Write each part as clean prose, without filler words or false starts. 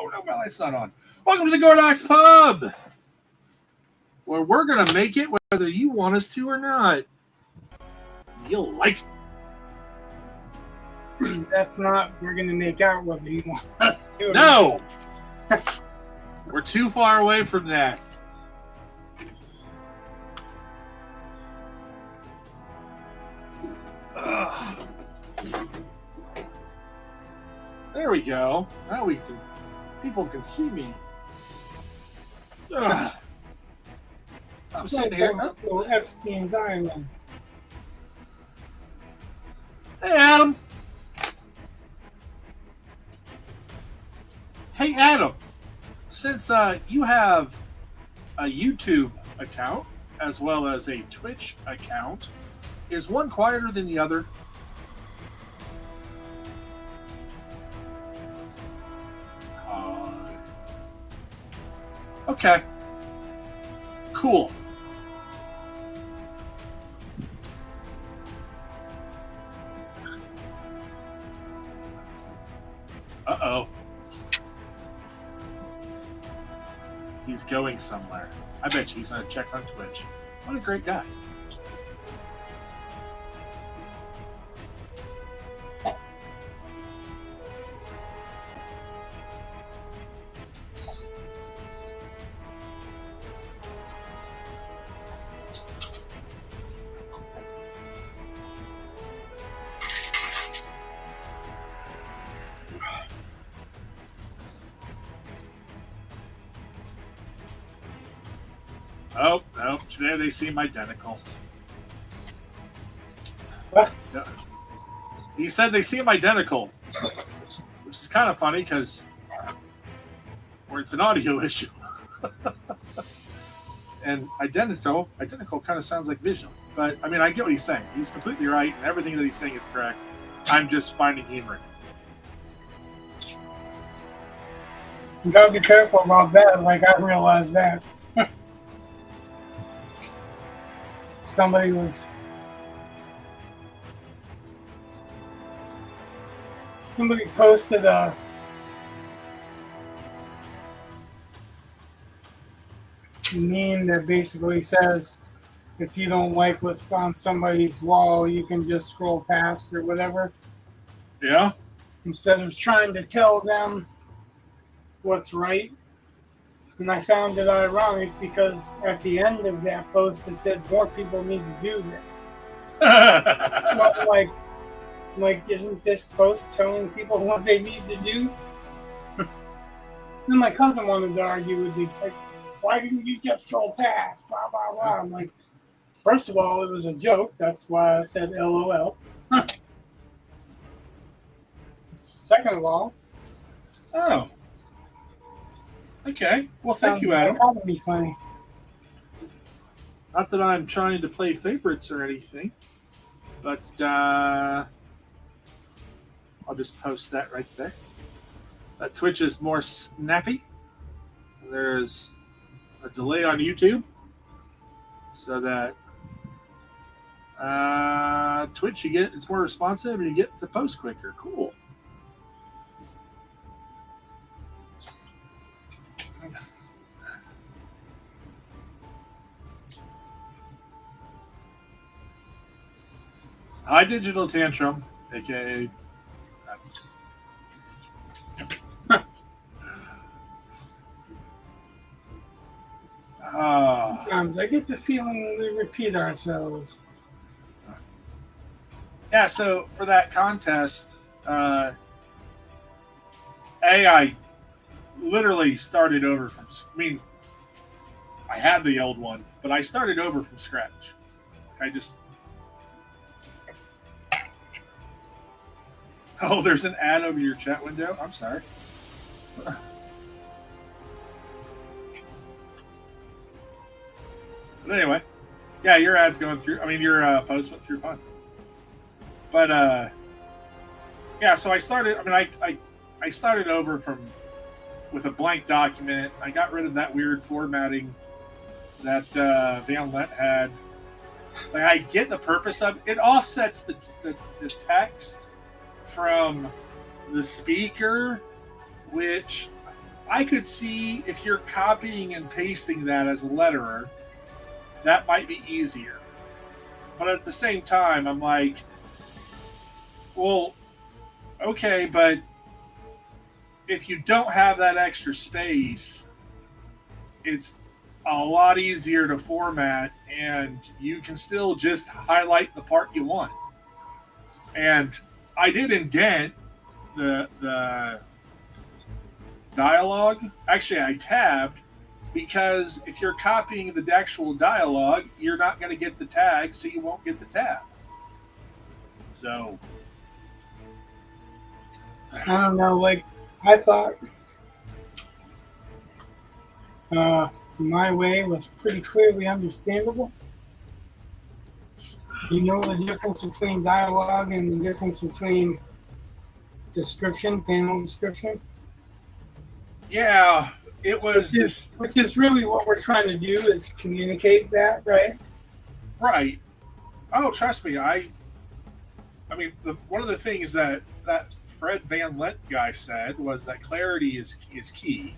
Oh, no, my light's not on. Welcome to the Gordox Pub, where we're going to make it whether you want us to or not. You'll like it. That's not, we're going to make out whether you want us to or No! We're too far away from that. Ugh. There we go. Now we can. People can see me. Ugh. I'm sitting here. Oh, Epstein's Island. Hey, Adam. Hey, Adam. Since you have a YouTube account as well as a Twitch account, is one quieter than the other? Okay. Cool. Uh-oh. He's going somewhere. I bet you he's going to check on Twitch. What a great guy. Oh, no. Today they seem identical. What? He said they seem identical. Which is kind of funny because it's an audio issue. And identical kind of sounds like visual. But, I mean, I get what he's saying. He's completely right, and everything that he's saying is correct. I'm just finding humor. You gotta be careful about that, like I realized that. Somebody posted a meme that basically says if you don't like what's on somebody's wall, you can just scroll past or whatever. Yeah? Instead of trying to tell them what's right. And I found it ironic because at the end of that post it said more people need to do this. But like, isn't this post telling people what they need to do? Then my cousin wanted to argue with me, like, why didn't you just scroll past? Blah, blah, blah. I'm like, first of all, it was a joke. That's why I said LOL. Second of all, Oh. Okay. Well, thank you, Adam. That would be funny. Not that I'm trying to play favorites or anything, but I'll just post that right there. Twitch is more snappy. There's a delay on YouTube, so that Twitch, it's more responsive and you get the post quicker. Cool. Hi, Digital Tantrum, aka. Sometimes I get the feeling we repeat ourselves. Yeah, so for that contest, I literally started over from. I mean, I had the old one, but I started over from scratch. I just. Oh, there's an ad over your chat window? I'm sorry. But anyway, yeah, your ad's going through. I mean, your post went through fine. But, yeah, so I started, I mean, I started over with a blank document. I got rid of that weird formatting that Van Lent had. Like, I get the purpose of it. It offsets the text from the speaker, which I could see if you're copying and pasting that as a letterer, that might be easier. But at the same time, I'm like, well, okay, but if you don't have that extra space, it's a lot easier to format, and you can still just highlight the part you want. And I did indent the dialogue. Actually, I tabbed, because if you're copying the actual dialogue, you're not going to get the tag, so you won't get the tab. So I don't know. Like, I thought my way was pretty clearly understandable. You know the difference between dialogue and the difference between description, panel description? yeah, it was Which is really what we're trying to do, is communicate that, right? right. Oh, trust me, I mean, one of the things that Fred Van Lent guy said was that clarity is key.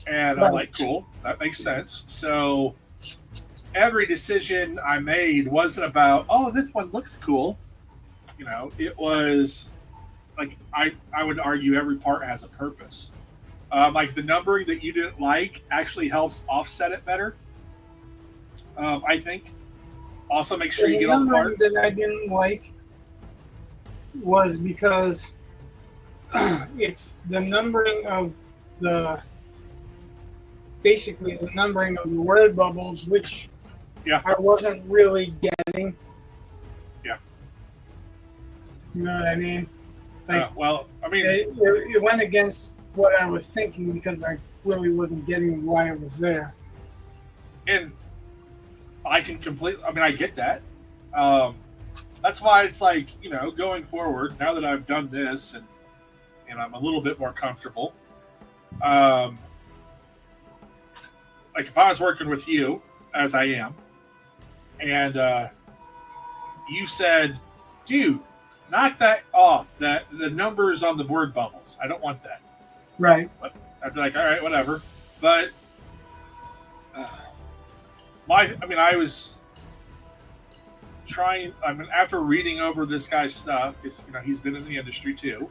And I'm like, cool, that makes sense. So every decision I made wasn't about, oh, this one looks cool. You know, it was like, I would argue every part has a purpose. Like the numbering that you didn't like actually helps offset it better, I think. Also, make sure you get all the parts. The numbering that I didn't like was because it's the numbering of basically the numbering of the word bubbles, which I wasn't really getting. Yeah. You know what I mean? Like, well, I mean, it went against what I was thinking, because I really wasn't getting why it was there. And I can completely, I mean, I get that. That's why it's like, you know, going forward, now that I've done this and I'm a little bit more comfortable, like if I was working with you, as I am, and you said, dude, knock that off, that the numbers on the word bubbles, I don't want that. Right. But I'd be like, all right, whatever. But I was trying. I mean, after reading over this guy's stuff, because you know he's been in the industry too,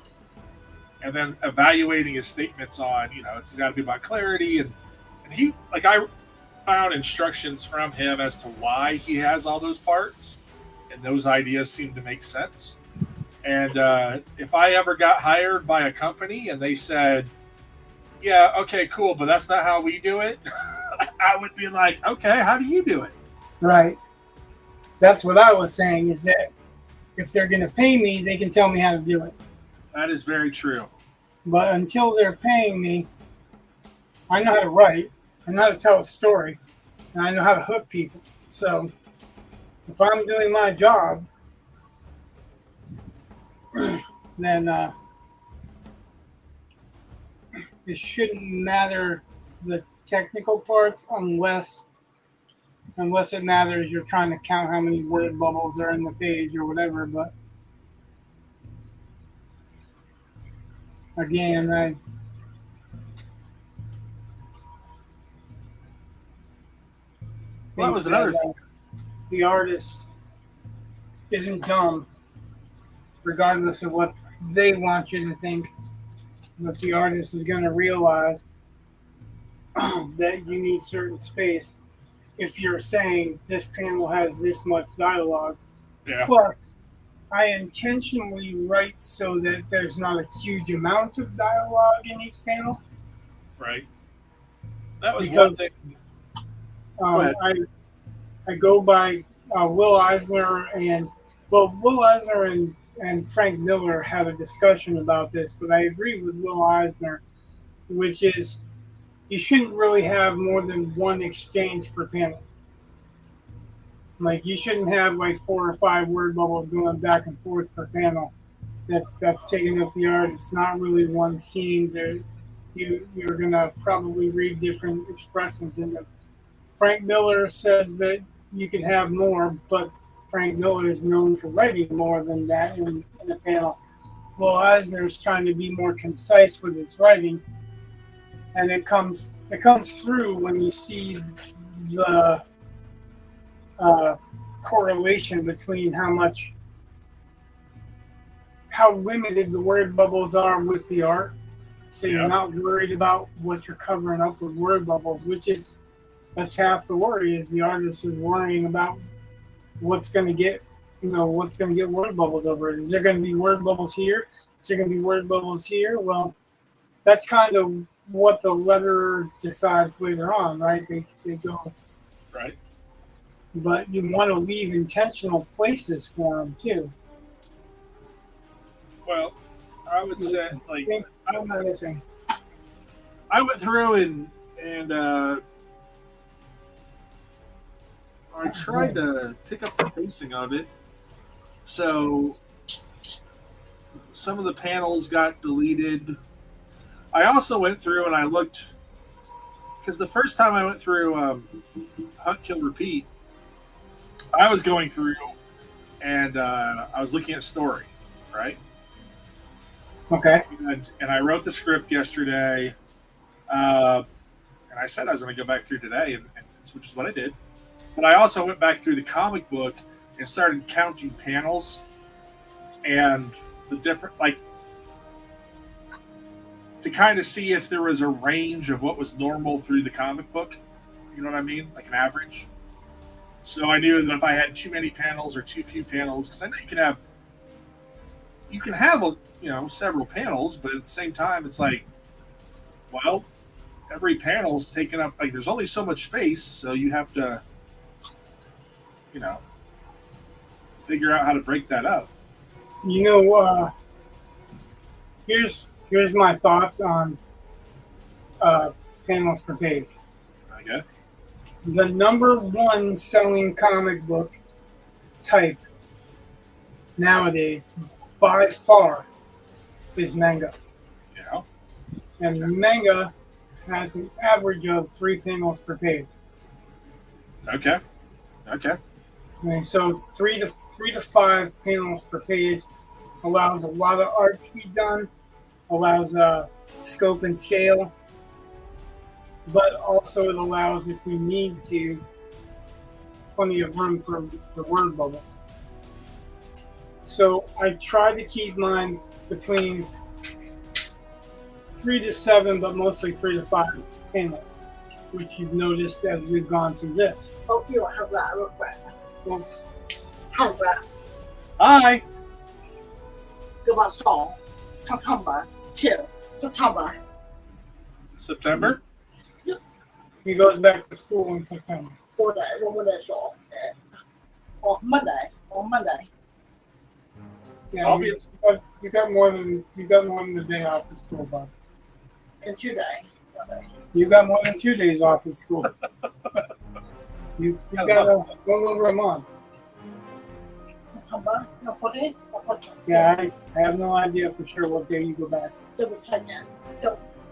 and then evaluating his statements on, you know, it's got to be about clarity, and he, like, I found instructions from him as to why he has all those parts, and those ideas seem to make sense. And if I ever got hired by a company and they said, yeah, okay, cool, but that's not how we do it, I would be like, okay, how do you do it? Right. That's what I was saying, is that if they're going to pay me, they can tell me how to do it. That is very true. But until they're paying me, I know how to write, I know how to tell a story, and I know how to hook people. So if I'm doing my job, then it shouldn't matter the technical parts unless it matters you're trying to count how many word bubbles are in the page or whatever. But again, Well, that was another thing. The artist isn't dumb, regardless of what they want you to think. But the artist is going to realize that you need certain space if you're saying this panel has this much dialogue. Yeah. Plus, I intentionally write so that there's not a huge amount of dialogue in each panel. Right. That was because, one thing. I go by Will Eisner, and Will Eisner and Frank Miller had a discussion about this, but I agree with Will Eisner, which is you shouldn't really have more than one exchange per panel. Like, you shouldn't have like 4 or 5 word bubbles going back and forth per panel. That's taking up the art. It's not really one scene. You're gonna probably read different expressions in it. Frank Miller says that you can have more, but Frank Miller is known for writing more than that in a panel. Will Eisner is trying to be more concise with his writing, and it comes through when you see the correlation between how limited the word bubbles are with the art. So you're not worried about what you're covering up with word bubbles, that's half the worry, is the artist is worrying about what's going to get word bubbles over it. Is there going to be word bubbles here? Is there going to be word bubbles here? Well, that's kind of what the letterer decides later on, right? They go right. But you want to leave intentional places for them too. Well, I would say I went through and I tried to pick up the pacing of it. So some of the panels got deleted. I also went through and I looked, because the first time I went through Hunt, Kill, Repeat, I was going through and I was looking at story, right? Okay. And I wrote the script yesterday, and I said I was going to go back through today, which is what I did. But I also went back through the comic book and started counting panels and the different, to kind of see if there was a range of what was normal through the comic book. You know what I mean? Like an average. So I knew that if I had too many panels or too few panels, because I know you can have several panels, but at the same time, it's like, well, every panel's taken up, there's only so much space, so you have to, figure out how to break that up. Here's my thoughts on panels per page. Okay. The number one selling comic book type nowadays, by far, is manga. Yeah. And manga has an average of 3 panels per page. Okay. And so 3 to 5 panels per page allows a lot of art to be done, allows scope and scale, but also it allows, if we need to, plenty of room for word bubbles. So I try to keep mine between 3 to 7, but mostly 3 to 5 panels, which you've noticed as we've gone through this. Oh, you have that real quick. Have that. Hi. Go out song. September. September? He goes back to school in September. For that, when that song. On Monday. Yeah, you got more than the day off of school, Bob. And 2 days. You got more than 2 days off of school. you got a little over a month. September. No, 40. Yeah, I have no idea for sure what day you go back. Double check that.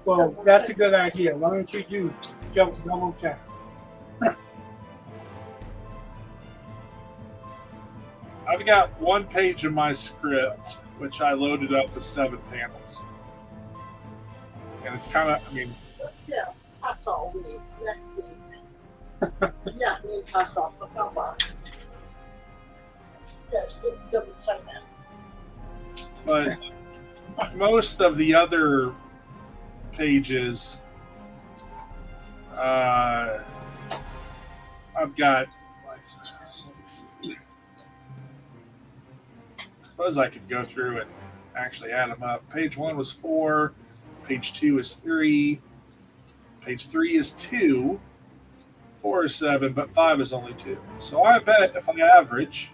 Well, that's a good idea. Why don't you double check? I've got one page of my script, which I loaded up with 7 panels. And it's kind of, Yeah, pass all week. Next week. Yeah, me pass off September. Yeah, double check that. but most of the other pages, I've got, I suppose I could go through and actually add them up. Page 1 was 4, page 2 is 3, page 3 is 2, 4 is 7, but 5 is only 2. So I bet if I average,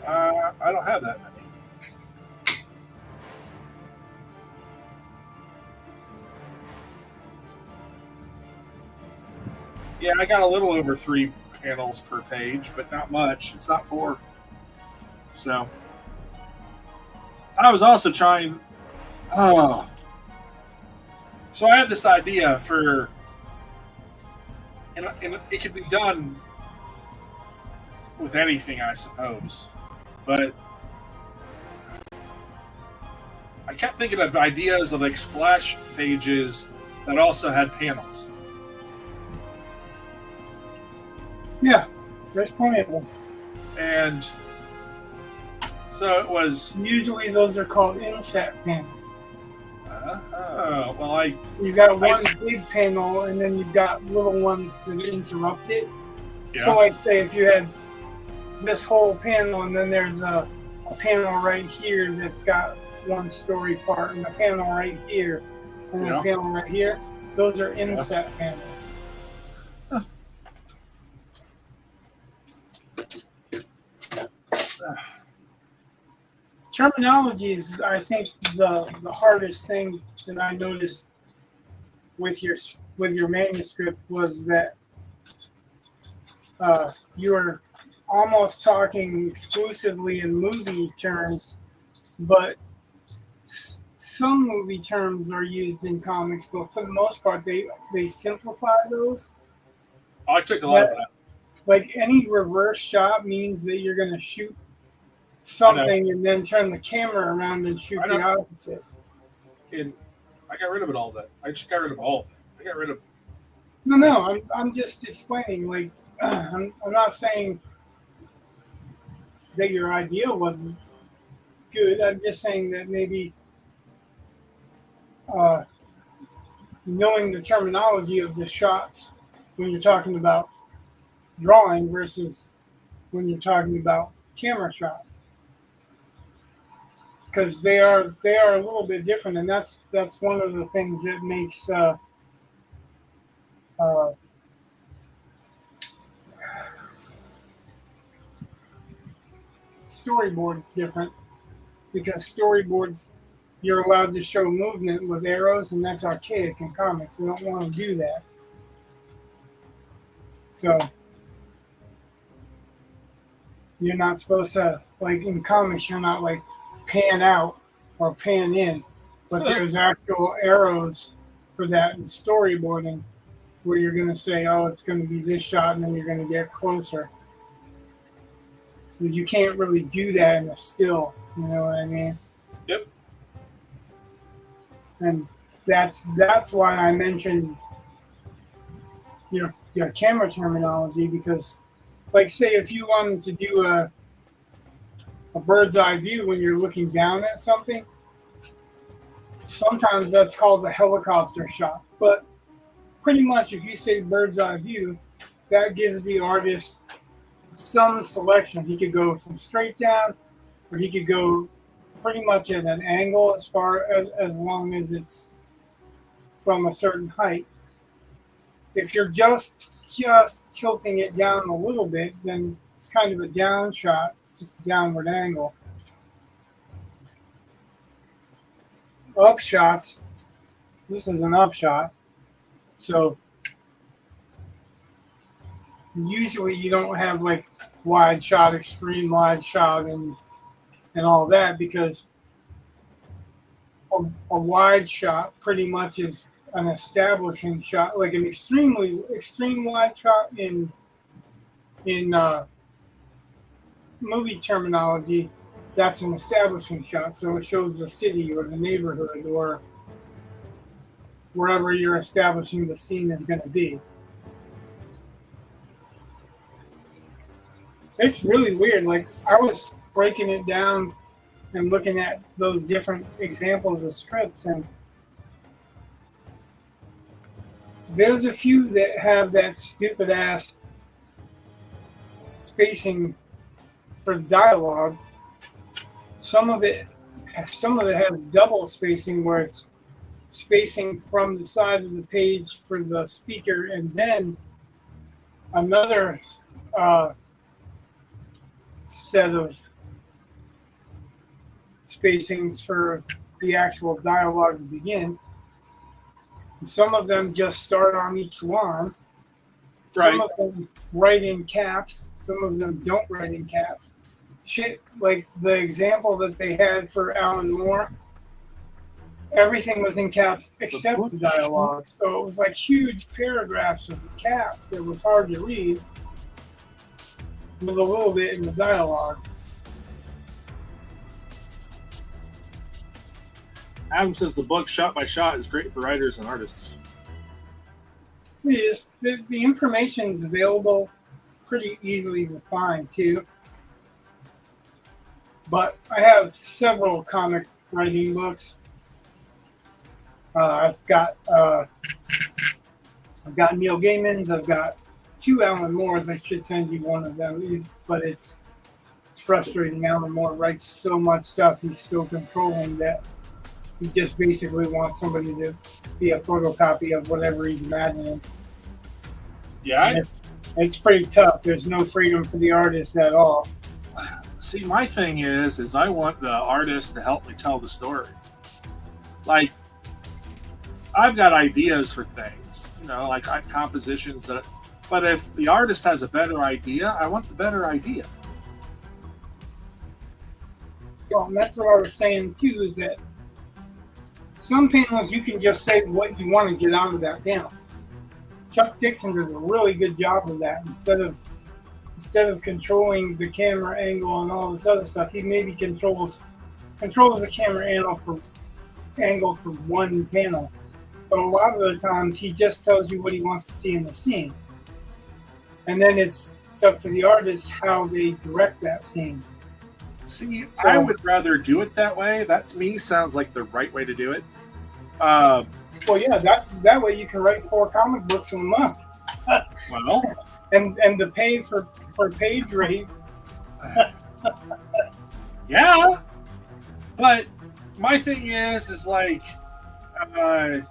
I don't have that many. Yeah, I got a little over 3 panels per page, but not much. It's not 4. So I was also trying. So I had this idea for, and it could be done with anything, I suppose. But I kept thinking of ideas of splash pages that also had panels. Yeah, there's plenty of them. And so it was. Usually those are called inset panels. Well, you got one big panel, and then you've got little ones that interrupt it. Yeah. So, like, say if you had this whole panel, and then there's a panel right here that's got one story part, and a panel right here, and a panel right here, those are inset panels. Terminology is, I think, the hardest thing that I noticed with your manuscript was that you were almost talking exclusively in movie terms, but some movie terms are used in comics, but for the most part, they simplify those. I took a lot of that. Like any reverse shot means that you're going to shoot something and then turn the camera around and shoot the opposite. And I got rid of it all. That I just got rid of all of it. I got rid of. No. I'm just explaining. Like I'm not saying that your idea wasn't good. I'm just saying that maybe knowing the terminology of the shots when you're talking about drawing versus when you're talking about camera shots, because they are a little bit different, and that's one of the things that makes storyboards different, because storyboards you're allowed to show movement with arrows, and that's archaic in comics. They don't want to do that. So you're not supposed to, like in comics, you're not like pan out or pan in, but there's actual arrows for that in storyboarding where you're going to say, oh, it's going to be this shot, and then you're going to get closer. You can't really do that in a still, you know what I mean? Yep. And that's why I mentioned your camera terminology, because, like, say if you wanted to do a bird's eye view when you're looking down at something, sometimes that's called the helicopter shot. But pretty much if you say bird's eye view, that gives the artist some selection. He could go from straight down, or he could go pretty much at an angle as long as it's from a certain height. If you're just tilting it down a little bit, then it's kind of a down shot. It's just a downward angle. Up shots, this is an up shot. So usually you don't have like wide shot, extreme wide shot, and all that, because a wide shot pretty much is an establishing shot. Like an extreme wide shot in movie terminology, that's an establishing shot. So it shows the city or the neighborhood or wherever you're establishing the scene is going to be. It's really weird. Like, I was breaking it down and looking at those different examples of scripts, and there's a few that have that stupid ass spacing for dialogue. Some of it has double spacing, where it's spacing from the side of the page for the speaker, and then another set of spacing for the actual dialogue to begin. And some of them just start on each one. Right. Some of them write in caps. Some of them don't write in caps. Shit, like the example that they had for Alan Moore, everything was in caps except the dialogue. So it was like huge paragraphs of caps that was hard to read, with a little bit in the dialogue. Adam says the book Shot by Shot is great for writers and artists. The information is available pretty easily to find too. But I have several comic writing books. I've got Neil Gaiman's. I've got 2 Alan Moore's. I should send you one of them, but it's frustrating. Alan Moore writes so much stuff. He's so controlling that he just basically wants somebody to be a photocopy of whatever he's imagining. Yeah, it's pretty tough. There's no freedom for the artist at all. See, my thing is I want the artist to help me tell the story. Like, I've got ideas for things, like compositions but if the artist has a better idea, I want the better idea. Well, and that's what I was saying too, is that some panels you can just say what you want to get out of that panel. Chuck Dixon does a really good job of that. Instead of controlling the camera angle and all this other stuff, he maybe controls the camera angle for one panel. But a lot of the times he just tells you what he wants to see in the scene. And then it's up to the artist how they direct that scene. See, so, I would rather do it that way. That to me sounds like the right way to do it. Well, yeah, that way you can write 4 comic books in a month. Well, and the pay for page rate. Yeah, but my thing is like, I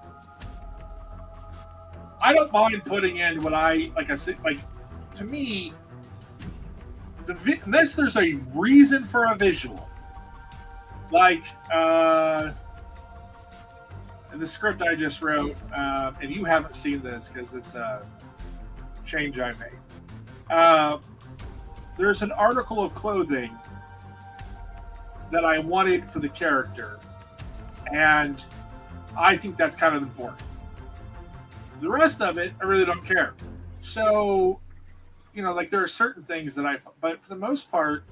don't mind putting in what I said, like, to me, unless there's a reason for a visual, like in the script I just wrote, and you haven't seen this because it's a change I made. There's an article of clothing that I wanted for the character, and I think that's kind of important. The rest of it, I really don't care. So, like, there are certain things that but for the most part,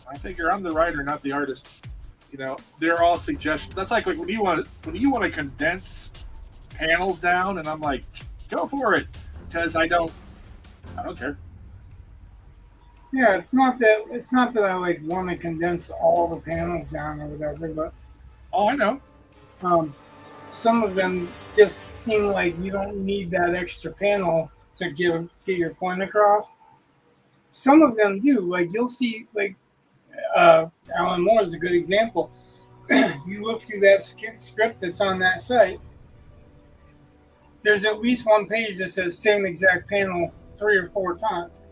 I figure I'm the writer, not the artist. They're all suggestions. That's like when you want to condense panels down, and I'm like, go for it, because I don't care. Yeah, it's not that I like want to condense all the panels down or whatever, but I know. Some of them just seem like you don't need that extra panel to get your point across. Some of them do. Like, you'll see, like, Alan Moore is a good example. You look through that script that's on that site, there's at least one page that says same exact panel 3 or 4 times.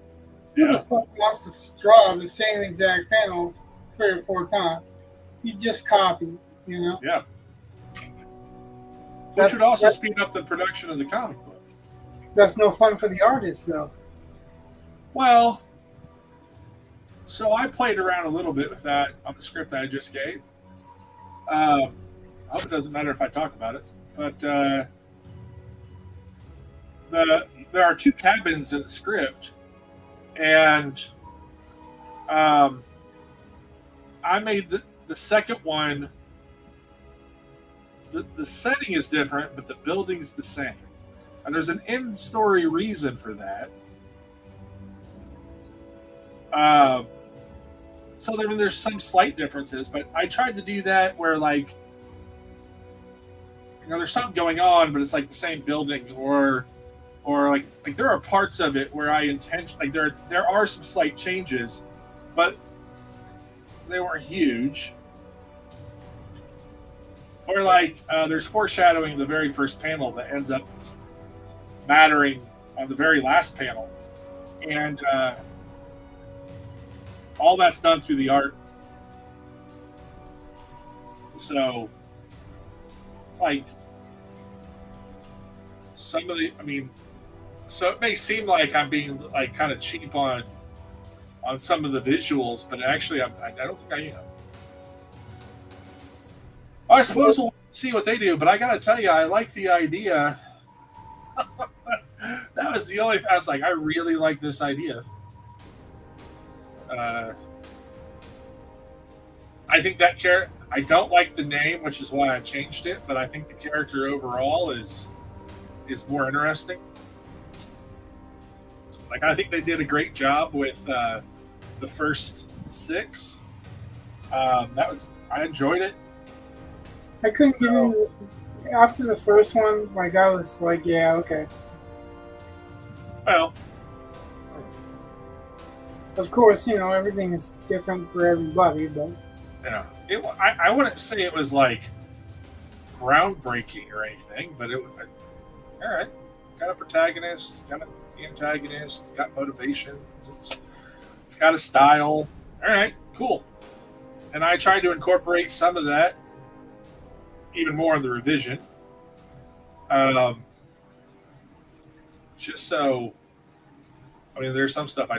Yeah. Who the fuck wants to draw the same exact panel 3 or 4 times? You just copy, Yeah. Which would also speed up the production of the comic book. That's no fun for the artist, though. Well, so I played around a little bit with that on the script I just gave. I hope it doesn't matter if I talk about it, but there are 2 cabins in the script, and I made the second one. The setting is different, but the building's the same. And there's an in-story reason for that. So there's some slight differences, but I tried to do that where, like, there's something going on, but it's like the same building, or like there are parts of it where I there are some slight changes, but they weren't huge. Or like there's foreshadowing in the very first panel that ends up mattering on the very last panel, and all that's done through the art. So, like, some of the, so it may seem like I'm being like kind of cheap on some of the visuals, but actually I don't think I am. I suppose we'll see what they do, but I gotta tell you, I like the idea. That was the only. I was like, I really like this idea. I think that I don't like the name, which is why I changed it. But I think the character overall is is more interesting. Like, I think they did a great job with the first 6. I enjoyed it. I couldn't get in after the first one. Like I was like, yeah, okay. Well, Of course, everything is different for everybody, but yeah, I wouldn't say it was like groundbreaking or anything, but it was all right. Got a protagonist, got an antagonist, it's got motivation, it's got a style. All right, cool. And I tried to incorporate some of that even more in the revision. Just so, I mean, there's some stuff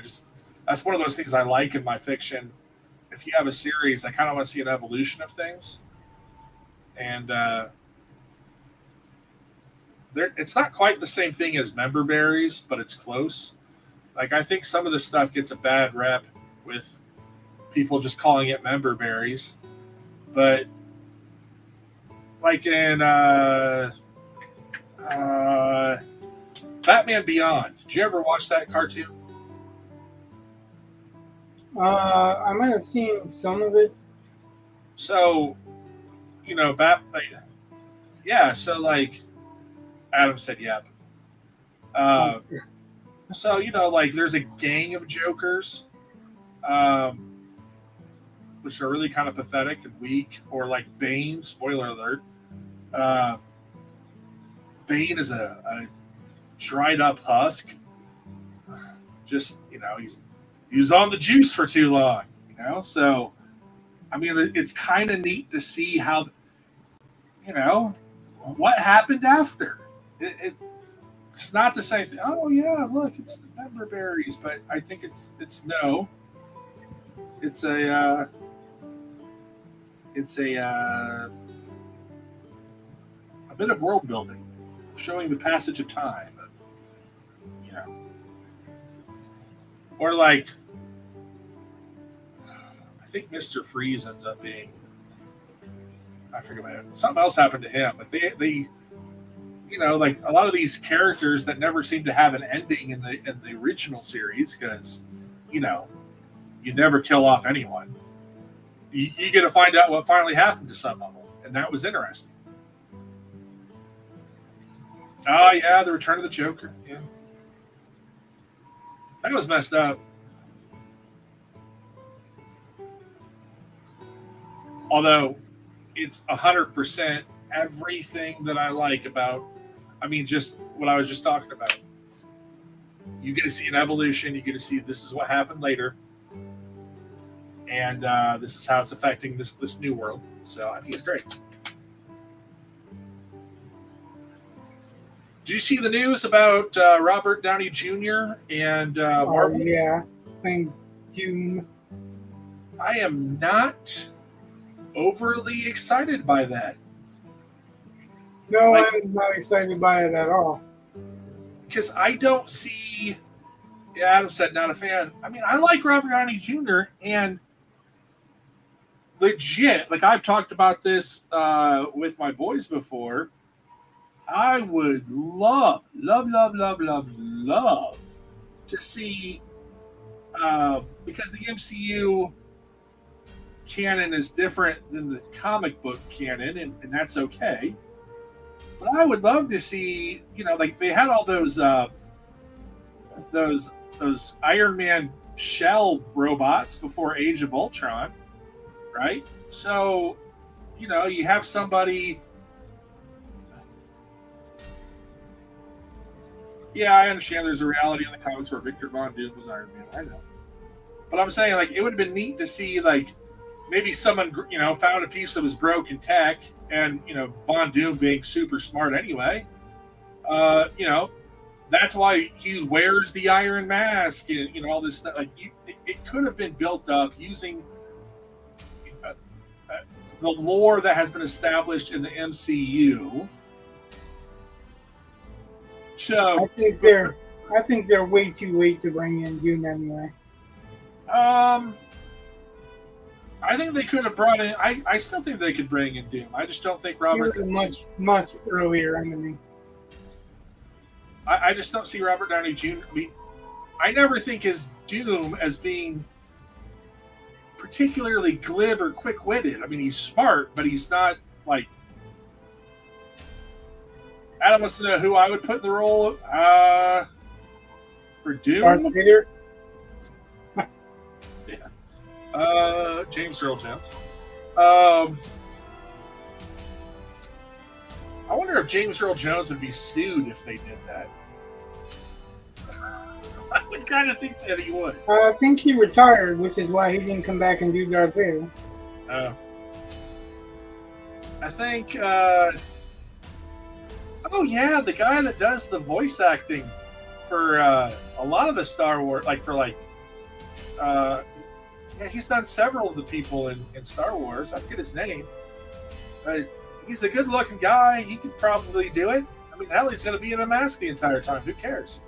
that's one of those things I like in my fiction. If you have a series, I kind of want to see an evolution of things. And it's not quite the same thing as member berries, but it's close. Like, I think some of this stuff gets a bad rep with people just calling it member berries. But like in Batman Beyond, did you ever watch that cartoon? I might have seen some of it. So, so like Adam said, yep. So, like there's a gang of Jokers, which are really kind of pathetic and weak, or like Bane, spoiler alert. Bane is a dried up husk. Just, he was on the juice for too long, So, I mean, it's kind of neat to see how, what happened after. It's not the same thing. Oh yeah, look, it's the member berries, but I think it's no. It's a bit of world building, showing the passage of time. Or like, I think Mr. Freeze ends up being, I forget what happened. Something else happened to him. But they like a lot of these characters that never seem to have an ending in the original series, because you never kill off anyone. You get to find out what finally happened to some of them, and that was interesting. Oh yeah, the Return of the Joker. Yeah. That was messed up. Although it's 100% everything that I like about, just what I was just talking about. You get to see an evolution. You get to see this is what happened later. And this is how it's affecting this new world. So I think it's great. Did you see the news about Robert Downey Jr. and Marvel? Yeah, playing Doom. I am not overly excited by that. No, I'm not excited by it at all. Because I don't see. Yeah, Adam said not a fan. I like Robert Downey Jr. and legit, like I've talked about this with my boys before. I would love to see, because the MCU canon is different than the comic book canon, and that's okay. But I would love to see, like they had all those Iron Man shell robots before Age of Ultron, right? So, you have somebody. Yeah, I understand there's a reality in the comics where Victor Von Doom was Iron Man. I know. But I'm saying, like, it would have been neat to see, like, maybe someone, found a piece of his broken tech, and, Von Doom being super smart anyway, that's why he wears the Iron Mask, and, all this stuff. Like, it could have been built up using the lore that has been established in the MCU. So I think they're way too late to bring in Doom anyway. I think they could have brought in. I still think they could bring in Doom. I just don't think Robert. He was a much earlier enemy. I just don't see Robert Downey Jr. I never think his Doom as being particularly glib or quick-witted. I mean, he's smart, but he's not like. Adam wants to know who I would put in the role for Doom. Darth Vader. Yeah. James Earl Jones. I wonder if James Earl Jones would be sued if they did that. I would kind of think that he would. I think he retired, which is why he didn't come back and do Darth Vader. I think. Oh yeah, the guy that does the voice acting for a lot of the Star Wars, yeah, he's done several of the people in Star Wars. I forget his name. He's a good-looking guy. He could probably do it. I mean, hell, he's going to be in a mask the entire time. Who cares?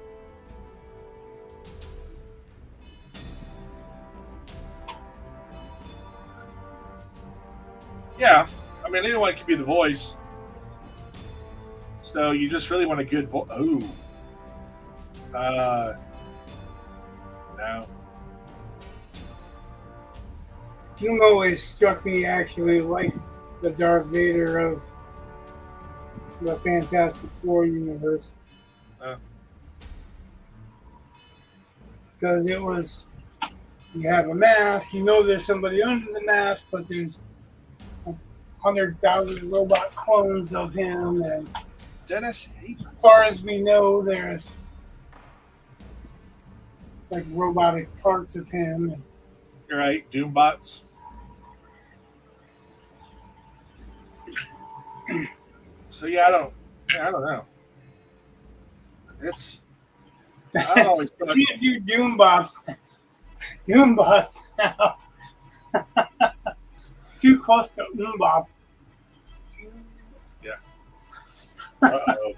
Yeah, I mean, anyone can be the voice. So you just really want a good voice. Oh. No. Doom always struck me actually like the Darth Vader of the Fantastic Four universe. Because it was, you have a mask, you know there's somebody under the mask, but there's 100,000 robot clones of him, and Dennis, as far as we know, there's like robotic parts of him. You're right, Doombots. So yeah, I don't know. It's I always feel You can't do Doombots. Doombots now. It's too close to Umbop. Yeah. Uh-oh.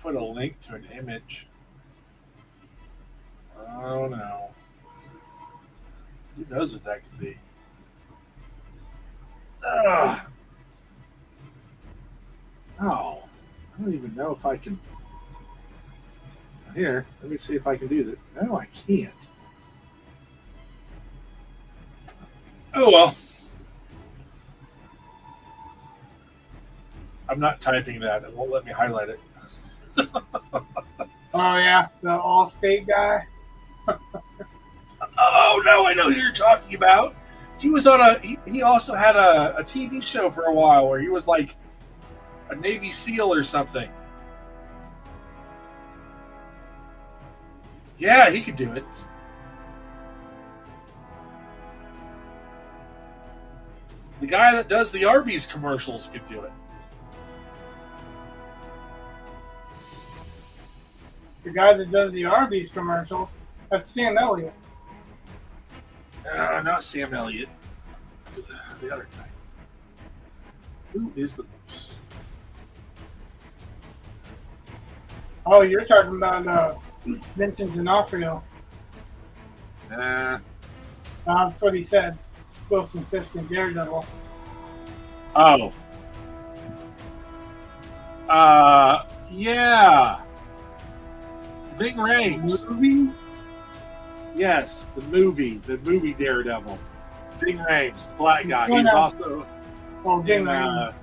Put a link to an image. Oh no. Who knows what that could be? Ugh. Oh. I don't even know if I can. Here, let me see if I can do that. No, I can't. Oh well. I'm not typing that. It won't let me highlight it. Oh yeah, the Allstate guy. Oh no, I know who you're talking about. He was on he also had a TV show for a while where he was like a Navy SEAL or something. Yeah, he could do it. The guy that does the Arby's commercials could do it. The guy that does the Arby's commercials. That's Sam Elliott. Not Sam Elliott. The other guy. Who is the voice? Oh, you're talking about Vincent D'Onofrio. That's what he said. Wilson Fisk and Daredevil. Oh. Yeah. Ving Rhames. Movie? Yes, the movie Daredevil. Ving Rhames, the black guy. Oh, He's no. also Oh, Ving in, Rhames.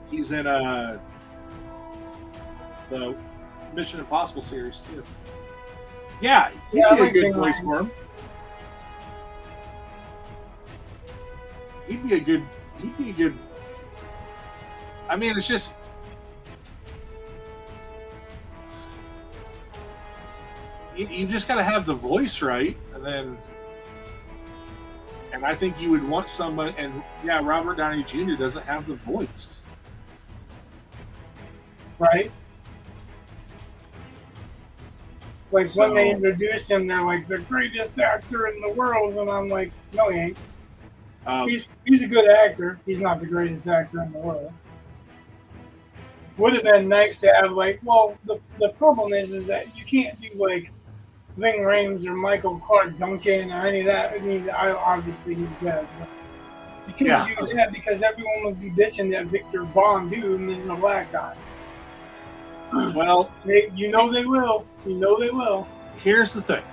he's in the Mission Impossible series too. Yeah, he'd Yeah, I be a like good Ving voice Rhames. for him. He'd be a good. I mean, it's just. You just got to have the voice right, and I think you would want someone. And yeah, Robert Downey Jr. doesn't have the voice, Right? Like So- when they introduced him, they're like the greatest actor in the world, and I'm like, no, he ain't. He's a good actor. He's not the greatest actor in the world. Would have been nice to have the problem is that you can't do like Ving Rhames or Michael Clark Duncan or any of that. I mean, obviously he's dead. But You couldn't do that because everyone would be bitching that Victor Von Doom is a black guy. Well, you know they will. You know they will. Here's the thing.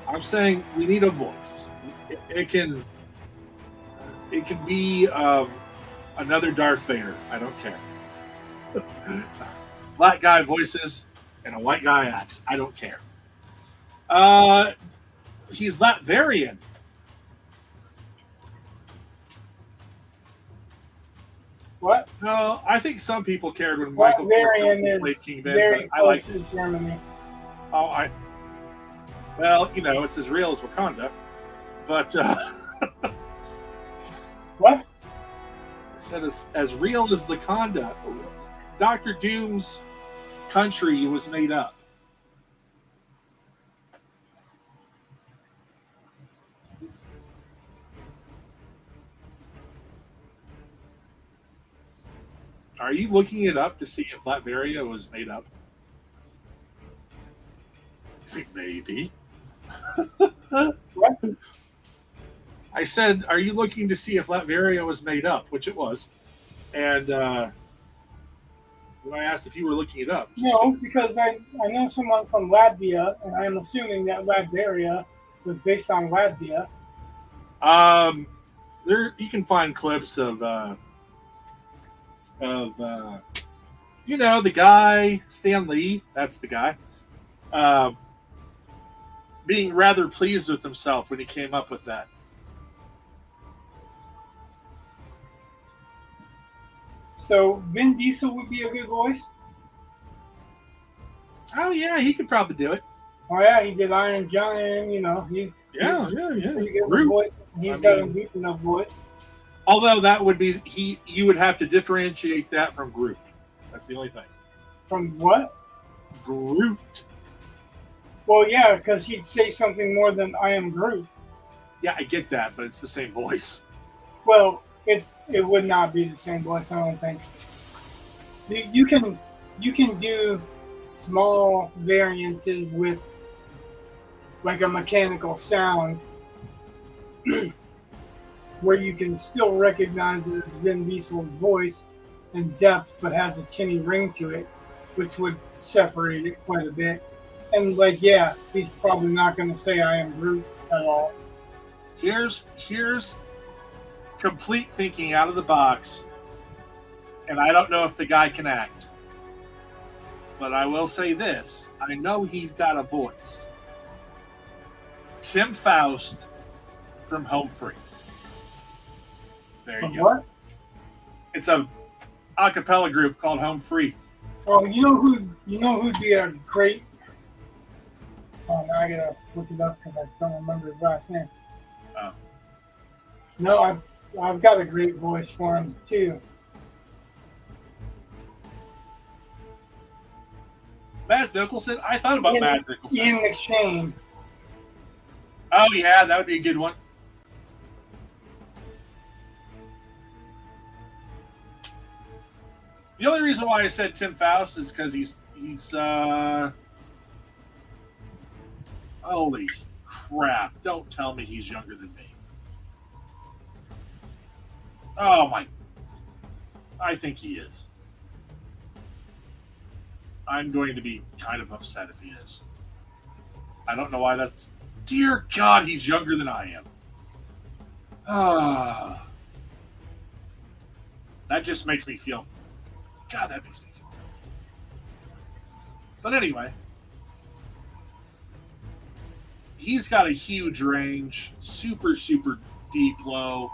I'm saying we need a voice. It can be another Darth Vader. I don't care. Black guy voices and a white guy acts. I don't care. He's Latverian. What? No, I think some people cared when Michael Latverian played is King Ben. very I like close to Germany. Well, it's as real as Wakanda, but what? I said it's as real as Wakanda. Dr. Doom's country was made up. Are you looking it up to see if Latveria was made up? See, maybe. What? I said, are you looking to see if Latveria was made up? Which it was. And when I asked if you were looking it up. No, because I know someone from Latvia, and I'm assuming that Latveria was based on Latvia. There you can find clips of the guy Stan Lee. That's the guy. Being rather pleased with himself when he came up with that. So Vin Diesel would be a good voice? Oh yeah, he could probably do it. Oh yeah, he did Iron Giant, Yeah. Voice. He's got a deep enough voice. Although that would be you would have to differentiate that from Groot. That's the only thing. From what? Groot. Well, yeah, because he'd say something more than "I am Groot." Yeah, I get that, but it's the same voice. Well, it would not be the same voice. I don't think. You can do small variances with like a mechanical sound where you can still recognize it as Vin Diesel's voice in depth, but has a tinny ring to it, which would separate it quite a bit. And he's probably not going to say "I am Groot" at all. Here's complete thinking out of the box, and I don't know if the guy can act, but I will say this: I know he's got a voice. Tim Faust from Home Free. There you go. What? It's a cappella group called Home Free. Oh, you know who'd be a great. Oh, now I gotta look it up because I don't remember his last name. Oh. No, I've got a great voice for him too. Mads Mikkelsen? I thought about Mads Mikkelsen. Ian McShane. Oh yeah, that would be a good one. The only reason why I said Tim Faust is because he's holy crap! Don't tell me he's younger than me. Oh my! I think he is. I'm going to be kind of upset if he is. I don't know why that's. Dear God, he's younger than I am. That just makes me feel. God, that makes me feel. But anyway, he's got a huge range, super, super deep, low,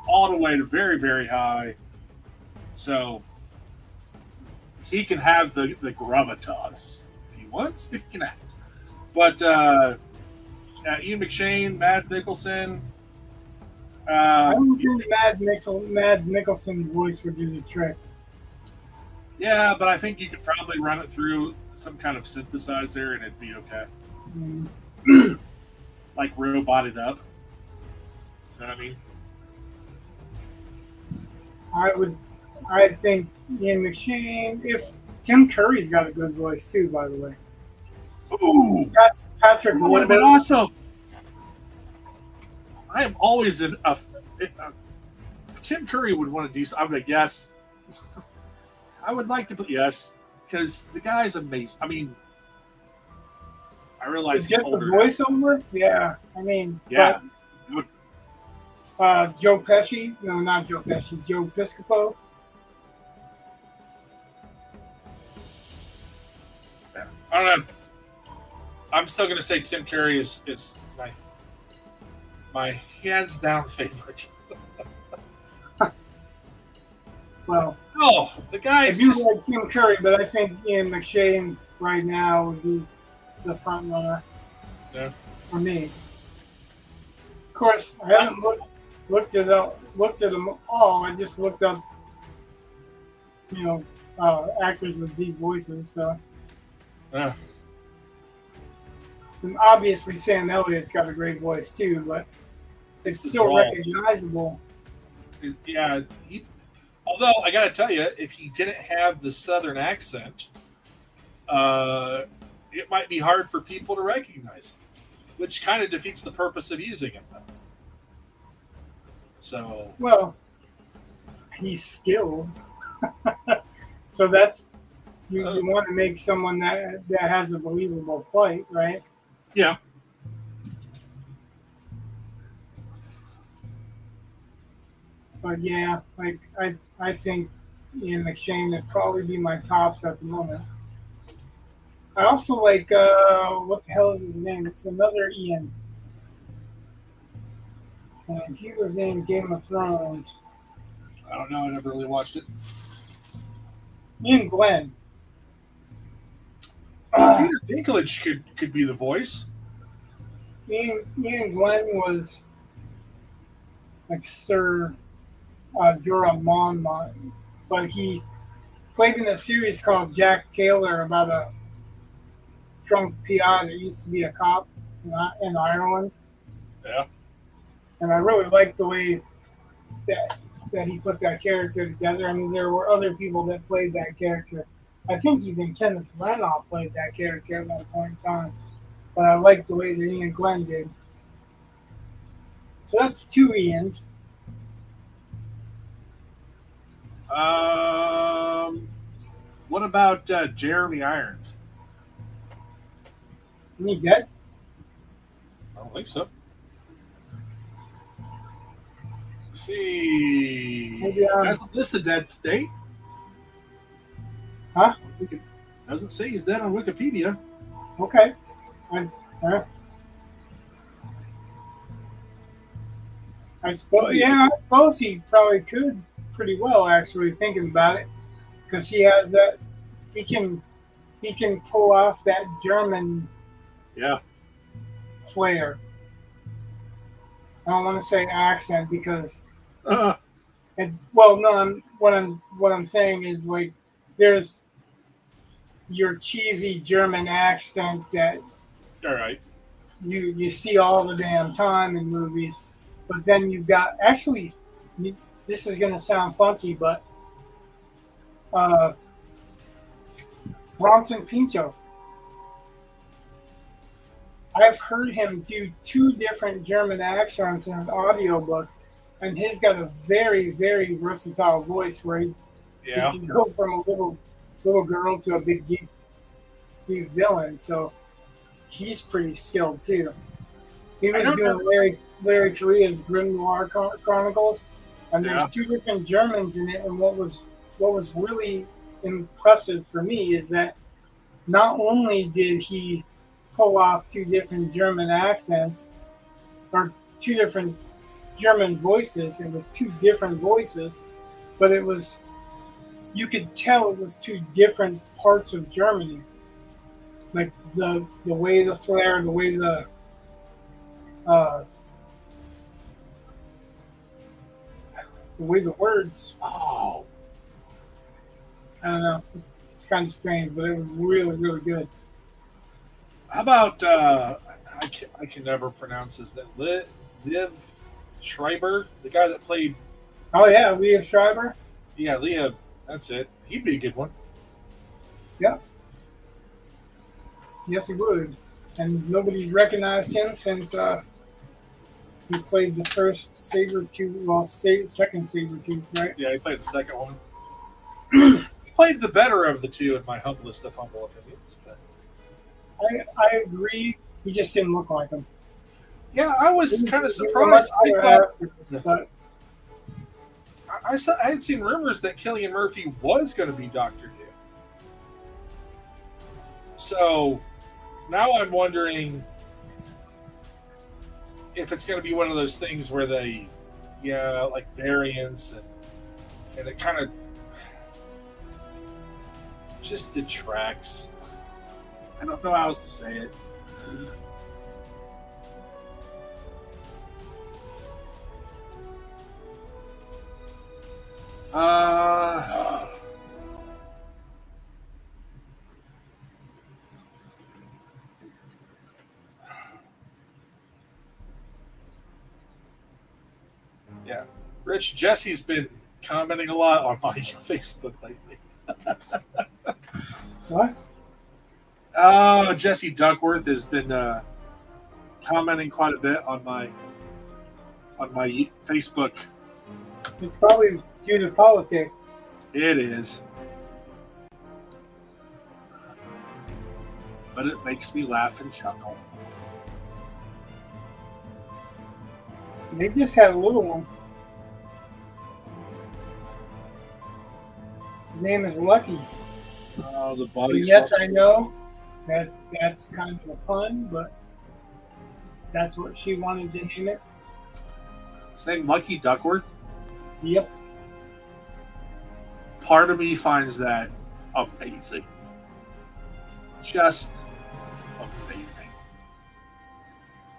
all the way to very, very high. So he can have the gravitas if he wants, if he can act. But Ian McShane, Mads Mikkelsen. I don't think Mads Mikkelsen's voice would do the trick. Yeah, but I think you could probably run it through some kind of synthesizer and it'd be okay. Like robot it up. You know what I mean? I think Ian McShane. If Tim Curry's got a good voice too, by the way. Ooh, Patrick that would have been awesome. I am always Tim Tim Curry would want to do. I'm like, yes. I would like to put yes, because the guy's amazing. I mean, I realize he's Just the older now. voiceover, yeah. I mean, Yeah. Joe Pesci, no, not Joe Pesci, Joe Piscopo. I don't know. I'm still going to say Tim Curry is my hands down favorite. Well, oh, the guy I is do just, like Tim Curry, but I think Ian McShane right now would be the front runner for me. Of course, I haven't looked at them all. I just looked up, actors with deep voices. So, yeah. and obviously Sam Elliott's got a great voice too, but it's still recognizable. Yeah. Although I got to tell you, if he didn't have the Southern accent, it might be hard for people to recognize him, which kind of defeats the purpose of using him, though. So, well, he's skilled, so that's you want to make someone that has a believable fight, right? Yeah. But yeah, like I think Ian McShane would probably be my tops at the moment. I also like what the hell is his name? It's another Ian, and he was in Game of Thrones. I don't know. I never really watched it. Ian Glenn. Peter Dinklage could be the voice. Ian Glenn was like Sir Jorah Monmouth, but he played in a series called Jack Taylor about a drunk PI that used to be a cop in Ireland. Yeah. And I really liked the way that he put that character together. I mean, there were other people that played that character. I think even Kenneth Branagh played that character at one point in time. But I liked the way that Ian Glenn did. So that's two Ians. What about Jeremy Irons? Isn't he dead? I don't think so. Let's see. Maybe Doesn't list the dead date. Huh? Doesn't say he's dead on Wikipedia. Okay. I suppose he probably could pretty well, actually, thinking about it, because he has that. He can pull off that German flair. I don't want to say accent because, what I'm saying is like there's your cheesy German accent that all right you see all the damn time in movies, but then you've got this is gonna sound funky, but Bronson Pinchot. I've heard him do two different German accents in an audiobook, and he's got a very, very versatile voice where he can go from a little girl to a big deep villain. So he's pretty skilled too. He was doing Larry Correa's Grim Noir Chronicles, and there's two different Germans in it. And what was really impressive for me is that not only did he pull off two different German accents or two different German voices, it was two different voices, but you could tell it was two different parts of Germany. Like the way the flair, the way the words. Oh, I don't know. It's kind of strange, but it was really, really good. how about I can never pronounce his name. Liv Schreiber, the guy that played. Oh yeah, Liev Schreiber. Yeah, Liev. That's it. He'd be a good one. Yeah. Yes, he would. And nobody's recognized him since He played the first Sabretooth, well, second Sabretooth, right? Yeah, he played the second one. He played the better of the two, in my humblest of humble opinions. But I agree. He just didn't look like him. yeah, I was kind of He was a surprised. much better actor, but I had seen rumors that Cillian Murphy was going to be Doctor Doom. So now I'm wondering if it's going to be one of those things where they, like variants, and it kind of just detracts. I don't know how else to say it. Yeah. Rich, Jesse's been commenting a lot on my Facebook lately. what? Jesse Duckworth has been commenting quite a bit on my Facebook. It's probably due to politics. It is. But it makes me laugh and chuckle. They just had a little one. His name is Lucky. Oh, the body. Yes, I know that's kind of a pun, but that's what she wanted to name it. His name Lucky Duckworth? Yep. Part of me finds that amazing. Just amazing.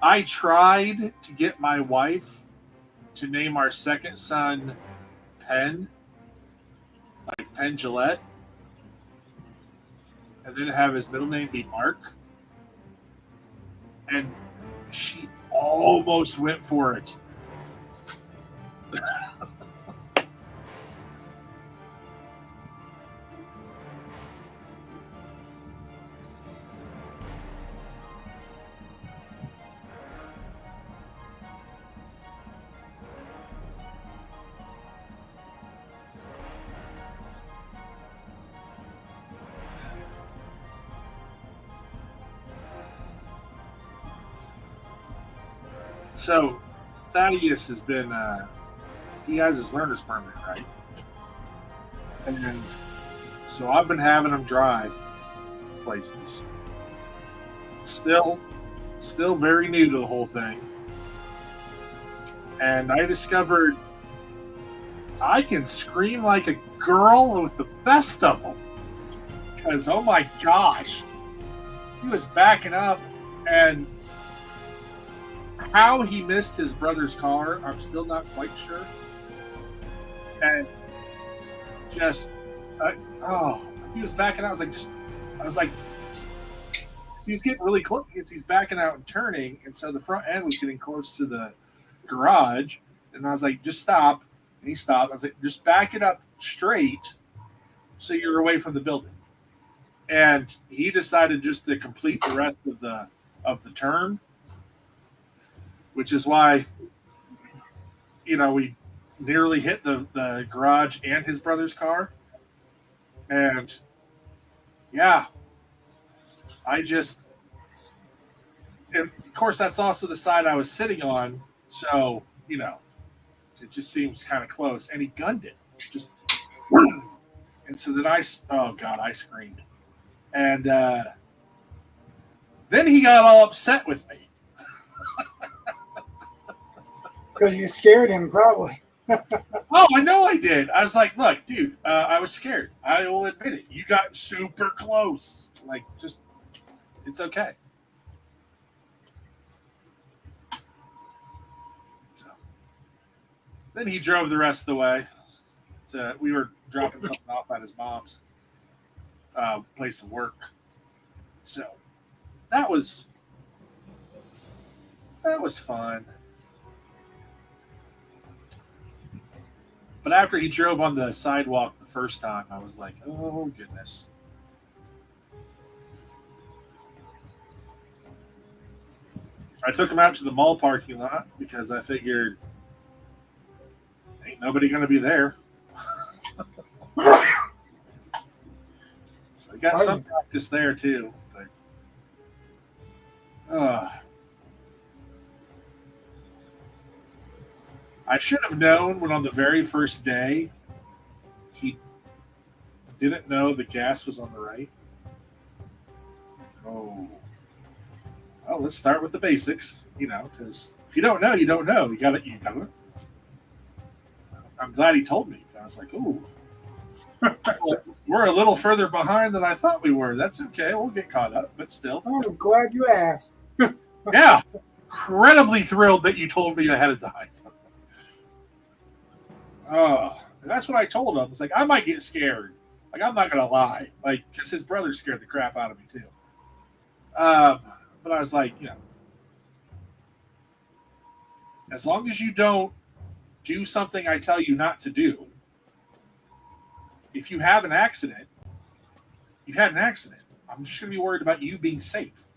I tried to get my wife to name our second son Penn, like Penn Jillette, and then have his middle name be Mark. And she almost went for it. So, Thaddeus has been, he has his learner's permit, right? And so I've been having him drive places. Still very new to the whole thing. And I discovered I can scream like a girl with the best of them. Because, oh my gosh, he was backing up, and how he missed his brother's car, I'm still not quite sure. And just, he was backing out. I was like, he was getting really close. He's backing out and turning, and so the front end was getting close to the garage. And I was like, just stop. And he stopped. I was like, just back it up straight so you're away from the building. And he decided just to complete the rest of the turn, which is why, we nearly hit the garage and his brother's car. And yeah, and of course, that's also the side I was sitting on. So, it just seems kind of close. And he gunned it. Just, and so then I screamed. And then he got all upset with me. Because you scared him, probably. Oh, I know I did. I was like, look, dude, I was scared. I will admit it. You got super close. Like, just, it's okay. So, then he drove the rest of the way. We were dropping something off at his mom's place of work. So, that was fun. But after he drove on the sidewalk the first time, I was like, oh, goodness. I took him out to the mall parking lot because I figured ain't nobody going to be there. So I got some practice there too. But, I should have known when on the very first day he didn't know the gas was on the right. Oh. Well, let's start with the basics, because if you don't know, you don't know. You got it. I'm glad he told me. I was like, ooh, we're a little further behind than I thought we were. That's okay. We'll get caught up, but still. I'm glad you asked. Yeah. Incredibly thrilled that you told me ahead of time. That's what I told him. It's like, I might get scared. Like, I'm not going to lie. Like, because his brother scared the crap out of me, too. But I was like, as long as you don't do something I tell you not to do, if you have an accident, you had an accident. I'm just going to be worried about you being safe.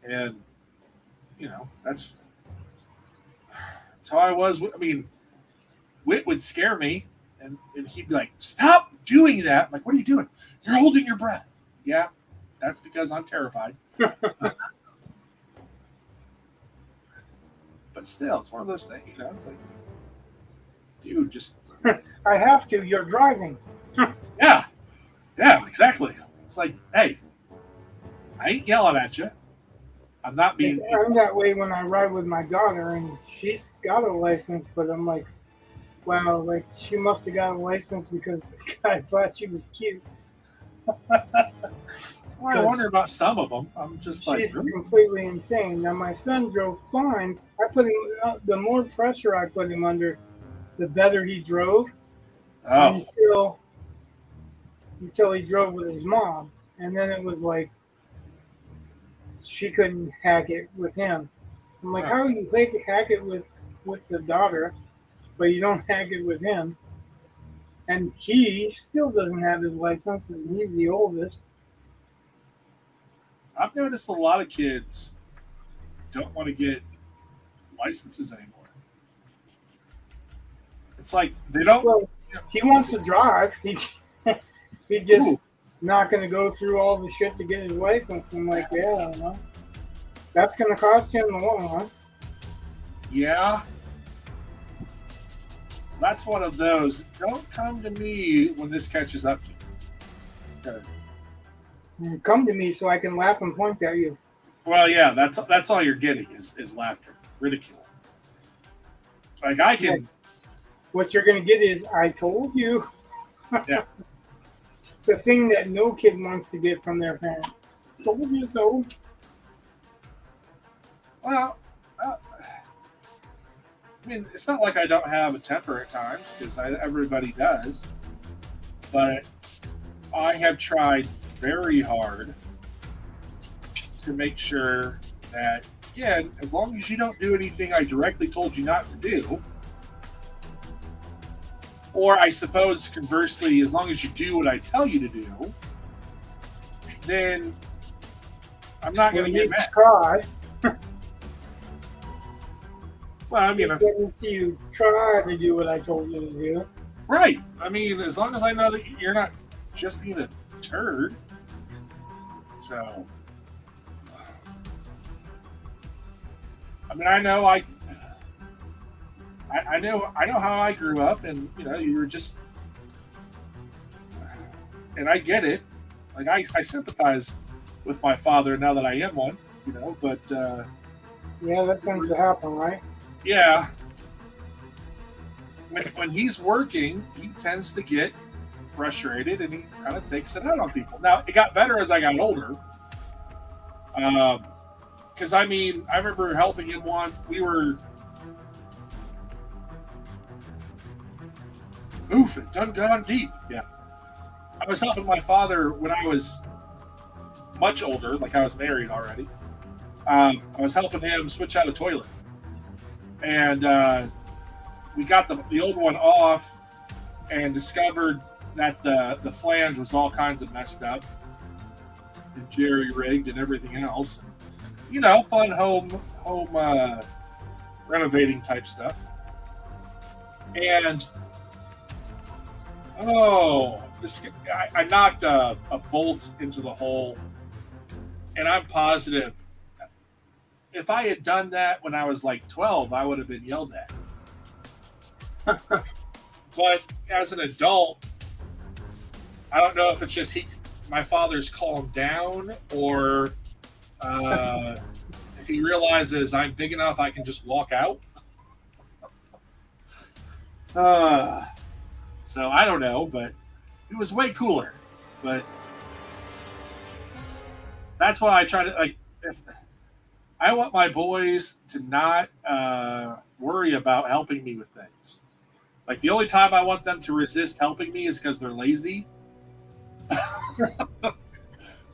And, that's how I was. I mean, Whit would scare me, and he'd be like, stop doing that. I'm like, what are you doing? You're holding your breath. Yeah, that's because I'm terrified. But still, it's one of those things, it's like, dude, just... I have to. You're driving. Yeah, exactly. It's like, hey, I ain't yelling at you. I'm not being... I'm that way when I ride with my daughter, and she's got a license, but I'm like, wow, like, she must have got a license because I thought she was cute. Well, I wonder about some of them. I'm just like, she's really? completely insane. Now, my son drove fine. I put him, the more pressure I put him under, the better he drove. Oh. Until he drove with his mom. And then it was like, she couldn't hack it with him. I'm like, how do you hack it with the daughter, but you don't hack it with him? And he still doesn't have his license, and he's the oldest. I've noticed a lot of kids don't want to get licenses anymore. It's like they don't. Well, he wants to drive. He just not going to go through all the shit to get his license. I'm like, yeah, that's going to cost him in the long run. Yeah. That's one of those. Don't come to me when this catches up to you. Come to me so I can laugh and point at you. Well, yeah, that's all you're getting is laughter, ridicule. Like I can. Like, what you're going to get is, I told you. Yeah. The thing that no kid wants to get from their parents. Told you so. Well, I mean, it's not like I don't have a temper at times, because everybody does. But I have tried very hard to make sure that, again, as long as you don't do anything I directly told you not to do, or I suppose conversely, as long as you do what I tell you to do, then I'm not going to get mad. Try. Well, I mean, you try to do what I told you to do. Right. I mean, as long as I know that you're not just being a turd. So, I mean, I know how I grew up, and you were just, and I get it. Like I sympathize with my father now that I am one, but yeah, that tends to happen, right? Yeah. When he's working, he tends to get frustrated, and he kind of takes it out on people. Now, it got better as I got older. Because, I mean, I remember helping him once. We were... Oof, it done gone deep. Yeah. I was helping my father when I was much older, like I was married already. I was helping him switch out a toilet. And we got the old one off and discovered that the flange was all kinds of messed up and jerry-rigged and everything else. fun home renovating type stuff. And I knocked a bolt into the hole, and I'm positive if I had done that when I was like 12, I would have been yelled at. But as an adult, I don't know if it's just my father's calmed down, or if he realizes I'm big enough, I can just walk out. So I don't know, but it was way cooler. But that's why I try to if I want my boys to not worry about helping me with things. Like the only time I want them to resist helping me is because they're lazy.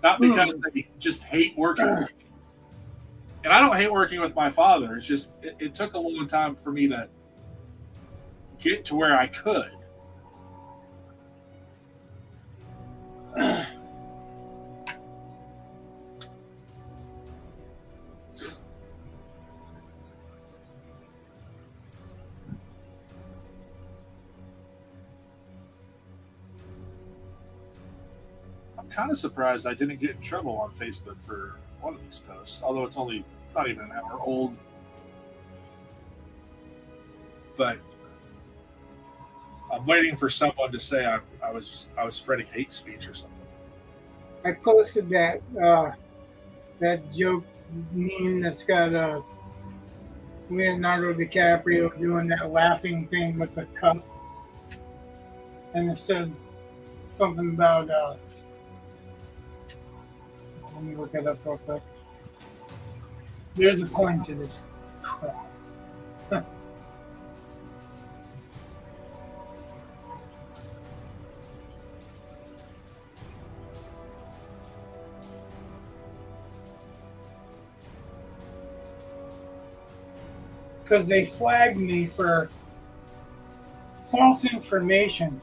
Not because they just hate working with me. And I don't hate working with my father. It's just it took a long time for me to get to where I could. I'm kind of surprised I didn't get in trouble on Facebook for one of these posts, although it's not even an hour old. But I'm waiting for someone to say I was spreading hate speech or something. I posted that joke meme that's got Leonardo DiCaprio doing that laughing thing with the cup, and it says something about. Let me look it up real quick. There's a point to this crap. Because they flagged me for false information.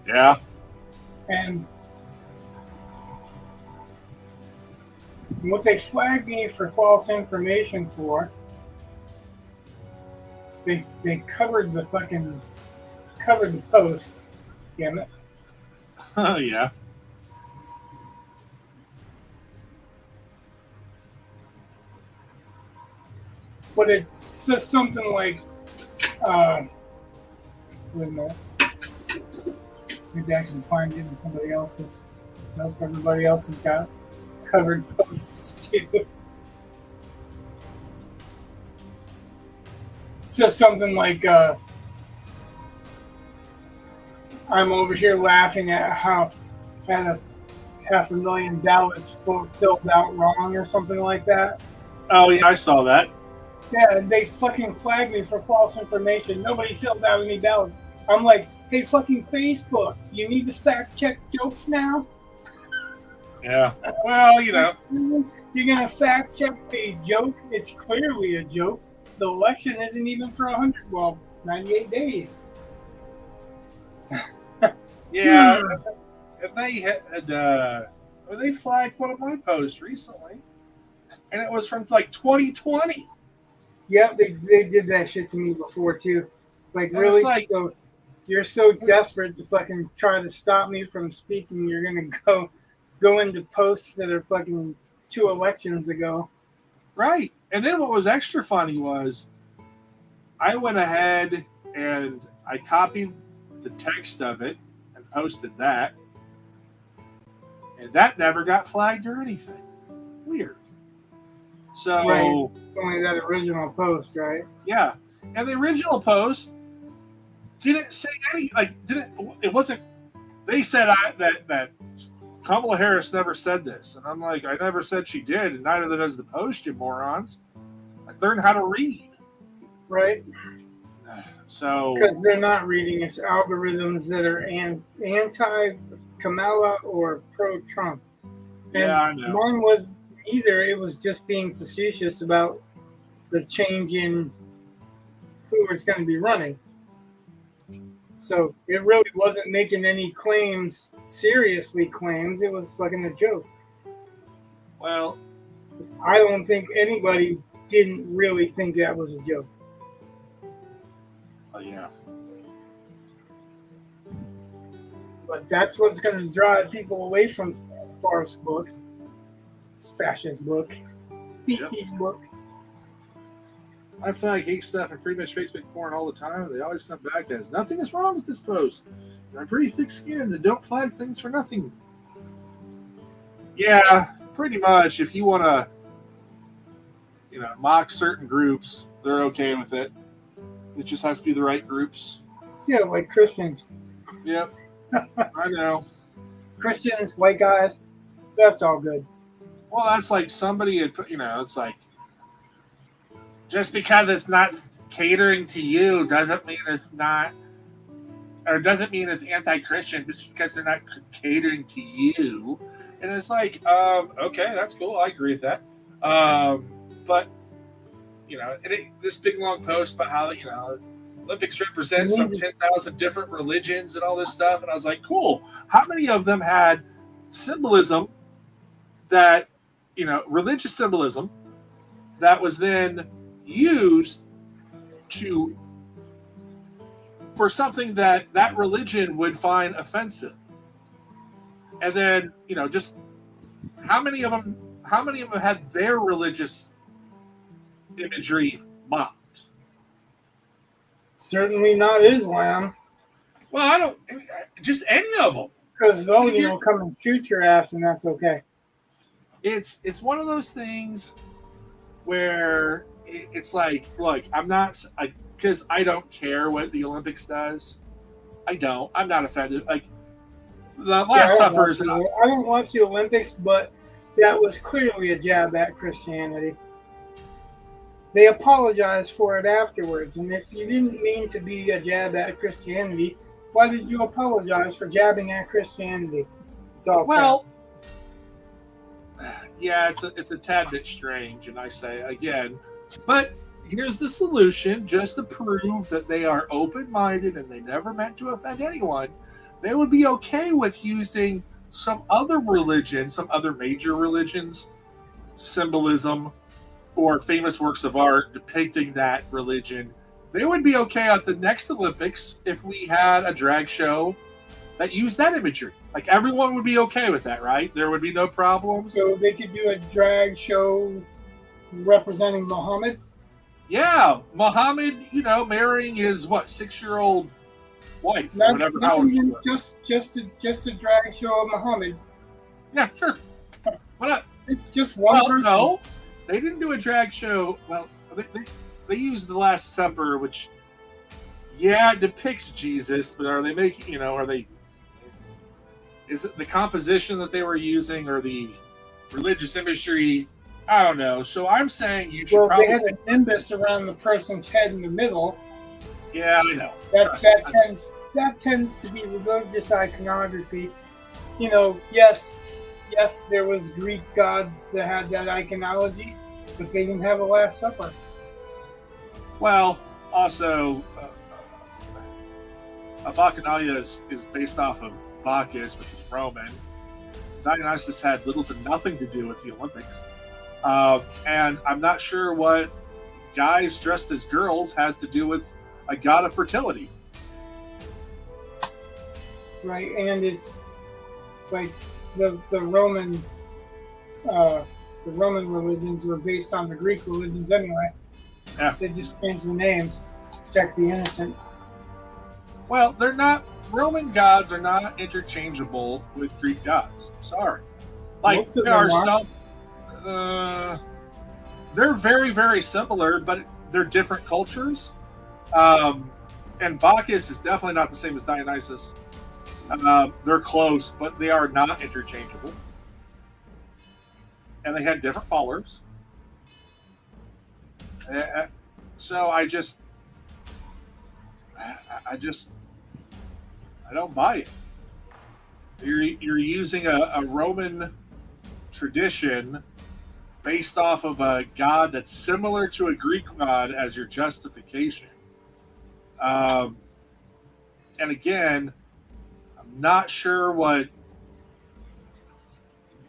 Yeah. And what they flagged me for false information for, they covered the post. Damn it. Oh yeah. But it says something like, wait a minute. Maybe I can find it in somebody else's. Nope, everybody else has got covered posts too. It says something like, I'm over here laughing at how had a 500,000 ballots filled out wrong or something like that. Oh yeah, I saw that. Yeah, they fucking flagged me for false information. Nobody filled out any ballots. I'm like, hey, fucking Facebook, you need to fact check jokes now? Yeah. Well, You're going to fact check a joke? It's clearly a joke. The election isn't even for 98 days. Yeah. If they they flagged one of my posts recently, and it was from like 2020. Yep, they did that shit to me before too. Like, and really? Like, so you're so desperate to fucking try to stop me from speaking, you're gonna go into posts that are fucking 2 elections ago. Right. And then what was extra funny was I went ahead and I copied the text of it and posted that. And that never got flagged or anything. Weird. So right. It's only that original post, right? Yeah. And the original post didn't say it wasn't, they said that Kamala Harris never said this. And I'm like, I never said she did, and neither does the post, you morons. I learned how to read. Right. So because they're not reading, it's algorithms that are anti-Kamala or pro-Trump. And yeah, I know. Mine was either. It was just being facetious about the change in who was going to be running. So it really wasn't making any claims, seriously claims. It was fucking a joke. Well, I don't think anybody didn't really think that was a joke. Oh yeah. But that's what's going to drive people away from Forrest book, Fascist book, PC book. I feel like hate stuff and pretty much Facebook porn all the time. And they always come back as nothing is wrong with this post. I'm pretty thick-skinned and don't flag things for nothing. Yeah, pretty much. If you want to, mock certain groups, they're okay with it. It just has to be the right groups. Yeah, like Christians. Yep. I know. Christians, white guys, that's all good. Well, that's like somebody had put, it's like, just because it's not catering to you doesn't mean it's not, or doesn't mean it's anti-Christian just because they're not catering to you. And it's like, okay, that's cool. I agree with that. But, this big long post about how, Olympics represent some 10,000 different religions and all this stuff. And I was like, cool. How many of them had symbolism that, religious symbolism that was then used for something that religion would find offensive? And then, just how many of them had their religious imagery mocked? Certainly not Islam. Well, just any of them. Because they'll come and shoot your ass, and that's okay. It's one of those things where it's like, look, I'm not, because I don't care what the Olympics does. I don't. I'm not offended. Like, the Last Supper is. I don't watch the Olympics, but that was clearly a jab at Christianity. They apologized for it afterwards, and if you didn't mean to be a jab at Christianity, why did you apologize for jabbing at Christianity? It's all well, yeah, it's a tad bit strange, and I say again, but here's the solution: just to prove that they are open-minded and they never meant to offend anyone, they would be okay with using some other religion, some other major religions, symbolism, or famous works of art depicting that religion. They would be okay at the next Olympics if we had a drag show that used that imagery. Like, everyone would be okay with that, right? There would be no problems. So they could do a drag show representing Muhammad? Yeah, Muhammad, marrying his, 6-year-old wife, or whatever. Just a drag show of Muhammad. Yeah, sure. Why not? It's just one person. No, they didn't do a drag show. Well, they used the Last Supper, which, depicts Jesus, but are they making, is it the composition that they were using or the religious imagery? I don't know. So I'm saying you should probably. They had an nimbus around the person's head in the middle. Yeah, I know. That tends to be religious iconography. Yes, there was Greek gods that had that iconology, but they didn't have a Last Supper. Well, also, Bacchanalia is based off of Bacchus, which is Roman. Dionysus had little to nothing to do with the Olympics. And I'm not sure what guys dressed as girls has to do with a god of fertility. Right, and it's like the Roman religions were based on the Greek religions anyway. Yeah. They just changed the names to protect the innocent. Well, they're not. Roman gods are not interchangeable with Greek gods. I'm sorry. Like, there are some. They're very, very similar, but they're different cultures. And Bacchus is definitely not the same as Dionysus. They're close, but they are not interchangeable. And they had different followers. So I don't buy it. You're using a Roman tradition based off of a god that's similar to a Greek god as your justification. And again, I'm not sure what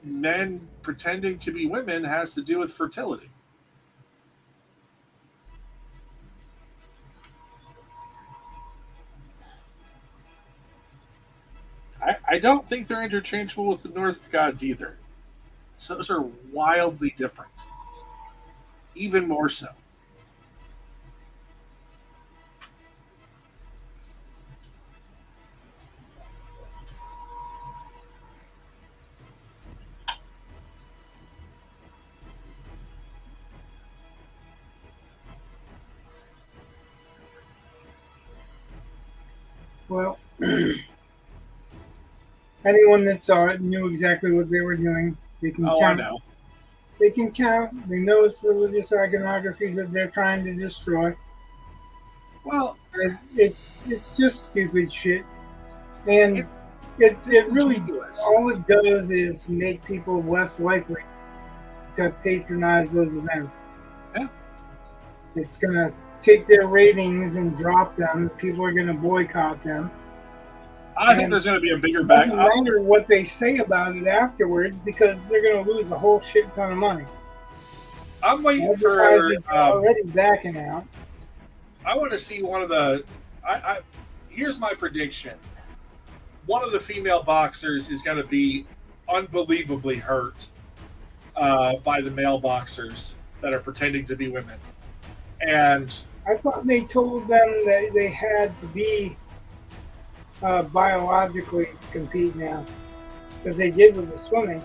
men pretending to be women has to do with fertility. I don't think they're interchangeable with the Norse gods either. So those are wildly different. Even more so. Well, anyone that saw it knew exactly what they were doing. They can Oh, I count. know. They can count. They know it's religious iconography that they're trying to destroy. Well, It's just stupid shit, and it really ridiculous. all it does is make people less likely to patronize those events. Yeah. It's gonna take their ratings and drop them. People are gonna boycott them. I think there's going to be a bigger It back. doesn't matter what they say about it afterwards because they're going to lose a whole shit ton of money. I'm waiting for. Advertisers are already backing out. I want to see one of the. Here's my prediction. One of the female boxers is going to be unbelievably hurt by the male boxers that are pretending to be women. And I thought they told them that they had to be biologically to compete now, because they did with the swimming.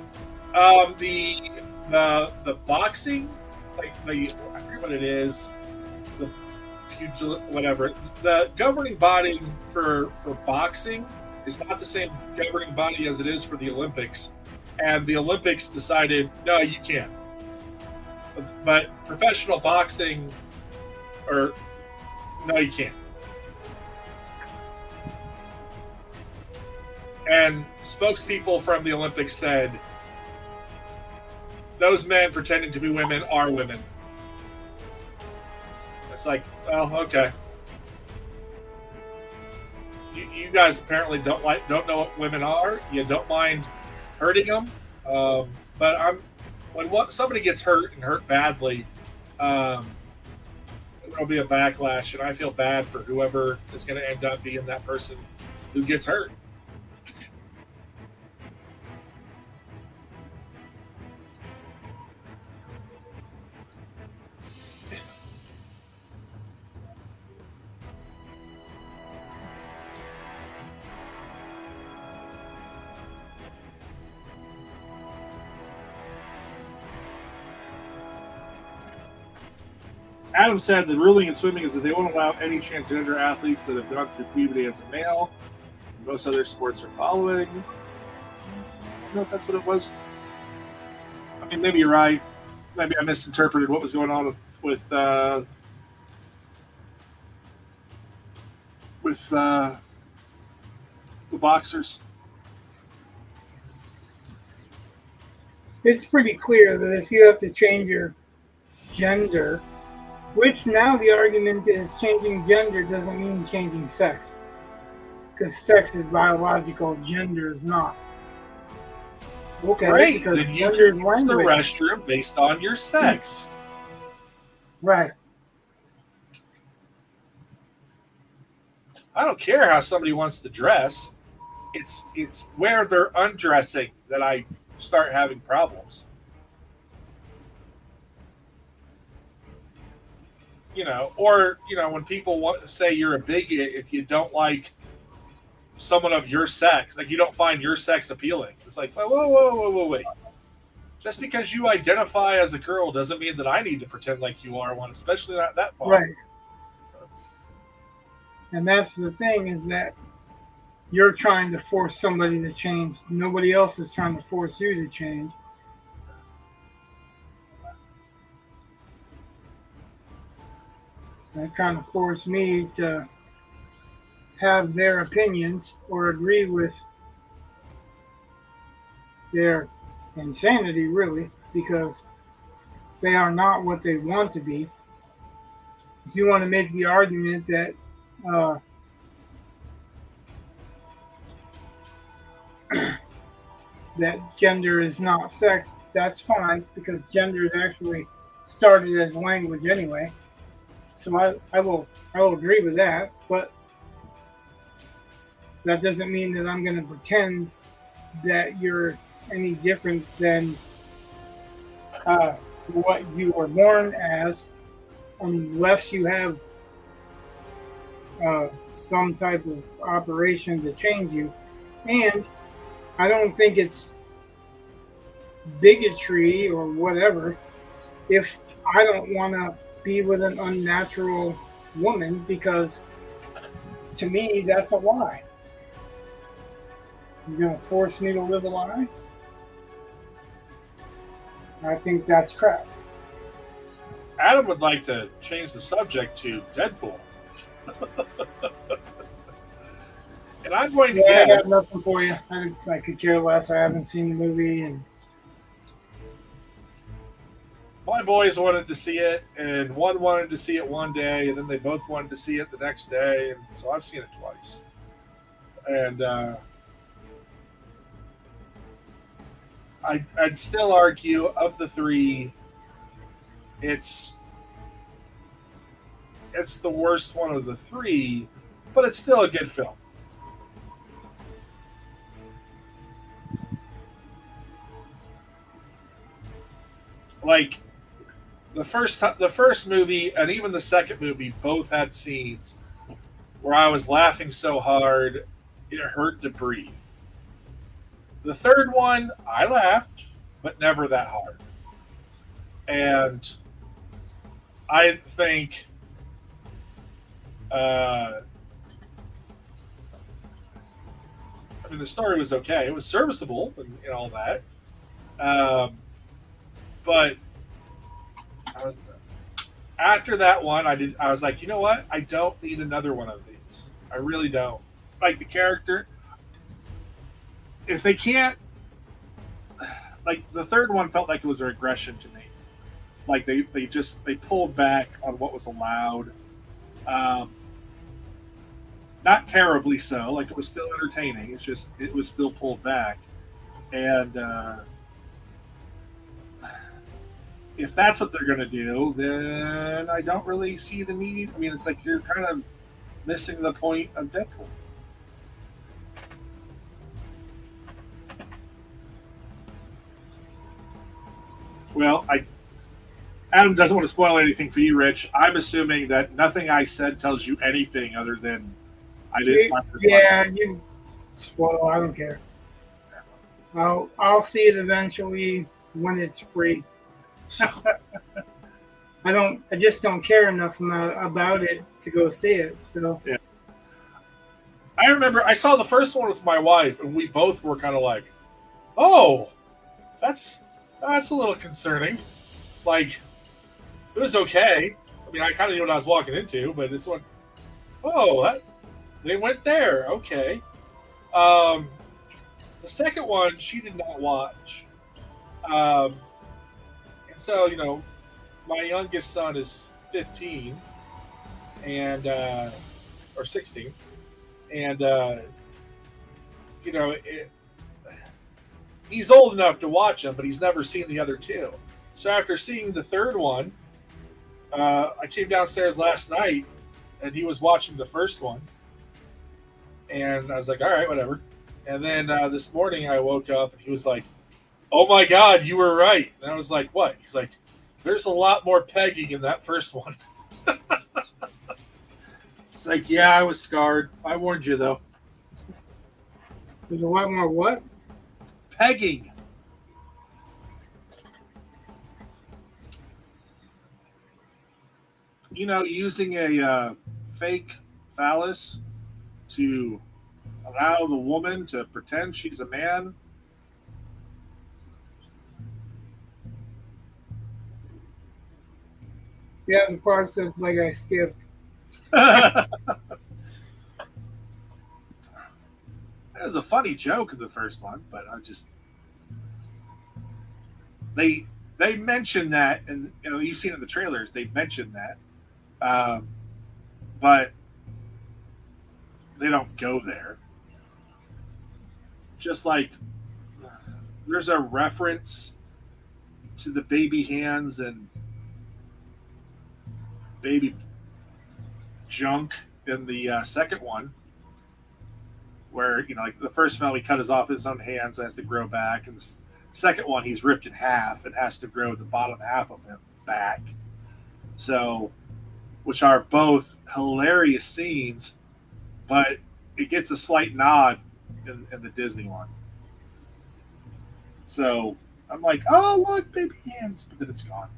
the boxing, like I forget what it is, the pugil, whatever. The governing body for boxing is not the same governing body as it is for the Olympics, and the Olympics decided no, you can't. But professional boxing, or no, you can't. And spokespeople from the Olympics said those men pretending to be women are women. It's like, well, okay. You guys apparently don't know what women are. You don't mind hurting them, but when somebody gets hurt and hurt badly, there'll be a backlash, and I feel bad for whoever is going to end up being that person who gets hurt. Adam said the ruling in swimming is that they won't allow any transgender athletes that have gone through puberty as a male. Most other sports are following. I don't know if that's what it was. I mean, maybe you're right. Maybe I misinterpreted what was going on with the boxers. It's pretty clear that if you have to change your gender, which now the argument is changing gender doesn't mean changing sex, because sex is biological, gender is not. Okay, Great, because then you gender can is use the language. restroom based on your sex. Right. I don't care how somebody wants to dress. It's where they're undressing that I start having problems. Or when people want to say you're a bigot if you don't like someone of your sex, like you don't find your sex appealing. It's like, wait. Just because you identify as a girl doesn't mean that I need to pretend like you are one, especially not that far. Right. And that's the thing, is that you're trying to force somebody to change. Nobody else is trying to force you to change. They're trying to force me to have their opinions or agree with their insanity, really, because they are not what they want to be. If you want to make the argument that that gender is not sex, that's fine because gender is actually started as language anyway. So I will agree with that, but that doesn't mean that I'm going to pretend that you're any different than what you were born as, unless you have some type of operation to change you. And I don't think it's bigotry or whatever if I don't want to be with an unnatural woman, because to me that's a lie. You're going to force me to live a lie? I think that's crap. Adam would like to change the subject to Deadpool. And I'm going to I guess. got nothing for you. I could care less. I haven't seen the movie, and My boys wanted to see it, and one wanted to see it one day, and then they both wanted to see it the next day, and so I've seen it twice. And I'd still argue, of the three, it's the worst one of the three, but it's still a good film. Like the first movie and even the second movie both had scenes where I was laughing so hard it hurt to breathe. The third one, I laughed, but never that hard. And I think I mean, the story was okay. It was serviceable and all that. But I was after that one, I was like, you know what? I don't need another one of these. I really don't. Like the character, if they can't, like the third one felt like it was a regression to me. Like they pulled back on what was allowed. Not terribly so. Like it was still entertaining. It's just it was still pulled back, and if that's what they're going to do, then I don't really see the need. I mean, it's like you're kind of missing the point of Deadpool. Well, Adam doesn't want to spoil anything for you, Rich. I'm assuming that nothing I said tells you anything other than I didn't find this funny. You spoil. I don't care. I'll see it eventually when it's free. I just don't care enough about it to go see it. So yeah. I remember I saw the first one with my wife, and we both were kind of like, "Oh, that's a little concerning." Like, it was okay. I mean, I kind of knew what I was walking into, but this one, they went there. Okay. The second one, she did not watch. And so, my youngest son is 15 and or 16, and he's old enough to watch them, but he's never seen the other two. So after seeing the third one, I came downstairs last night, and he was watching the first one, and I was like, all right, whatever. And then this morning I woke up, and he was like, "Oh my God, you were right." And I was like, "What?" He's like, "There's a lot more pegging in that first one." It's like, yeah, I was scarred. I warned you, though. There's a lot more what? Pegging. Using a fake phallus to allow the woman to pretend she's a man. Yeah, the parts that like I skipped. That was a funny joke in the first one, but they mentioned that, and you've seen in the trailers they mentioned that, but they don't go there. Just like there's a reference to the baby hands and baby junk in the second one, where like the first film he cut his off his own hands, so has to grow back, and the second one he's ripped in half and has to grow the bottom half of him back. So, which are both hilarious scenes, but it gets a slight nod in the Disney one. So I'm like, oh look, baby hands, but then it's gone.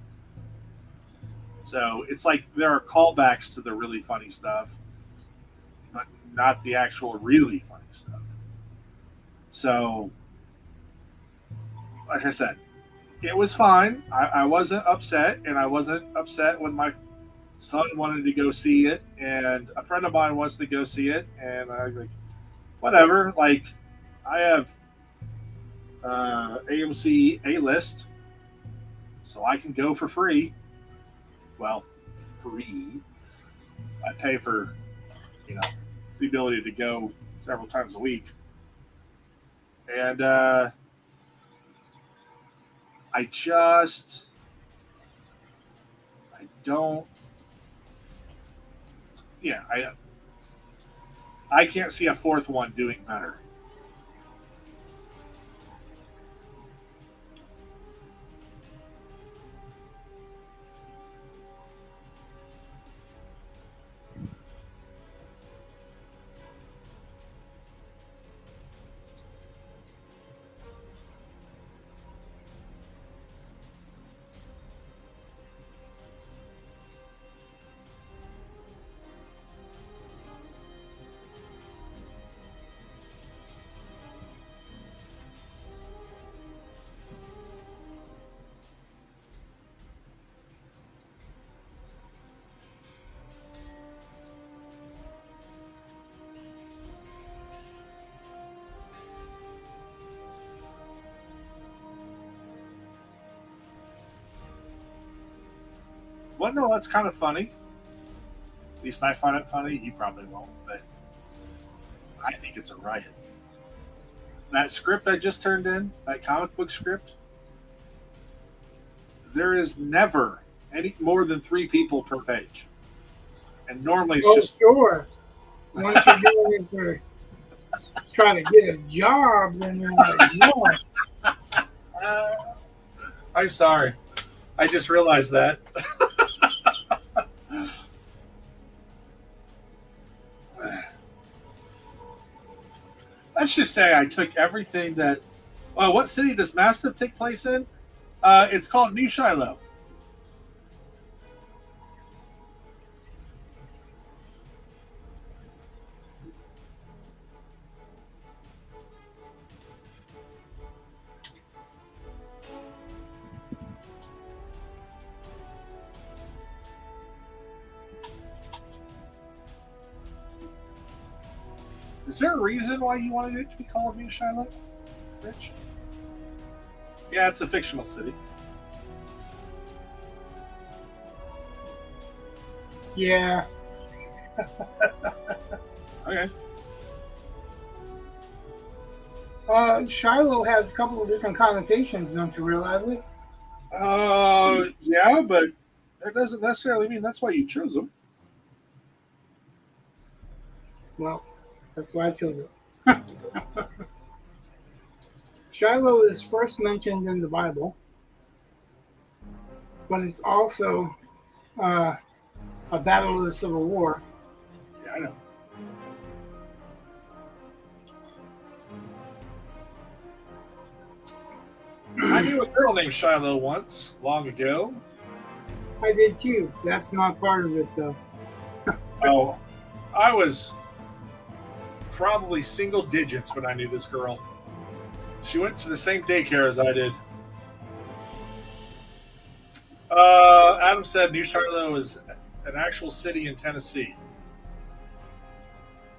So it's like there are callbacks to the really funny stuff, but not the actual really funny stuff. So, like I said, it was fine. I wasn't upset, and I wasn't upset when my son wanted to go see it, and a friend of mine wants to go see it, and I was like, whatever. Like, I have AMC A-list, so I can go for free. Well, free. I pay for, the ability to go several times a week. And I don't. Yeah, I can't see a fourth one doing better. Well, no, that's kind of funny. At least I find it funny. You probably won't, but I think it's a riot. That script I just turned in, that comic book script, there is never any more than 3 people per page. And normally it's just... sure. Once you're doing it for trying to get a job, then you're like, no. I'm sorry. I just realized that. Let's just say I took everything that... Well, what city does Mastiff take place in? It's called New Shiloh. Is there a reason why you wanted it to be called New Shiloh, Rich? Yeah, it's a fictional city. Yeah. Okay. Shiloh has a couple of different connotations, don't you realize it? Yeah, but that doesn't necessarily mean that's why you chose them. Well, that's why I chose it. Shiloh is first mentioned in the Bible, but it's also a battle of the Civil War. Yeah, I know. I knew a girl named Shiloh once, long ago. I did too. That's not part of it, though. Oh, I was probably single digits when I knew this girl. She went to the same daycare as I did. Adam said New Shiloh is an actual city in Tennessee.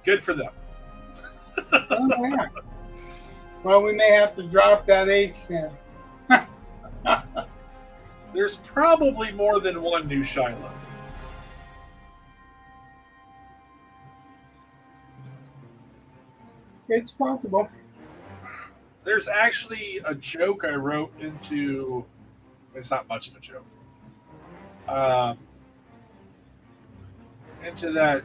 Good for them. Oh, yeah. Well, we may have to drop that H then. There's probably more than one New Shiloh. It's possible. there's actually a joke I wrote into. It's not much of a joke. Um, into that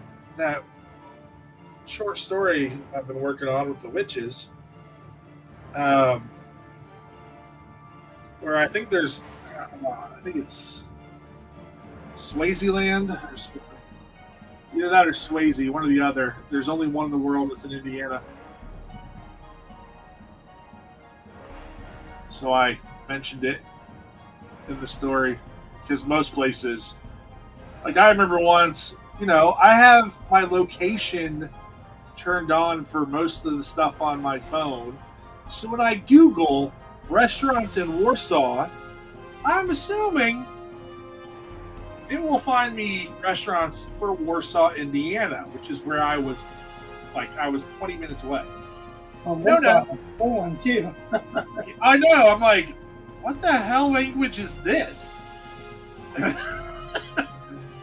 short story I've been working on with the witches, um, where I think there's, I think it's Swaziland, either that or Swayze, one or the other. There's only one in the world that's in Indiana. So I mentioned it in the story because most places, like I remember once, I have my location turned on for most of the stuff on my phone. So when I Google restaurants in Warsaw, I'm assuming it will find me restaurants for Warsaw, Indiana, which is where I was 20 minutes away. Oh, no. Poland too. I know. I'm like, what the hell language is this? And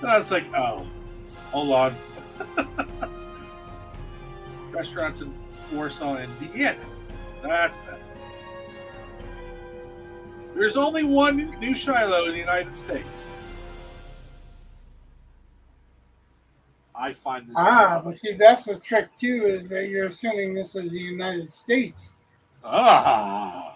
I was like, oh, hold on. Restaurants in Warsaw, Indiana. That's better. There's only one New Shiloh in the United States. I find this. But see, that's the trick too, is that you're assuming this is the United States. Ah.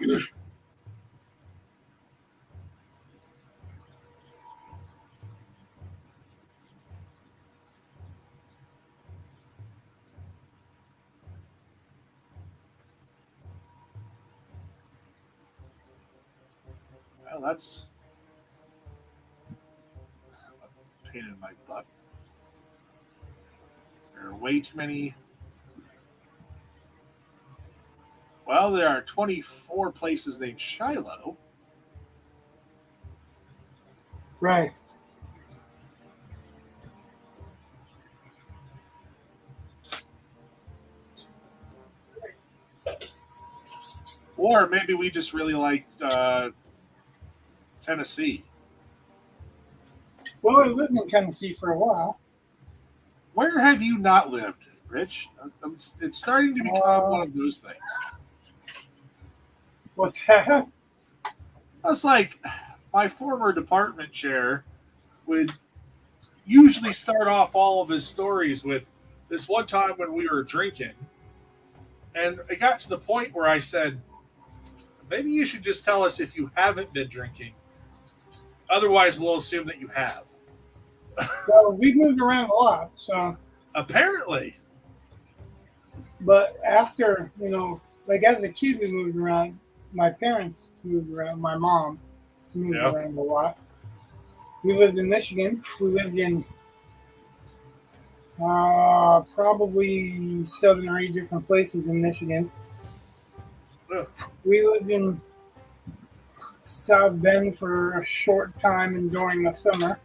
Well, that's a pain in my butt. There are way too many. Well, there are 24 places named Shiloh. Right. Or maybe we just really liked Tennessee. Well, I lived in Tennessee for a while. Where have you not lived, Rich? It's starting to become one of those things. What's that? It's like my former department chair would usually start off all of his stories with this one time when we were drinking. And it got to the point where I said, maybe you should just tell us if you haven't been drinking. Otherwise, we'll assume that you have. Well, we've moved around a lot, so. Apparently. But after, as a kid, we moved around. My parents moved around. My mom moved around a lot. We lived in Michigan. We lived in probably 7 or 8 different places in Michigan. We lived in South Bend for a short time and during the summer.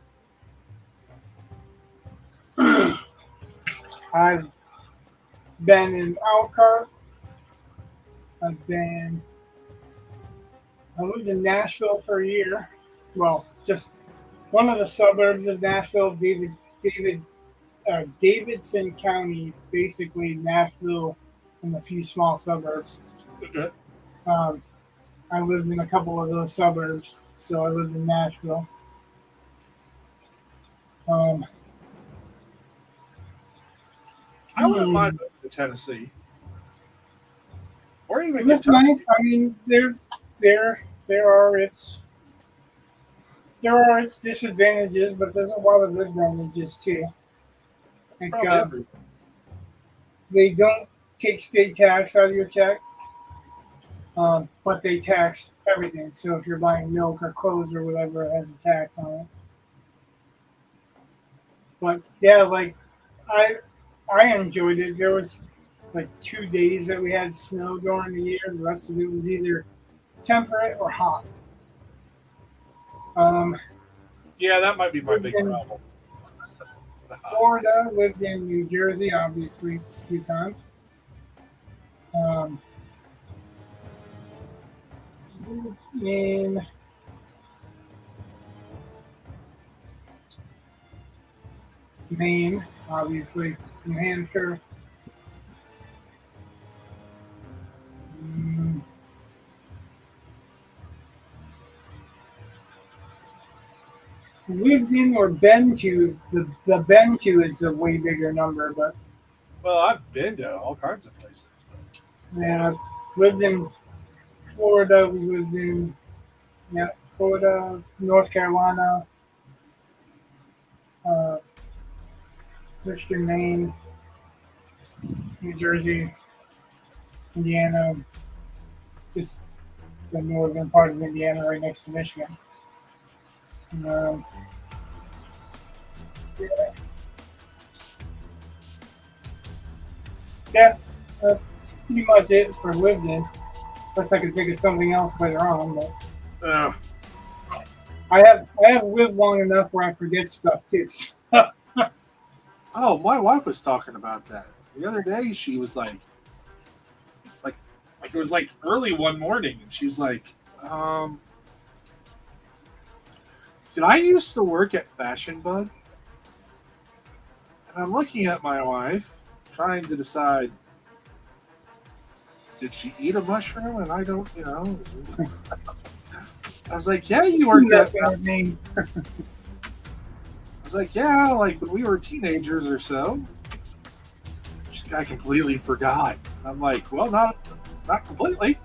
I've been in Elkhart. I lived in Nashville for a year. Well, just one of the suburbs of Nashville, Davidson County, basically Nashville and a few small suburbs. Okay. I lived in a couple of those suburbs, so I lived in Nashville. I wouldn't mind moving to Tennessee, or even It's Kentucky. nice. I mean, there are its disadvantages, but there's a lot of advantages too. Like, they don't take state tax out of your check, but they tax everything. So if you're buying milk or clothes or whatever, it has a tax on it. But yeah, like I enjoyed it. There was like 2 days that we had snow during the year. The rest of it was either temperate or hot. Yeah, that might be my big problem. Florida, lived in New Jersey, obviously, a few times. Lived in Maine, obviously, New Hampshire. lived in or been to. The been to is a way bigger number, but Well, I've been to all kinds of places. yeah, lived in Florida. We lived in Florida, North Carolina, uh, Michigan, Maine, New Jersey, Indiana, just the northern part of Indiana, right next to Michigan. Um, yeah, yeah, that's pretty much it for lived in. Unless I could think of something else later on, but Uh, I have lived long enough where I forget stuff too. oh, my wife was talking about that the other day. She was like, it was like early one morning, and she's like, "Did I used to work at Fashion Bug?" And I'm looking at my wife, trying to decide, did she eat a mushroom? And I don't, I was like, "Yeah, you worked at." That's what I mean. I was like, "Yeah, like when we were teenagers or so." I completely forgot. I'm like, "Well, not completely."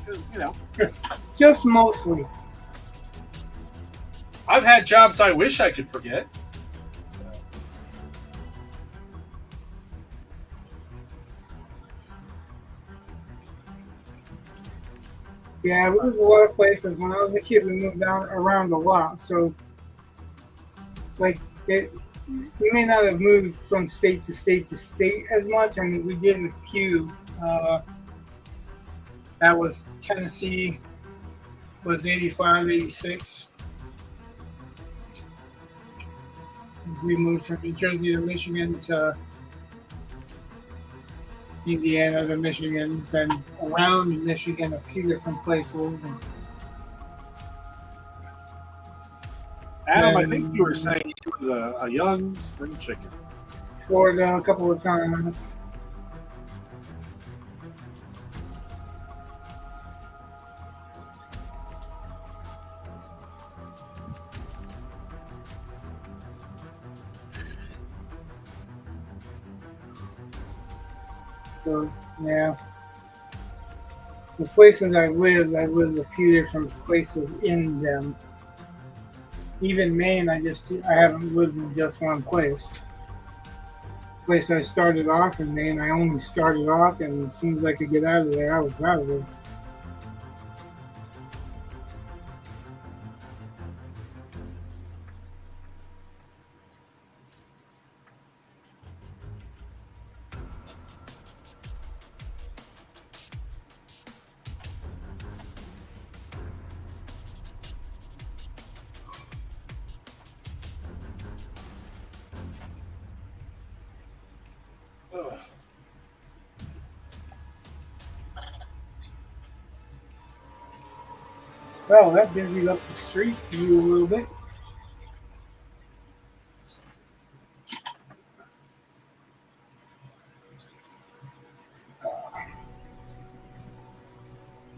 'Cause, Just mostly. I've had jobs I wish I could forget. Yeah, we moved a lot of places. When I was a kid, we moved around a lot. So, like, we may not have moved from state to state to state as much. I mean, we did a few. That was Tennessee, was 85, 86. We moved from New Jersey to Michigan to Indiana to Michigan, then around Michigan, a few different places. And Adam, I think you were saying you were a young spring chicken. Florida a couple of times. So, yeah. The places I lived a few different places in them. Even Maine, I haven't lived in just one place. The place I started off in Maine, I only started off, and as soon as I could get out of there, I was out of there. Ugh. Well, that busied up the street for you a little bit.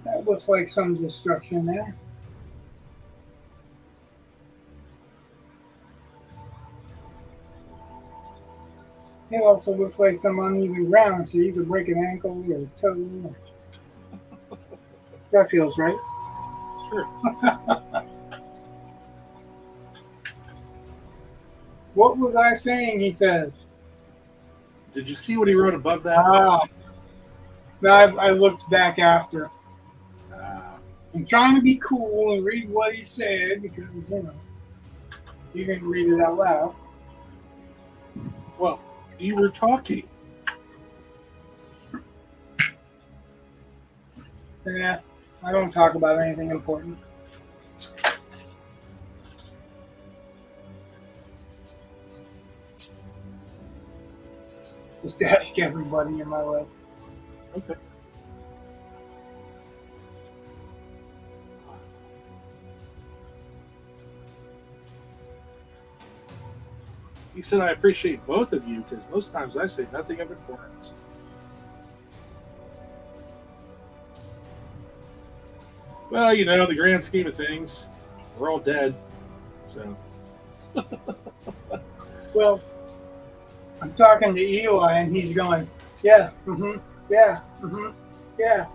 That looks like some destruction there. It also looks like some uneven ground, so you could break an ankle or a toe. That feels right. Sure. What was I saying? He says. Did you see what he wrote above that? No, I looked back after. Ah. I'm trying to be cool and read what he said because, you didn't read it out loud. Well, you were talking. Yeah, I don't talk about anything important. Just ask everybody in my life. Okay. He said, "I appreciate both of you because most times I say nothing of importance." Well, the grand scheme of things, We're all dead. So. Well, I'm talking to Eli, and he's going, yeah, yeah, yeah.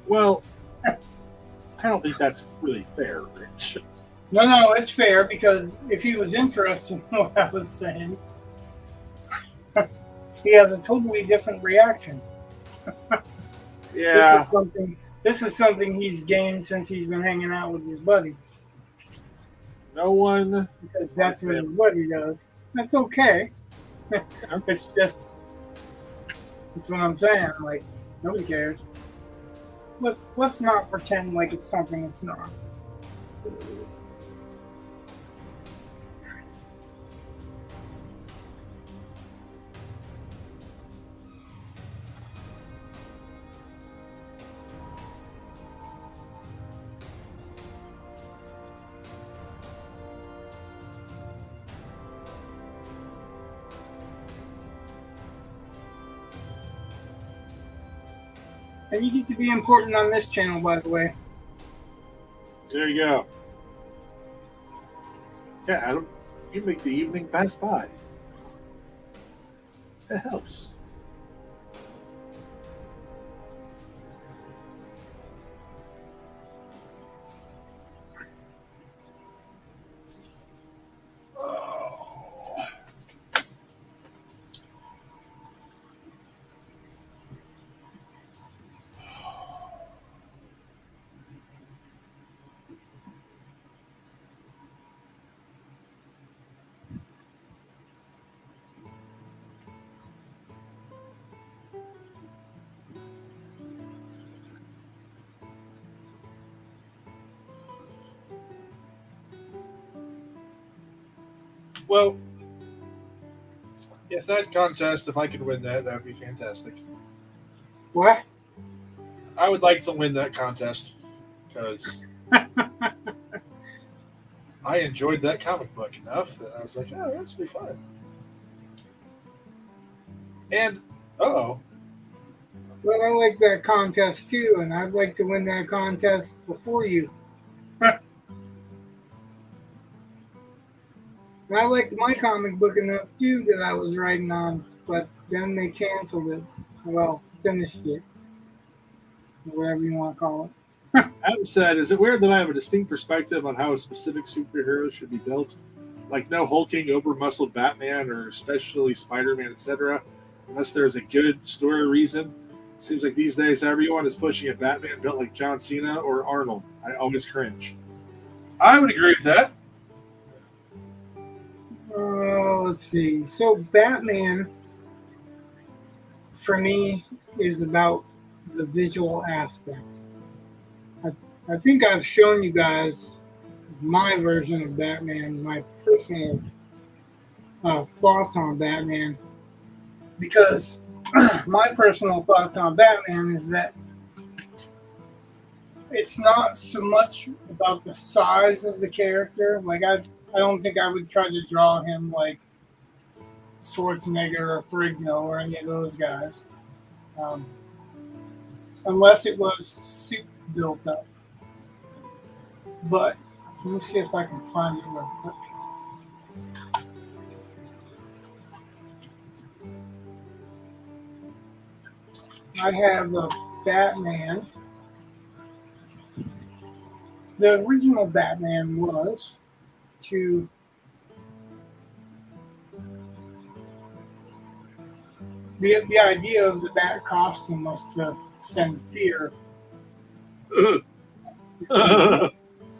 Well, I don't think that's really fair, Rich. No, it's fair, because if he was interested in what I was saying, he has a totally different reaction. Yeah. This is something he's gained since he's been hanging out with his buddy. No one. Because that's what his buddy does. That's okay. It's just, it's what I'm saying. Like, nobody cares. Let's not pretend like it's something it's not. And you get to be important on this channel, by the way. There you go. Yeah, Adam, you make the evening pass by. It helps. Well, if that contest, if I could win that, that would be fantastic. What? I would like to win that contest because I enjoyed that comic book enough that I was like, oh, this will be fun. And, Well, I like that contest too, and I'd like to win that contest before you. And I liked my comic book enough too that I was writing on, but then they canceled it. Well, finished it. Whatever you want to call it. Adam said, is it weird that I have a distinct perspective on how a specific superhero should be built? Like no hulking, over-muscled Batman or especially Spider-Man, etc., unless there's a good story reason. It seems like these days everyone is pushing a Batman built like John Cena or Arnold. I always cringe. I would agree with that. Let's see. So Batman, for me, is about the visual aspect. I think I've shown you guys my version of Batman, my personal thoughts on Batman, because my personal thoughts on Batman is that it's not so much about the size of the character. Like I don't think I would try to draw him like Schwarzenegger or Ferrigno or any of those guys, unless it was suit built up. But let me see if I can find it real quick. I have a Batman. The original Batman was to the idea of the Bat costume was to send fear into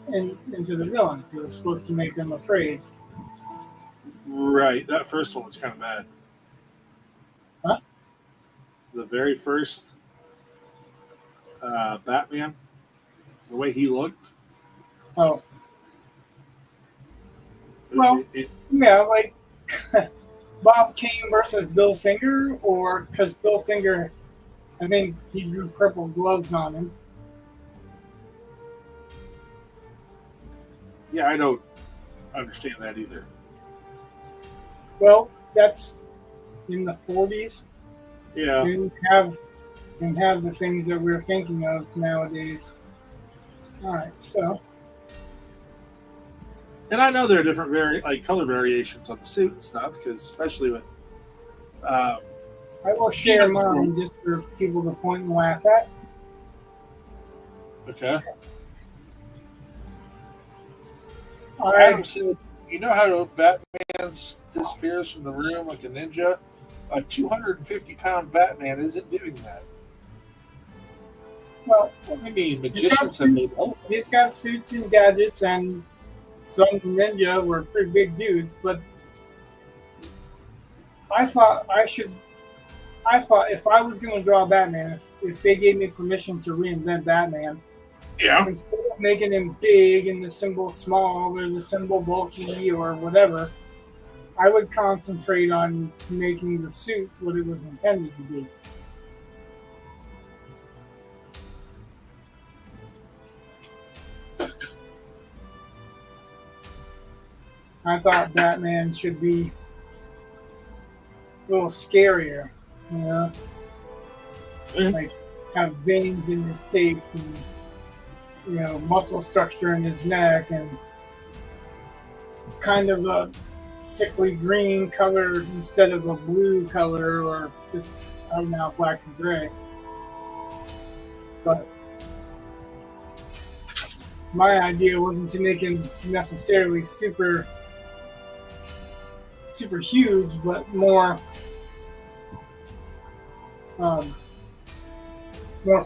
the villains. It was supposed to make them afraid. Right. That first one was kind of bad. Huh? The very first Batman, the way he looked. Oh. Well, yeah, like Bob Kane versus Bill Finger, or because Bill Finger, I think he drew purple gloves on him. Yeah, I don't understand that either. Well, that's in the 40s. Yeah. Didn't have the things that we're thinking of nowadays. All right, so And I know there are different color variations on the suit and stuff, because especially with I will share mine just for people to point and laugh at. okay. I Adam said, "You know how Batman disappears from the room like a ninja? A 250-pound Batman isn't doing that." well, I mean, magicians have made he's got suits and gadgets, and some ninja were pretty big dudes. But I thought if I was going to draw Batman, if they gave me permission to reinvent Batman, Yeah. instead of making him big and the symbol small or the symbol bulky or whatever, I would concentrate on making the suit what it was intended to be. I thought Batman should be a little scarier, you know? Like have veins in his cape and, you know, muscle structure in his neck and kind of a sickly green color instead of a blue color or just out and out black and gray. But my idea wasn't to make him necessarily super huge, but more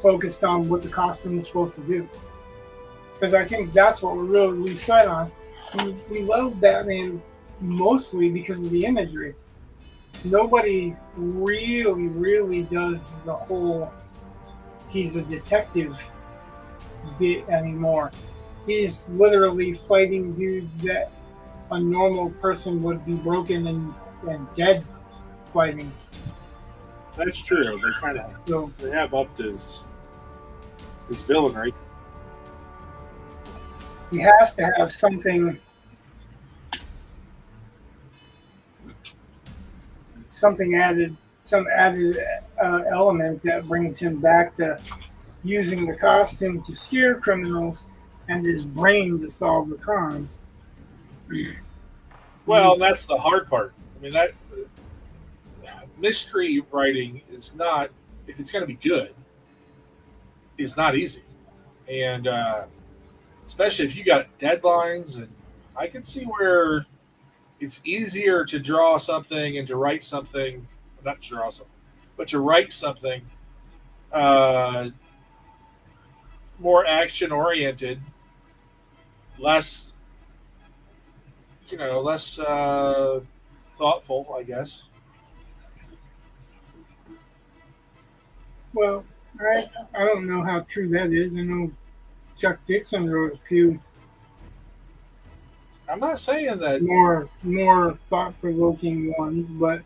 focused on what the costume is supposed to do. Because I think that's what we're really lose sight on. We love Batman mostly because of the imagery. Nobody really does the whole he's a detective bit anymore. He's literally fighting dudes that a normal person would be broken and dead fighting. That's true. They kind of they have upped his villainry. He has to have something added, some added element that brings him back to using the costume to scare criminals and his brain to solve the crimes. Well, that's the hard part. I mean, that mystery writing is not, if it's going to be good, is not easy. And especially if you got deadlines, and I can see where it's easier to draw something and to write something, not to draw something, but to write something more action oriented, less thoughtful, I guess. Well, I don't know how true that is. I know Chuck Dixon wrote a few I'm not saying that more thought-provoking ones, but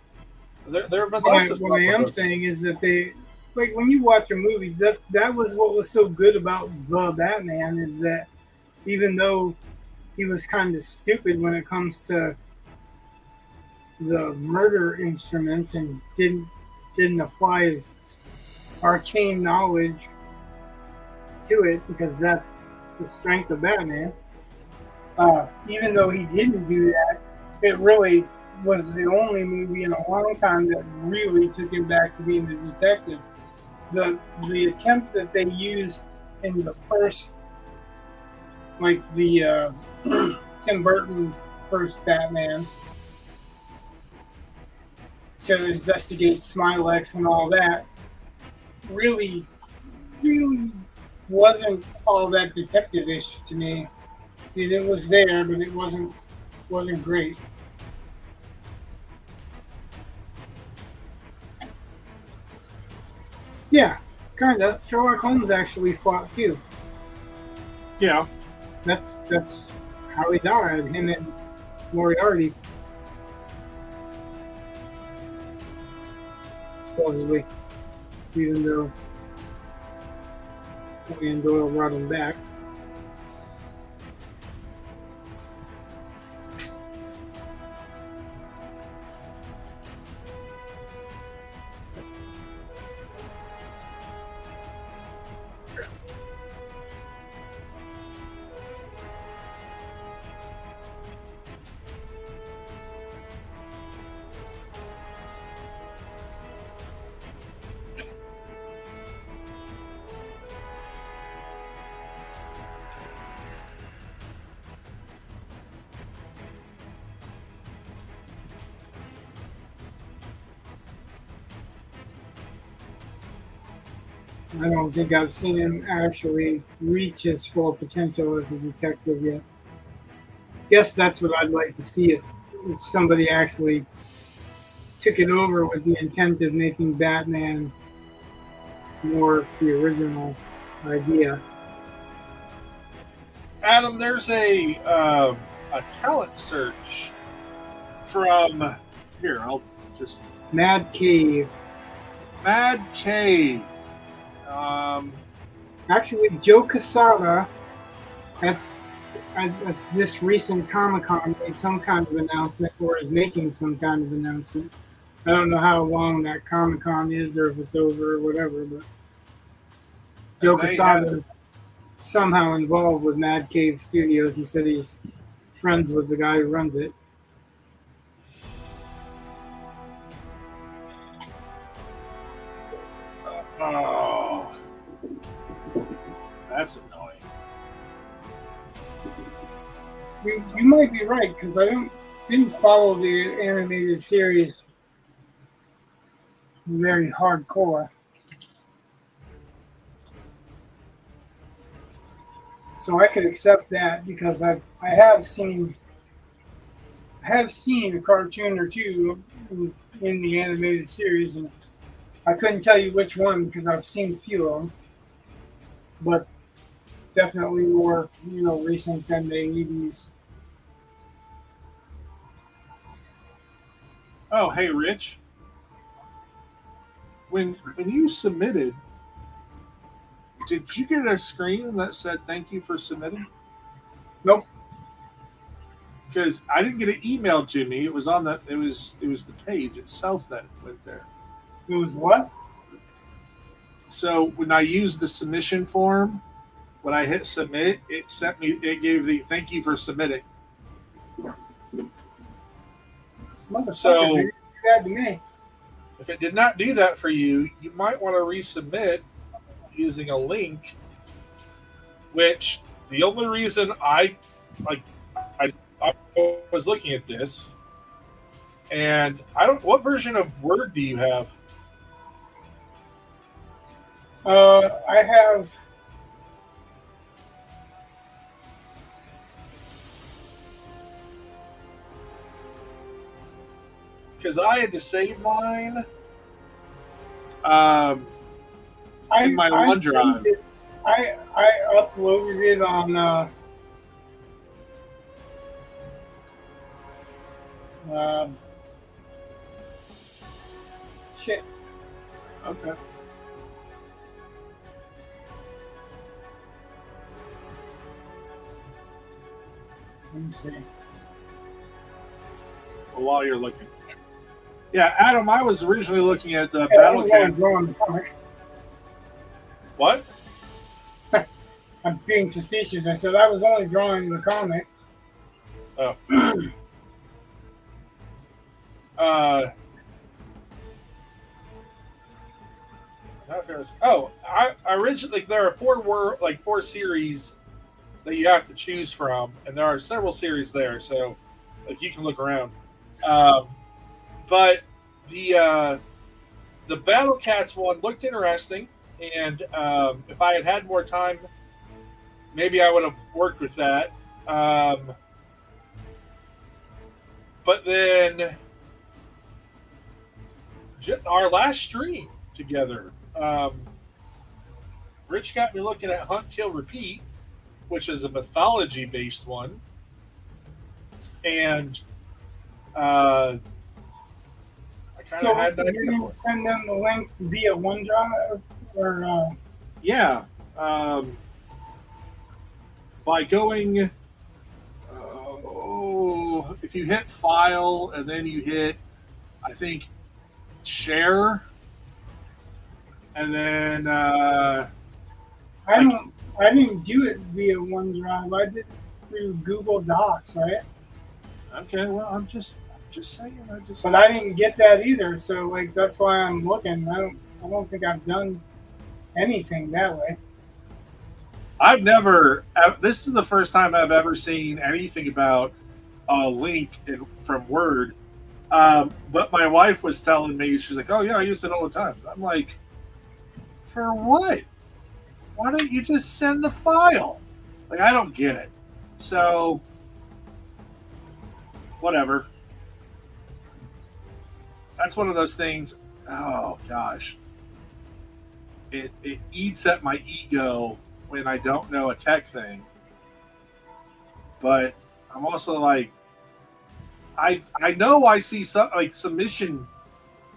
there have been lots of. What I am saying is that they, like, when you watch a movie, that was what was so good about the Batman, is that even though he was kind of stupid when it comes to the murder instruments and didn't apply his arcane knowledge to it, because that's the strength of Batman. Even though he didn't do that, it really was the only movie in a long time that really took him back to being the detective. The attempt that they used in the first, like the Tim Burton first Batman, to investigate Smilex and all that, really wasn't all that detective-ish to me. I mean, it was there, but it wasn't great. Yeah, kind of. Sherlock Holmes actually fought too. Yeah, that's how he died. Him and Moriarty, supposedly, even though Conan Doyle brought him back. I don't think I've seen him actually reach his full potential as a detective yet. Guess that's what I'd like to see if somebody actually took it over with the intent of making Batman more the original idea. Adam, there's a talent search from here. I'll just Mad Cave. Mad Cave. Actually, Joe Quesada at this recent Comic-Con made some kind of announcement, or is making some kind of announcement. I don't know how long that Comic-Con is, or if it's over or whatever, but Joe Quesada is somehow involved with Mad Cave Studios. He said he's friends with the guy who runs it. Oh, that's annoying. You might be right, because I didn't follow the animated series very hardcore. So I could accept that, because I have seen a cartoon or two in the animated series, and I couldn't tell you which one because I've seen a few of them, but definitely more recent than the 80s. Oh, hey, Rich. When you submitted, did you get a screen that said "Thank you for submitting"? Nope. Because I didn't get it emailed to me. It was on the it was the page itself that went there. It was what? So when I used the submission form, when I hit submit, it gave the "Thank you for submitting." So Did that to me. if it did not do that for you, you might want to resubmit using a link. Which the only reason I was looking at this, and I don't. What version of Word do you have? I have. Because I had to save mine in my OneDrive. I uploaded it on shit. Okay. Let me see. Well, while you're looking. Yeah, Adam, I was originally looking at the I Battle was Cat. drawing the comic. What? I'm being facetious. I said I was only drawing the comic. Oh. I originally there are four series that you have to choose from, and there are several series there, so you can look around. But the Battle Cats one looked interesting, and if I had had more time, maybe I would have worked with that. But then our last stream together, Rich got me looking at Hunt, Kill, Repeat, which is a mythology-based one, and I kind of had an idea. You didn't send them the link via OneDrive, or Yeah, by going, if you hit File and then you hit, I think, Share, and then I didn't do it via OneDrive. I did it through Google Docs, right? Okay, well, I'm just saying. But I didn't get that either. So that's why I'm looking. I don't think I've done anything that way. I've never. This is the first time I've ever seen anything about a link from Word. But my wife was telling me, she's like, "Oh yeah, I use it all the time." I'm like, For what? Why don't you just send the file? Like, I don't get it. So, whatever. That's one of those things. Oh, gosh. It eats at my ego when I don't know a tech thing. But I'm also like, I know I see some like submission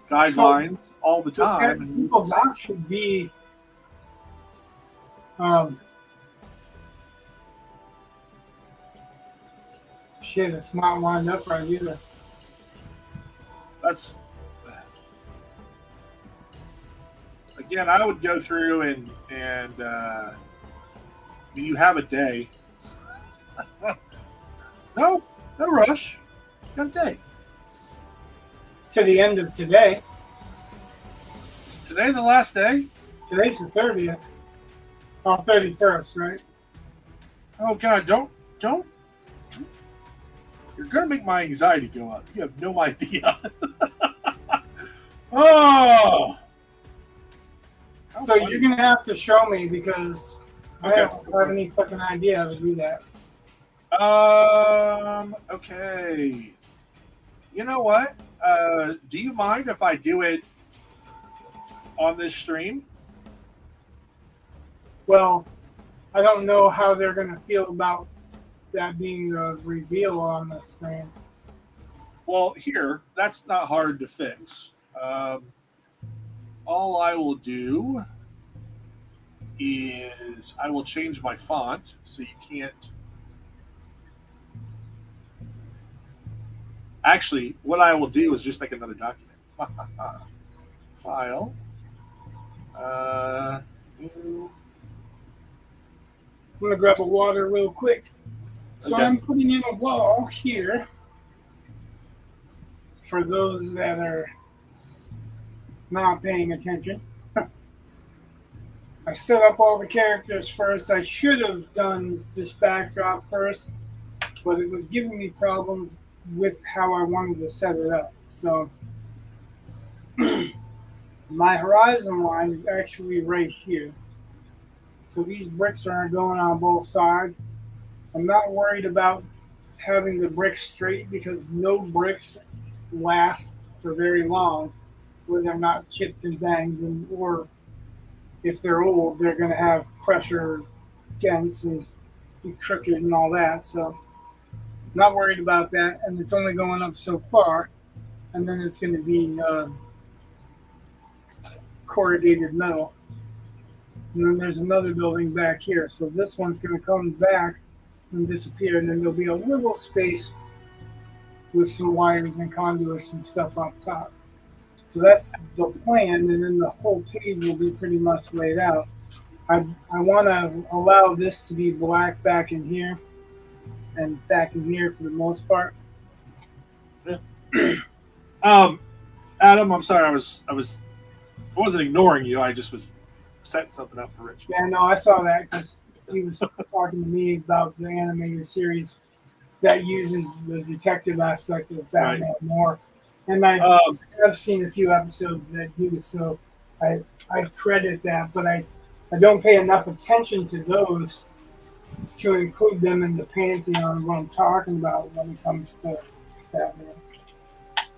guidelines all the time. And that should be shit, it's not lined up right either. That's again, I would go through and you have a day. No rush. You got a day. To the end of today. Is today the last day? Today's the 30th. Oh, 31st, right? Oh God, don't. You're gonna make my anxiety go up. You have no idea. Oh. So you're gonna have to show me because I don't have any fucking idea how to do that. Okay. You know what? Do you mind if I do it on this stream? Well, I don't know how they're gonna feel about that being a reveal on the stream. Well, here, that's not hard to fix. All I will do is I will change my font so you can't. Actually, what I will do is just make another document. File. I'm gonna grab a water real quick. So Okay. I'm putting in a wall here for those that are not paying attention. I set up all the characters first. I should have done this backdrop first, but it was giving me problems with how I wanted to set it up. So my horizon line is actually right here. So these bricks are going on both sides. I'm not worried about having the bricks straight because no bricks last for very long where they're not chipped and banged, and, or if they're old, they're going to have pressure dents and be crooked and all that. So not worried about that, and it's only going up so far, and then it's going to be corrugated metal. And then there's another building back here, so this one's going to come back and disappear, and then there'll be a little space with some wires and conduits and stuff up top. So that's the plan, and then the whole page will be pretty much laid out. I want to allow this to be black back in here and back in here for the most part. Yeah. Adam, I'm sorry, I wasn't ignoring you. I just was setting something up for Rich. Yeah, no, I saw that because he was talking to me about the animated series that uses the detective aspect of Batman more. And I have seen a few episodes that do, so I credit that, but I don't pay enough attention to those to include them in the pantheon of what I'm talking about when it comes to Batman.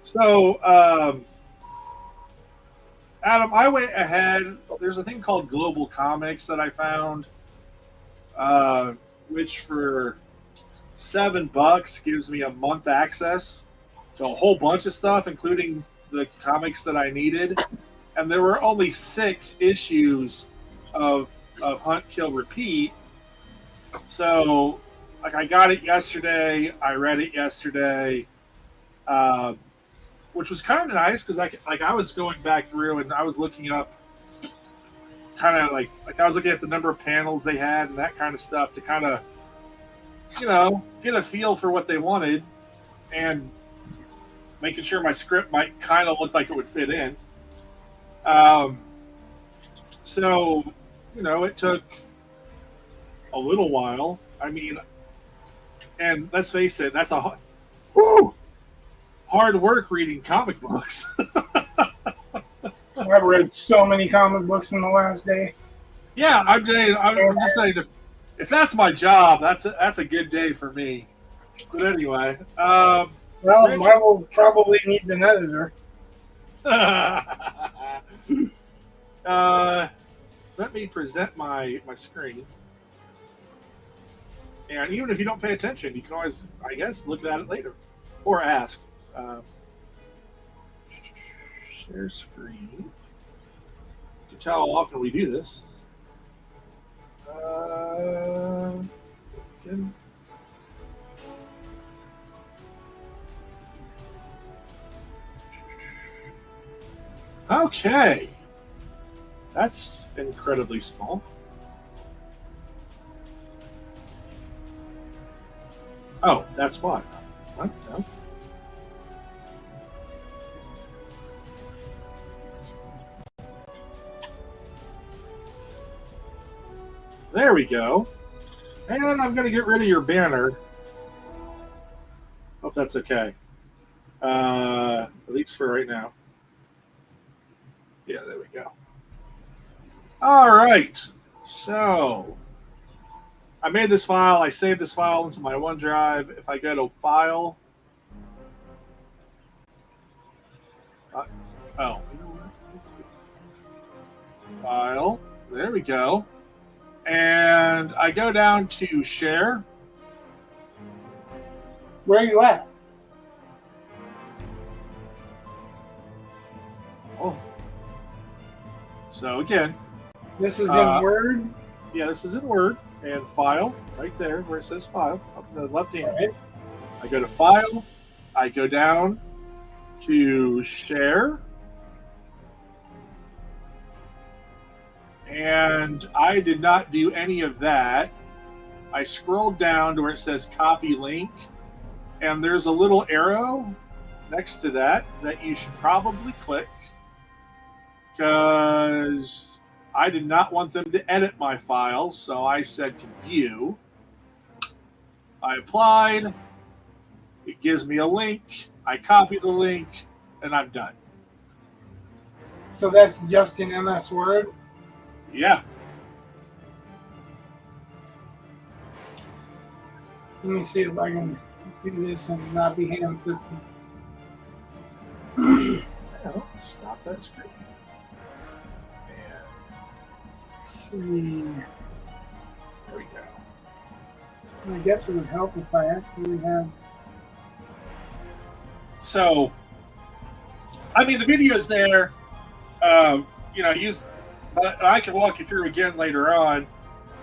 So, Adam, I went ahead. There's a thing called Global Comics that I found, which for $7 gives me a month access to a whole bunch of stuff, including the comics that I needed. And there were only 6 issues of Hunt, Kill, Repeat. So, like, I got it yesterday. I read it yesterday, which was kind of nice because I was going back through and I was looking up kind of like I was looking at the number of panels they had and that kind of stuff to kind of, get a feel for what they wanted and making sure my script might kind of look like it would fit in. So, it took a little while. I mean, and let's face it, that's hard work reading comic books. I've read so many comic books in the last day. Yeah, I'm just saying, if that's my job, that's a good day for me. But anyway, Well, Rich- Marvel probably needs an editor. let me present my screen. And even if you don't pay attention, you can always, I guess, look at it later or ask. Share screen. You can tell how often we do this. Again. Okay. That's incredibly small. Oh, that's why. What? No. There we go. And I'm going to get rid of your banner. Hope that's okay. At least for right now. Yeah, there we go. All right. So I made this file. I saved this file into my OneDrive. If I go to File, File. There we go. And I go down to Share. Where are you at? Oh. So again, This is in Word. yeah, this is in Word. And File, right there where it says File, up in the left hand. Right. I go to File. I go down to Share. And I did not do any of that. I scrolled down to where it says Copy Link. And there's a little arrow next to that you should probably click. Because I did not want them to edit my file, so I said view. I applied. It gives me a link. I copy the link, and I'm done. So that's just in MS Word. Yeah. Let me see if I can do this and not be ham-fisted. Well, stop that screen. Let's see. There we go. I guess it would help if I actually had. So, I mean, the video's there. But I can walk you through again later on.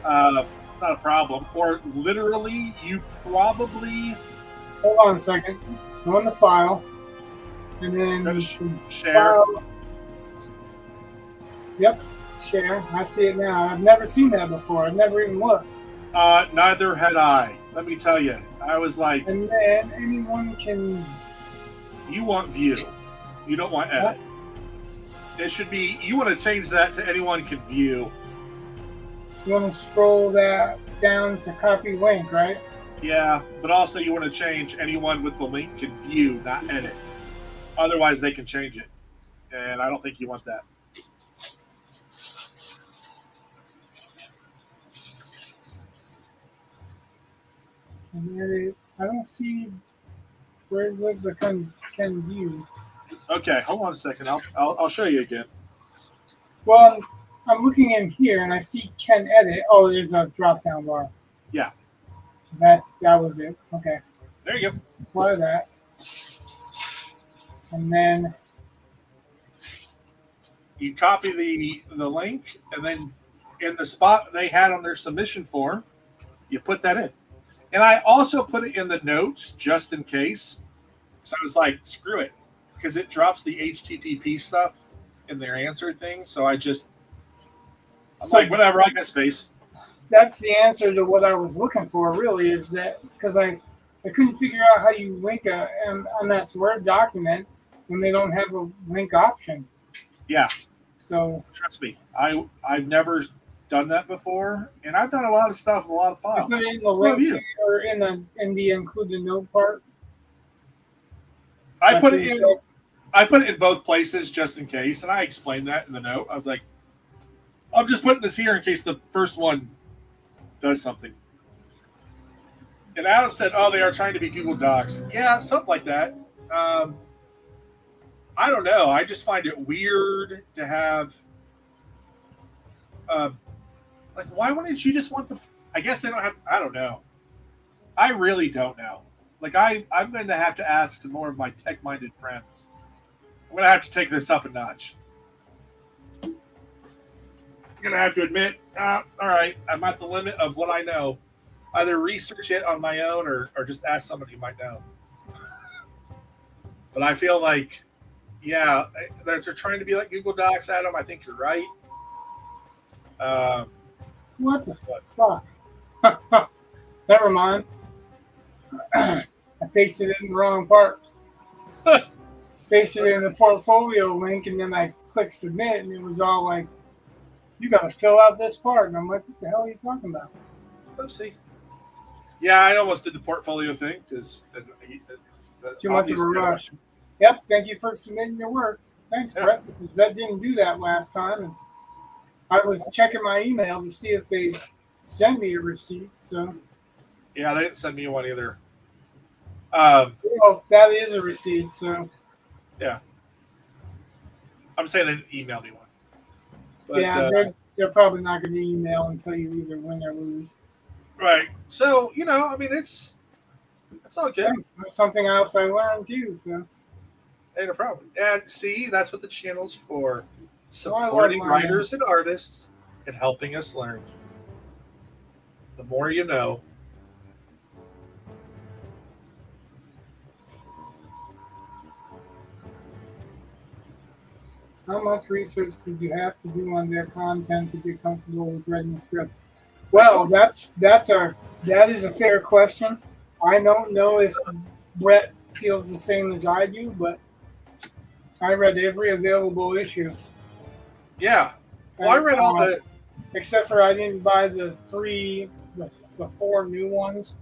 Not a problem. Or literally, you probably Hold on a second. Go in the file, and then share. File. Yep, share. I see it now. I've never seen that before. I've never even looked. Neither had I. Let me tell you. I was like, And then anyone can. you want view. You don't want edit. It should be, you want to change that to anyone can view. You want to scroll that down to copy link, right? Yeah, but also you want to change anyone with the link can view, not edit. Otherwise, they can change it. And I don't think you want that. And edit. I don't see. Where's the can view? Okay, hold on a second. I'll show you again. Well, I'm looking in here and I see can edit. Oh, there's a drop down bar. Yeah. That was it. Okay. There you go. Apply that. And then You copy the link, and then in the spot they had on their submission form, you put that in. And I also put it in the notes just in case. So I was like, screw it. Because it drops the HTTP stuff in their answer thing. So I'm like, whatever, I got space. that's the answer to what I was looking for, really, is that because I couldn't figure out how you link a MS Word document when they don't have a link option. Yeah. So Trust me. I've never done that before. And I've done a lot of stuff with a lot of I files. put it in the What have link you? or in the include the note part. I put it in. I put it in both places just in case, and I explained that in the note. I was like, I'm just putting this here in case the first one does something. And Adam said, "Oh, they are trying to be Google Docs." Yeah, something like that. I don't know. I just find it weird to have. Like, why wouldn't you just want the? I guess they don't have. I don't know. I really don't know. Like, I'm going to have to ask some more of my tech-minded friends. I'm going to have to take this up a notch. I'm going to have to admit, all right, I'm at the limit of what I know. Either research it on my own or just ask somebody who might know. But I feel like, yeah, they're trying to be like Google Docs, Adam. I think you're right. What the fuck? Never mind. I pasted it in the wrong part. Pasted it in the portfolio link, and then I clicked submit, and it was all like, you got to fill out this part. And I'm like, what the hell are you talking about? Oopsie. Yeah, I almost did the portfolio thing because Too much of a rush. Yep, thank you for submitting your work. Thanks, Yeah. Brett, because that didn't do that last time. And I was checking my email to see if they sent me a receipt. So, Yeah, they didn't send me one either. well, that is a receipt. So, Yeah. I'm saying they didn't email me one. But, yeah, they're probably not going to email and tell you either win or lose. right. So, I mean, it's all good. Thanks. That's something else I learned too. So, Ain't a problem. And see, that's what the channel's for. Oh, I love Supporting learning. writers and artists and helping us learn. The more you know. how much research did you have to do on their content to get comfortable with writing a script? Well, that is a fair question. I don't know if Brett feels the same as I do, but I read every available issue. Yeah. Well, I read all the. Except for I didn't buy the 4 new ones.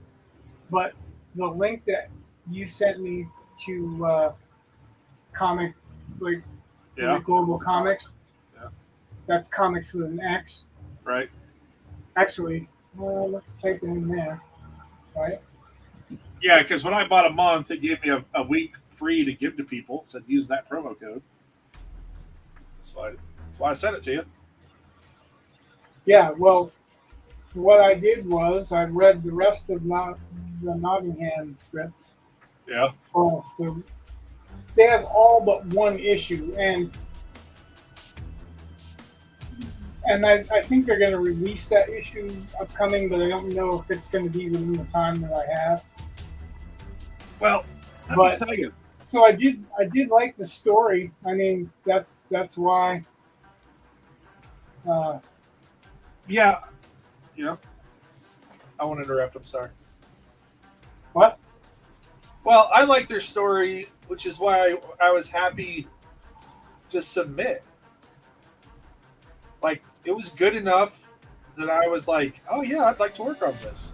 But the link that you sent me to comic, like Global Comics, that's comics with an X. Right. Actually, let's type it in there. Right? Yeah, because when I bought a month, it gave me a week free to give to people. Said use that promo code. So that's why I sent it to you. Yeah, well, what I did was I read the rest of the Nottingham scripts. Yeah. Oh, they have all but one issue, and I think they're going to release that issue upcoming, but I don't know if it's going to be within the time that I have. Well, let me tell you. So I did like the story. I mean, that's why. Yeah. I won't interrupt. I'm sorry. What? Well, I like their story, which is why I was happy to submit. Like, it was good enough that I was like, oh, yeah, I'd like to work on this.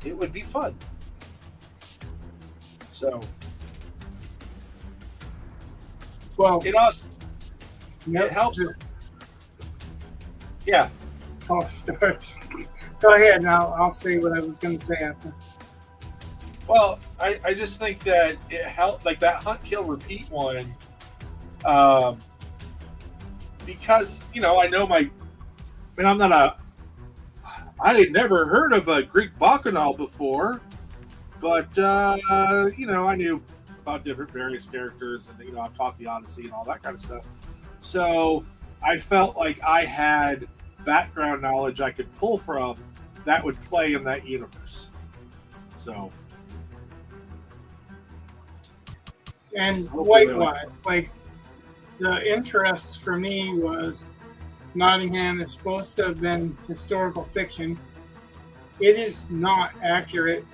It would be fun. So, Well, it also nope. it helps. Yeah. Oh, starts. Go ahead now. I'll say what I was going to say after. Well, I just think that it helped, like that Hunt, Kill, Repeat one, because, I know I had never heard of a Greek bacchanal before, but, I knew about different various characters, and, I've taught the Odyssey and all that kind of stuff. So I felt like I had background knowledge I could pull from that would play in that universe. So. And likewise, like the interest for me was Nottingham is supposed to have been historical fiction. It is not accurate.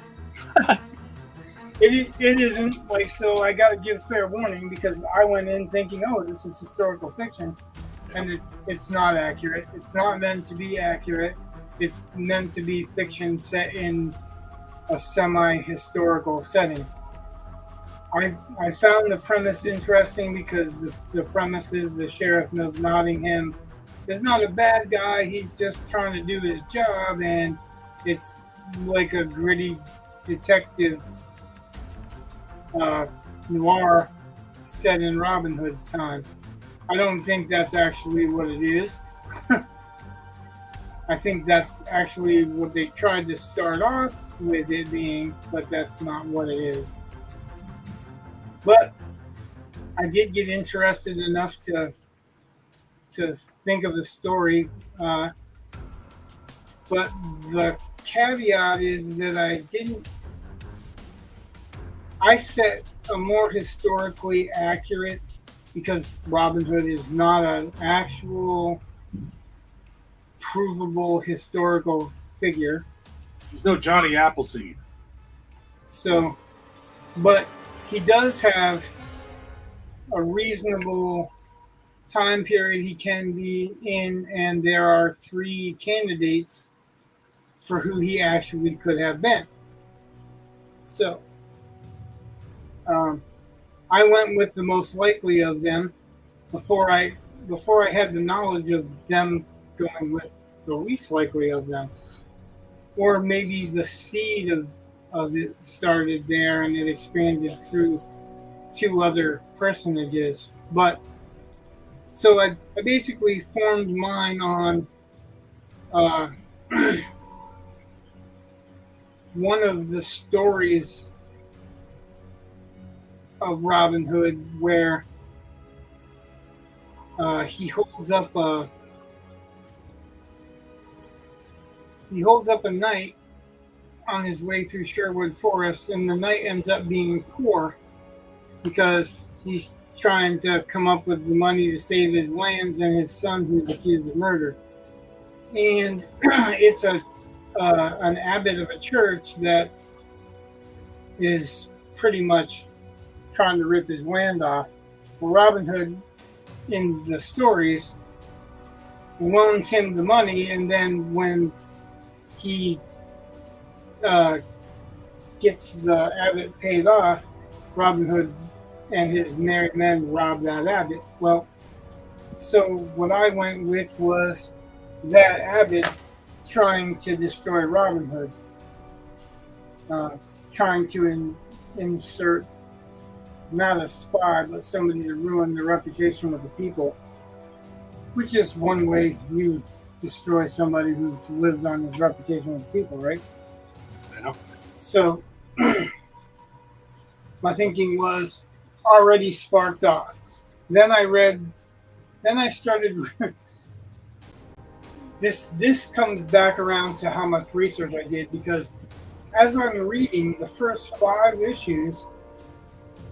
It isn't, like, so I got to give fair warning because I went in thinking, oh, this is historical fiction, and it's not accurate. It's not meant to be accurate. It's meant to be fiction set in a semi-historical setting. I found the premise interesting because the premise is the sheriff of Nottingham is not a bad guy. He's just trying to do his job, and it's like a gritty detective noir set in Robin Hood's time. I don't think that's actually what it is. I think that's actually what they tried to start off with it being, but that's not what it is. But I did get interested enough to think of the story. But the caveat is that I set a more historically accurate, because Robin Hood is not an actual provable historical figure. There's no Johnny Appleseed. So, but he does have a reasonable time period he can be in, and there are 3 candidates for who he actually could have been. So, I went with the most likely of them before I had the knowledge of them going with the least likely of them. Or maybe the seed of it started there and it expanded through 2 other personages. But so I basically formed mine on one of the stories of Robin Hood where he holds up a knight on his way through Sherwood Forest, and the knight ends up being poor because he's trying to come up with the money to save his lands and his son, who's accused of murder. And it's an abbot of a church that is pretty much trying to rip his land off. Well, Robin Hood, in the stories, loans him the money, and then when he gets the abbot paid off, Robin Hood and his merry men rob that abbot. Well, so what I went with was that abbot trying to destroy Robin Hood, trying to insert not a spy, but somebody to ruin the reputation of the people, which is one way you destroy somebody who lives on his reputation with the people, right? Yeah. So my thinking was already sparked off. Then I started this comes back around to how much research I did, because as I'm reading the first 5 issues,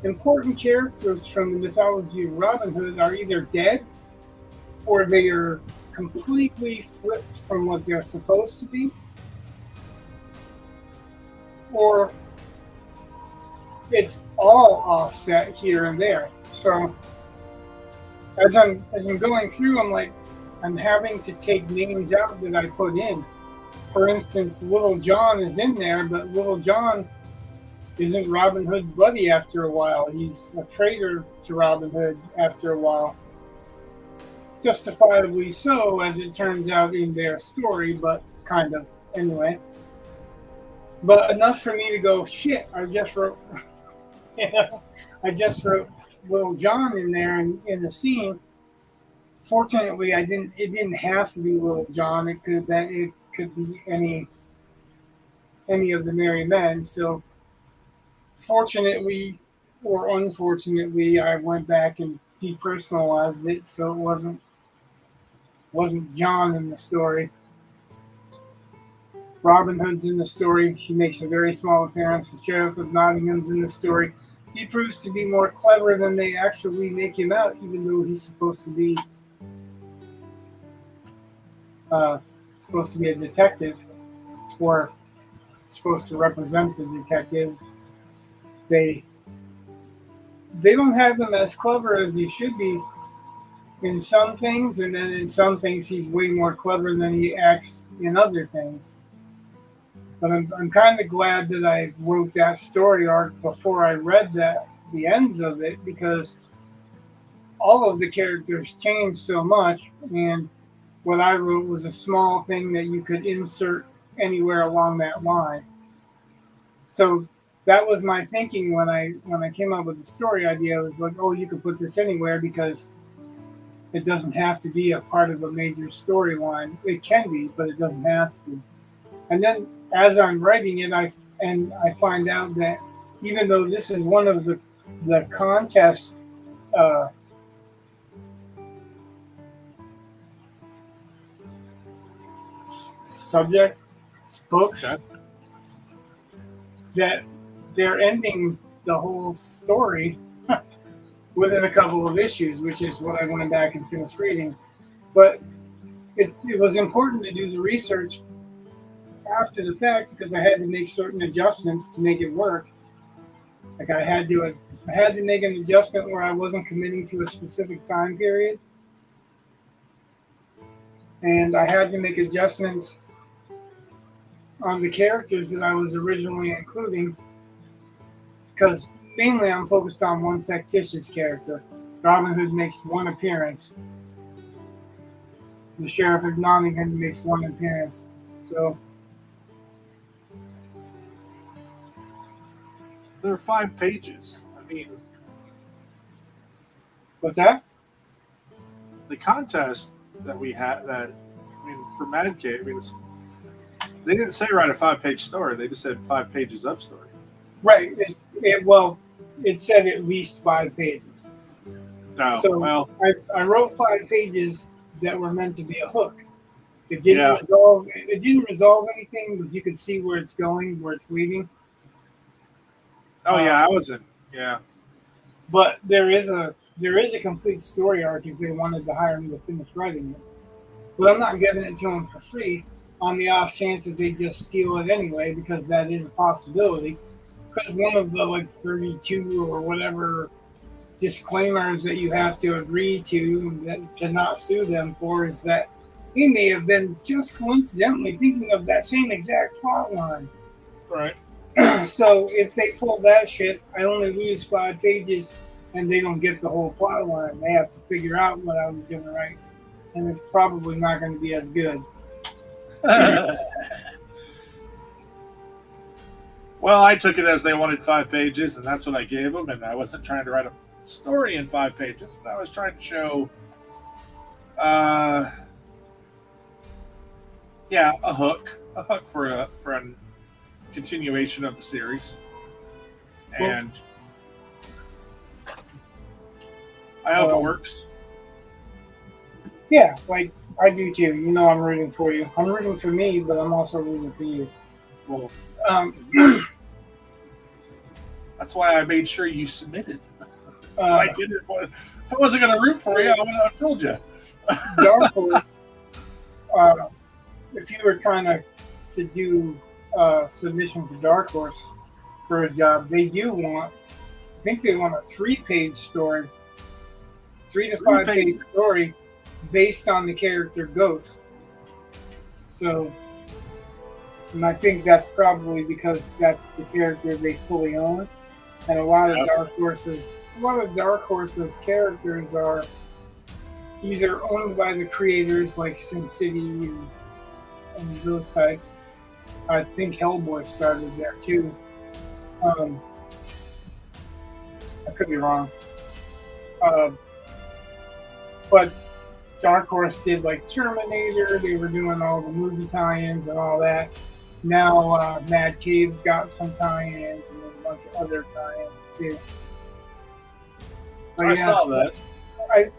important characters from the mythology of Robin Hood are either dead or they are completely flipped from what they're supposed to be, or it's all offset here and there. So as I'm going through, I'm having to take names out that I put in. For instance, Little John is in there, but Little John isn't Robin Hood's buddy after a while. He's a traitor to Robin Hood after a while. Justifiably so, as it turns out in their story, but kind of anyway. But enough for me to go, shit, I just wrote Little John in there in the scene. Fortunately, it didn't have to be Little John. It could be any of the merry men. So fortunately or unfortunately, I went back and depersonalized it, so it wasn't John in the story. Robin Hood's in the story. He makes a very small appearance. The Sheriff of Nottingham's in the story. He proves to be more clever than they actually make him out, even though he's supposed to be a detective, or supposed to represent the detective. They don't have him as clever as he should be in some things, and then in some things he's way more clever than he acts in other things. But I'm kind of glad that I wrote that story arc before I read the ends of it because all of the characters changed so much, and what I wrote was a small thing that you could insert anywhere along that line. So that was my thinking when I came up with the story idea. It was like, oh, you could put this anywhere because it doesn't have to be a part of a major storyline. It can be, but it doesn't have to be. And then as I'm writing it, I find out that even though this is one of the contest subject books, Okay. that they're ending the whole story within a couple of issues, which is what I went back and finished reading. But it was important to do the research after the fact because I had to make certain adjustments to make it work. Like I had to make an adjustment where I wasn't committing to a specific time period, and I had to make adjustments on the characters that I was originally including, because mainly I'm focused on one fictitious character. Robin Hood makes one appearance. The Sheriff of Nottingham makes one appearance. So There are 5 pages. I mean, what's that? the contest that we had, for Mad Kid, they didn't say write a 5-page story. They just said 5 pages of story. Right. It said at least 5 pages. No, So well, I wrote 5 pages that were meant to be a hook. It didn't resolve anything, but you could see where it's going, where it's leading. oh yeah, I wasn't. Yeah, But there is a complete story arc if they wanted to hire me to finish writing it. But I'm not giving it to them for free on the off chance that they just steal it anyway, because that is a possibility. Because one of the 32 or whatever disclaimers that you have to agree to not sue them for is that he may have been just coincidentally thinking of that same exact plot line. right. So if they pull that shit, I only lose 5 pages and they don't get the whole plot line. They have to figure out what I was going to write. And it's probably not going to be as good. Well, I took it as they wanted 5 pages, and that's what I gave them. And I wasn't trying to write a story in 5 pages, but I was trying to show, a hook for a continuation of the series, and I hope it works. Yeah, I do too. You know, I'm rooting for you. I'm rooting for me, but I'm also rooting for you. Well, that's why I made sure you submitted. If I wasn't going to root for you, I would have told you. Dark Horse, if you were trying to do submission for Dark Horse for a job, I think they want a 3-page story, 3 to 5 page story based on the character Ghost. So, and I think that's probably because that's the character they fully own. And a lot of Dark Horse's characters are either owned by the creators like Sin City and those types. I think Hellboy started there too. I could be wrong. But Dark Horse did Terminator. They were doing all the movie tie-ins and all that. Now Mad Cave's got some tie-ins and a bunch of other tie-ins too. But I saw that.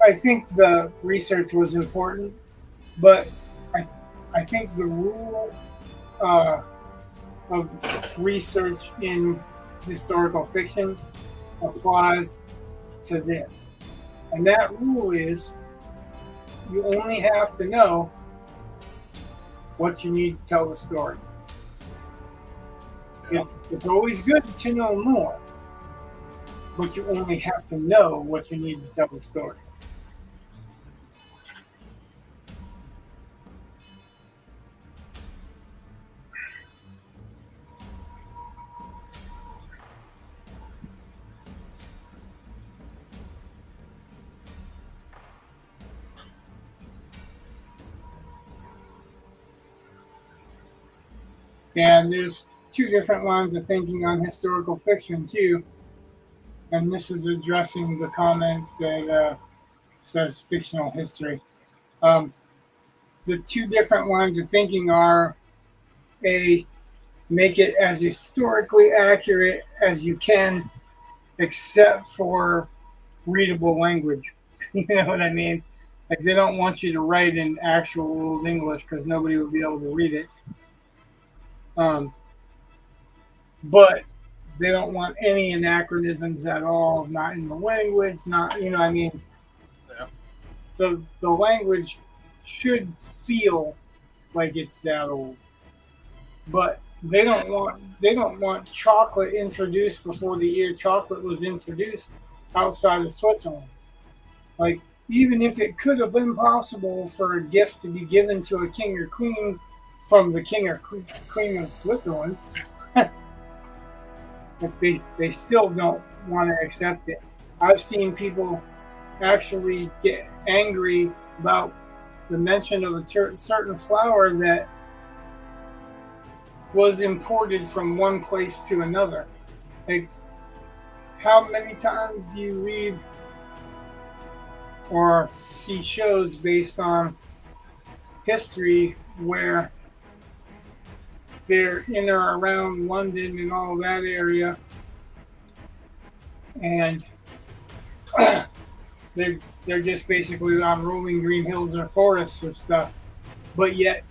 I think the research was important, but I think the rule of research in historical fiction applies to this. And that rule is you only have to know what you need to tell the story. Yeah. It's always good to know more, but you only have to know what you need to tell the story. And there's two different lines of thinking on historical fiction too. And this is addressing the comment that says fictional history. The two different lines of thinking are A, make it as historically accurate as you can, except for readable language. You know what I mean? Like they don't want you to write in actual old English because nobody will be able to read it. But they don't want any anachronisms at all, not in the language, not, you know what I mean? Yeah. The language should feel like it's that old. But they don't want chocolate introduced before the year chocolate was introduced outside of Switzerland. Like even if it could have been possible for a gift to be given to a king or queen from the king or queen of Switzerland, but they still don't want to accept it. I've seen people actually get angry about the mention of a certain flower that was imported from one place to another. Like, how many times do you read or see shows based on history where they're in or around London and all that area, and they're just basically on rolling green hills or forests or stuff, but yet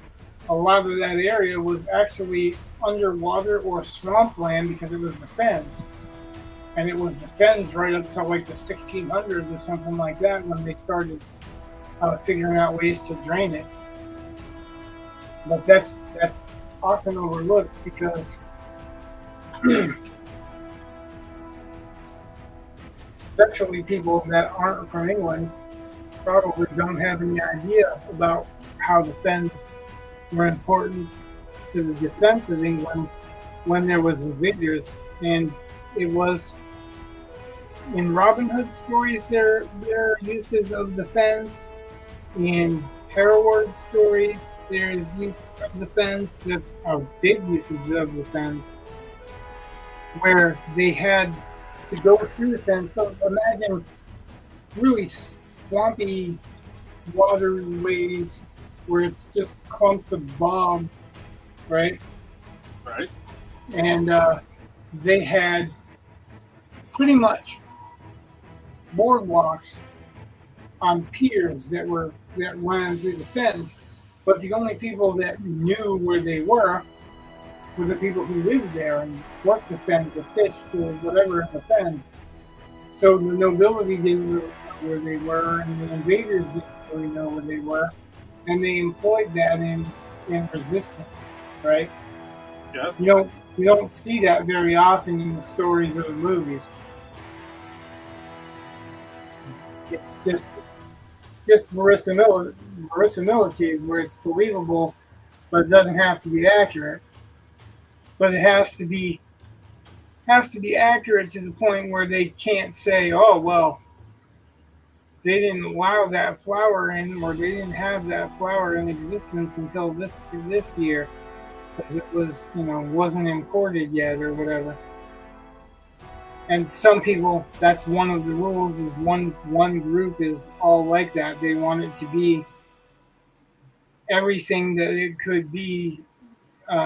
a lot of that area was actually underwater or swampland because it was the fens. And it was the fens right up to like the 1600s or something like that when they started figuring out ways to drain it. But that's often overlooked because especially people that aren't from England probably don't have any idea about how the fens were important to the defense of England when there was invaders. And it was in Robin Hood stories their uses of the fens. In Hereward's story there's use of the fens. That's a big usage of the fens, where they had to go through the fens. So imagine really swampy waterways where it's just clumps of bog, right? Right. And they had pretty much boardwalks on piers that ran through the fens, but the only people that knew where they were the people who lived there and worked the fens, or fished, or whatever in the fens. So the nobility didn't really know where they were, and the invaders didn't really know where they were, and they employed that in resistance, right? Yeah. You don't see that very often in the stories of the movies. It's just verisimilitude where it's believable, but it doesn't have to be accurate. But it has to be accurate to the point where they can't say, "Oh well, they didn't allow that flower in, or they didn't have that flower in existence until this year because it was wasn't imported yet or whatever." And some people, that's one of the rules. Is one group is all like that. They want it to be everything that it could be.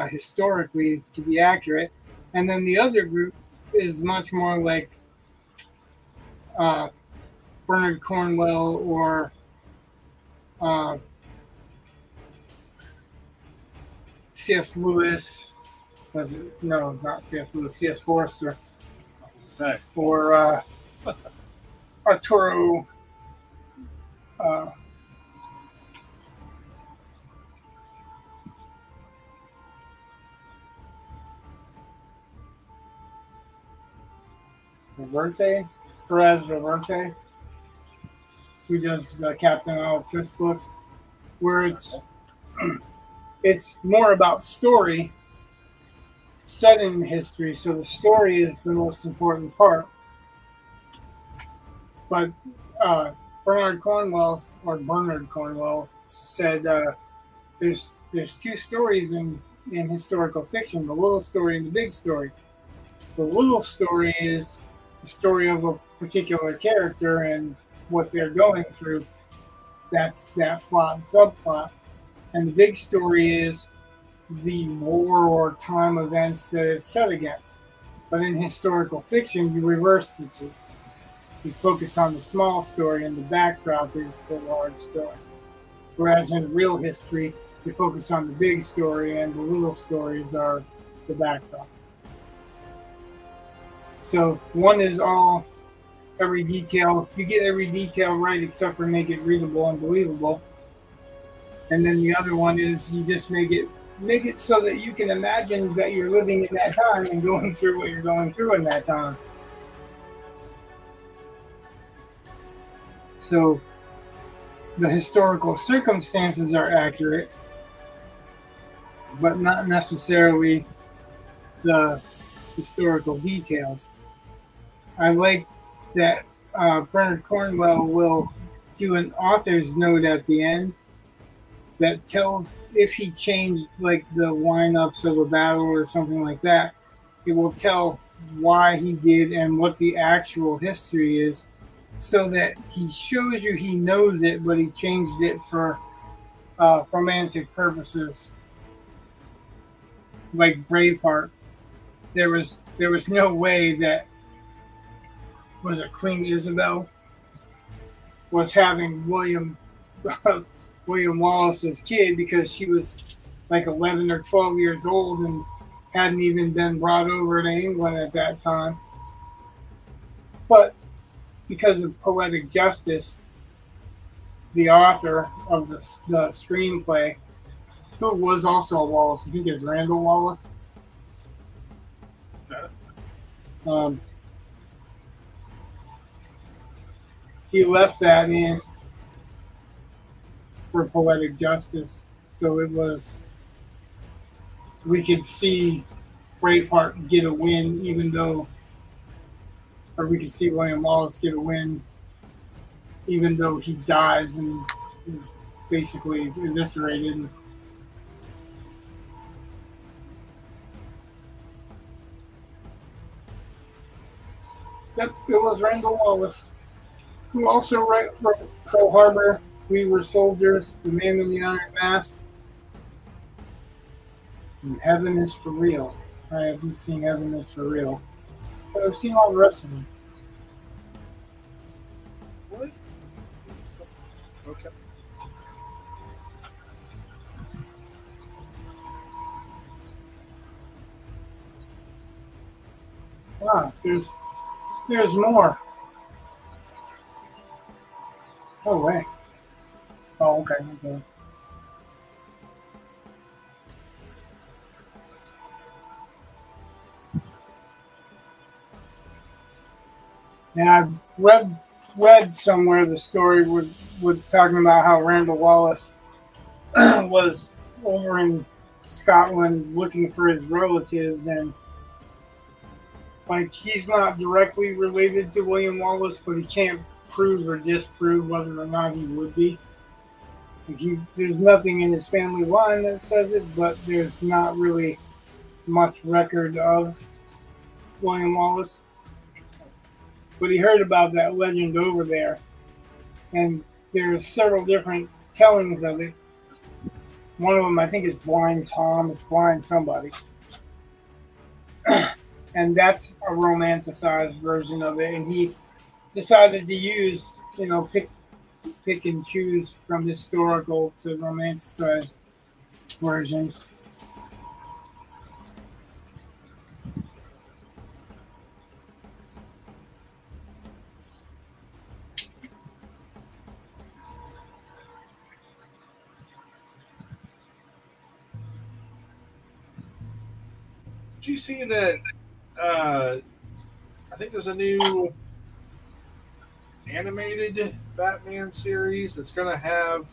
Historically to be accurate, and then the other group is much more like Bernard Cornwell or C.S. Lewis. No, not C.S. Lewis. C.S. Forrester. Or Arturo. Perez Reverte, who does the Captain Olive books, where it's more about story set in history, so the story is the most important part. But Bernard Cornwell said there's two stories in in historical fiction: the little story and the big story. The little story is the story of a particular character and what they're going through. That's that plot and subplot. And the big story is the war or time events that it's set against. But in historical fiction, you reverse the two. You focus on the small story, and the backdrop is the large story. Whereas in real history, you focus on the big story, and the little stories are the backdrop. So one is all every detail. You get every detail right except for make it readable and believable. And then the other one is you just make it so that you can imagine that you're living in that time and going through what you're going through in that time. So the historical circumstances are accurate, but not necessarily the historical details. I like that Bernard Cornwell will do an author's note at the end that tells if he changed like the lineups of a battle or something like that, it will tell why he did and what the actual history is, so that he shows you he knows it, but he changed it for romantic purposes. Like Braveheart, there was no way that was it Queen Isabel was having William Wallace's kid, because she was like 11 or 12 years old and hadn't even been brought over to England at that time. But because of poetic justice, the author of the screenplay, who was also a Wallace, I think it's Randall Wallace. He left that in for poetic justice, so it was we could see Braveheart get a win, even though, or we could see William Wallace get a win, even though he dies and is basically eviscerated. Yep, it was Randall Wallace, who also wrote Pearl Harbor, We Were Soldiers, The Man in the Iron Mask, and Heaven is for Real. I haven't seen Heaven is for Real, but I've seen all the rest of them. What? Okay. Ah, there's more. Oh, way. Oh, okay. Yeah, I've read somewhere the story would talking about how Randall Wallace was over in Scotland looking for his relatives, and like he's not directly related to William Wallace, but he can't prove or disprove whether or not he would be. Like there's nothing in his family line that says it, but there's not really much record of William Wallace. But he heard about that legend over there, and there's several different tellings of it. One of them, I think, is Blind Tom. It's Blind somebody. And that's a romanticized version of it. And he decided to use, pick and choose from historical to romanticized versions. Did you see that? I think there's a new animated Batman series that's going to have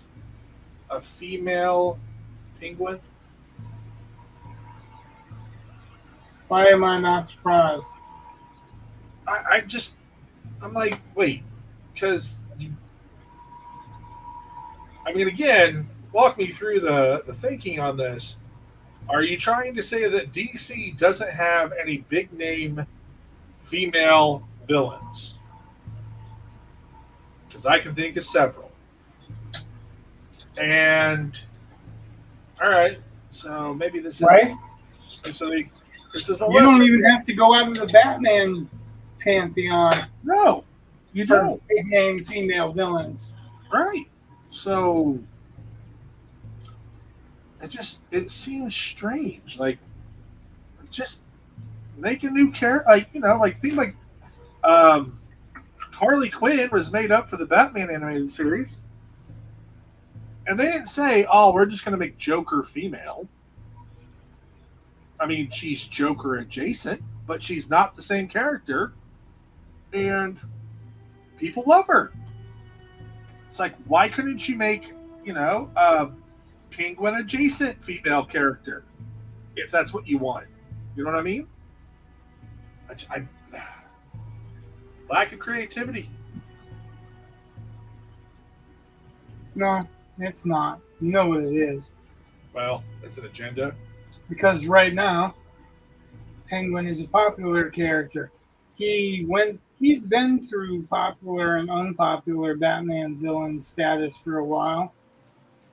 a female penguin. Why am I not surprised? I'm like, wait, because again, walk me through the thinking on this. Are you trying to say that DC doesn't have any big name female villains? Because I can think of several. And all right, so maybe this is Right? So this is a You don't lesson. even have to go out of the Batman pantheon No, you for don't. big name female villains. Right. So it seems strange. Like just make a new character. Think Harley Quinn was made up for the Batman animated series, and they didn't say, "Oh, we're just going to make Joker female." I mean, she's Joker adjacent, but she's not the same character, and people love her. It's like, why couldn't you make, a Penguin adjacent female character if that's what you want? You know what I mean? I lack of creativity. No, it's not. You know what it is. Well, it's an agenda. Because right now, Penguin is a popular character. He's been through popular and unpopular Batman villain status for a while.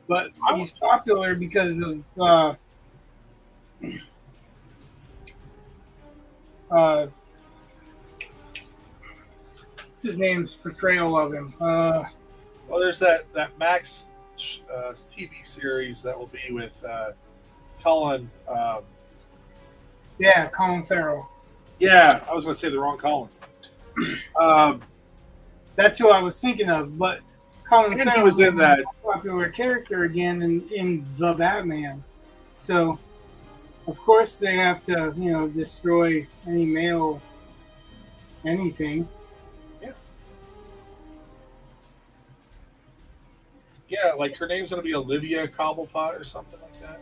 But he's popular because of what's his name's portrayal of him. Well, there's that Max TV series that will be with Colin. Yeah, Colin Farrell. Yeah, I was going to say the wrong Colin. That's who I was thinking of. But Colin And Farrell he was in that. a popular character again in the Batman. So, of course, they have to, destroy any male anything. Yeah, like her name's going to be Olivia Cobblepot or something like that.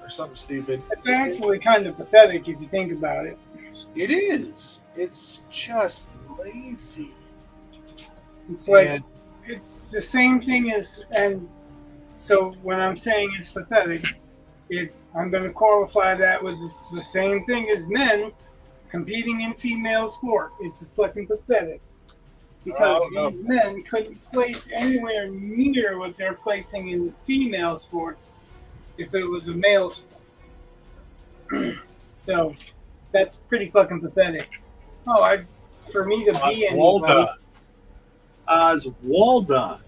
Or something stupid. It's actually kind of pathetic if you think about it. It is. It's just lazy. It's like, And- it's the same thing and so when I'm saying it's pathetic, I'm going to qualify that with the same thing as men competing in female sport. It's fucking pathetic. Because these men couldn't place anywhere near what they're placing in female sports if it was a male sport. So that's pretty fucking pathetic. For me to be anybody. Oswalda.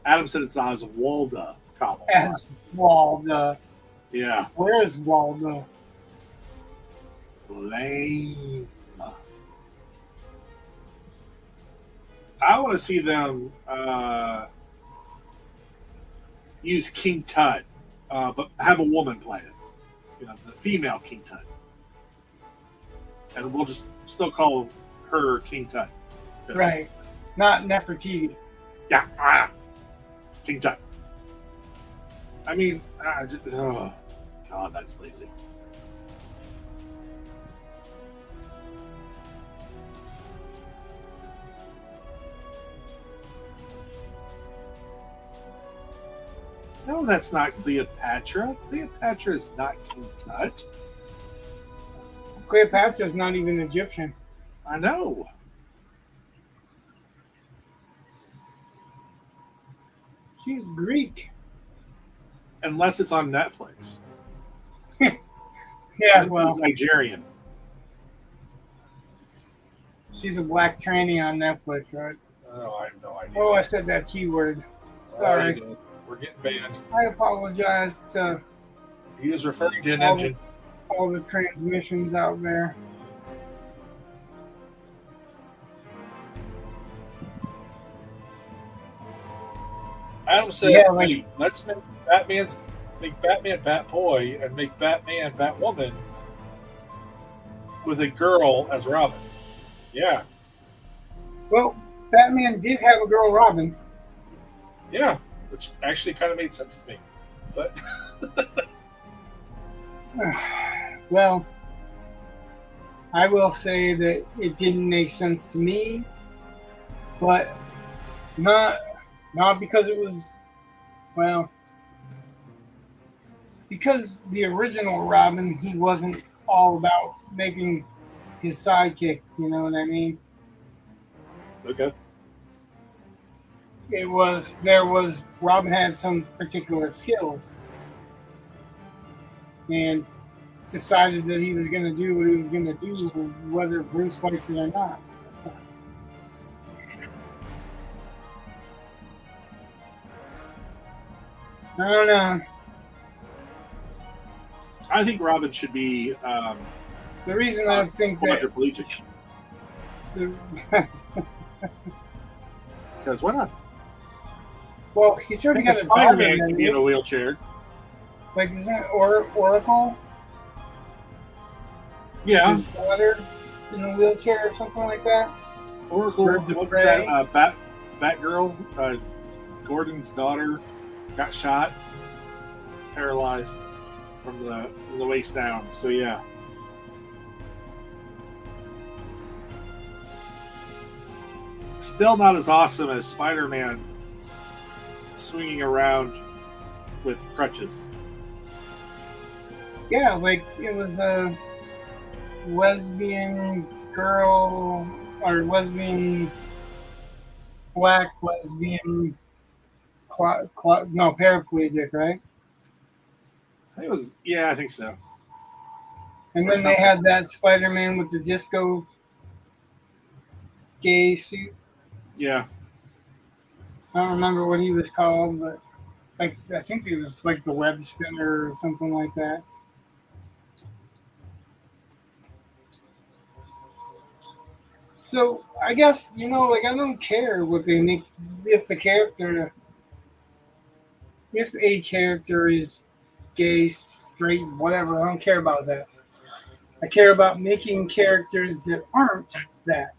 Adam said it's Oswalda Cobblepot. Walda. Yeah. Where is Walda? Lame. I want to see them use King Tut, but have a woman play it. The female King Tut. And we'll just still call her King Tut. Right. Not Nefertiti. Yeah. King Tut. I mean, oh, God, that's lazy. No, that's not Cleopatra. Cleopatra is not King Tut. Cleopatra's not even Egyptian. I know. She's Greek. Unless it's on Netflix. Yeah, well, Nigerian. she's a black tranny on Netflix, right? Oh, I have no idea. Oh, I said that T word. Sorry. We're getting banned. I apologize to He was referring to an engine. all the transmissions out there. Adam said, Yeah, "Wait, let's make Batman Batboy and make Batman Batwoman with a girl as Robin." Yeah, Well, Batman did have a girl Robin. yeah, which actually kind of made sense to me. But Well, I will say that it didn't make sense to me, but not because it was Well, because the original Robin, he wasn't all about making his sidekick. You know what I mean? Okay. Robin had some particular skills, and decided that he was going to do what he was going to do, whether Bruce liked it or not. I don't know. I think Robin should be The reason I think that quadriplegic. Because why not? Well, he's already got a daughter. Spider-Man can be in a wheelchair. Like, isn't Oracle? Yeah. His daughter in a wheelchair or something like that? Oracle, wasn't that Batgirl? Gordon's daughter got shot, paralyzed from the waist down. So yeah. Still not as awesome as Spider-Man swinging around with crutches. Yeah, like it was a lesbian girl or lesbian black lesbian paraplegic, right? It was, yeah, I think so. And then they had that Spider-Man with the disco gay suit. Yeah. I don't remember what he was called, but like I think it was like the web spinner or something like that. So I guess, like I don't care what they make if a character is gay, straight, whatever. I don't care about that. I care about making characters that aren't that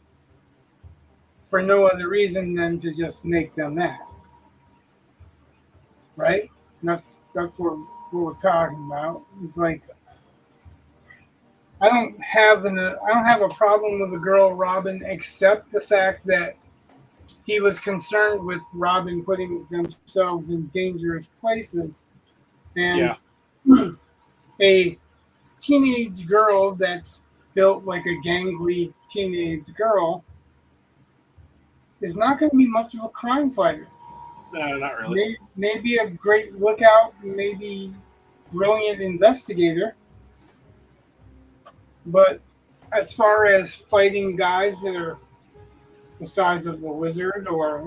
for no other reason than to just make them that. Right? That's what we're talking about. It's like I don't have a problem with the girl Robin, except the fact that he was concerned with Robin putting themselves in dangerous places, and a teenage girl that's built like a gangly teenage girl is not going to be much of a crime fighter. No, not really. Maybe a great lookout, maybe brilliant investigator. But as far as fighting guys that are the size of the Wizard, or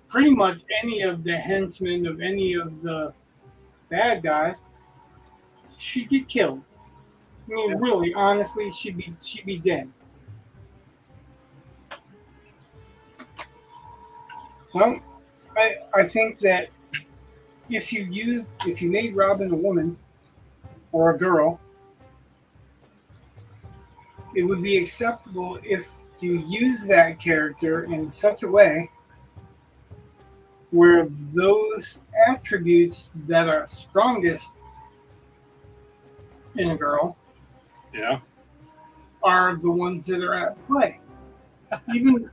pretty much any of the henchmen of any of the bad guys, she'd get killed. I mean, really, honestly, she'd be dead. So, I think that if you made Robin a woman or a girl, it would be acceptable if you use that character in such a way where those attributes that are strongest in a girl are the ones that are at play. Even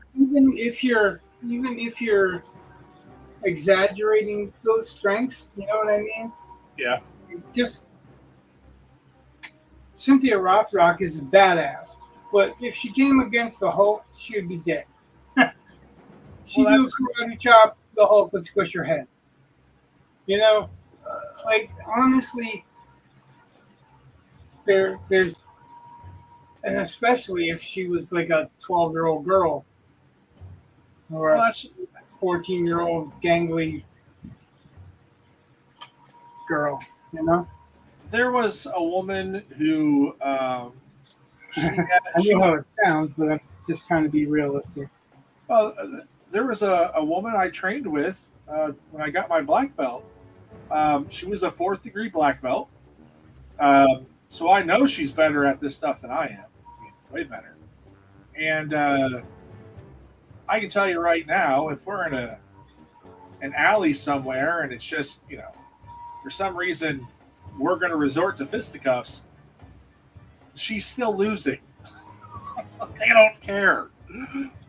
if you're exaggerating those strengths, you know what I mean? Yeah. Just Cynthia Rothrock is a badass, but if she came against the Hulk, she would be dead. She'd do a karate chop, the Hulk would squish her head. Like honestly, there's, and especially if she was like a 12-year-old girl or a 14-year-old gangly girl, There was a woman who she had, I know how it sounds, but I'm just trying to be realistic. Well, there was a woman I trained with when I got my black belt. She was a 4th degree black belt. So I know she's better at this stuff than I am. Way better. And I can tell you right now, if we're in an alley somewhere and it's just, for some reason we're going to resort to fisticuffs, she's still losing. They don't care.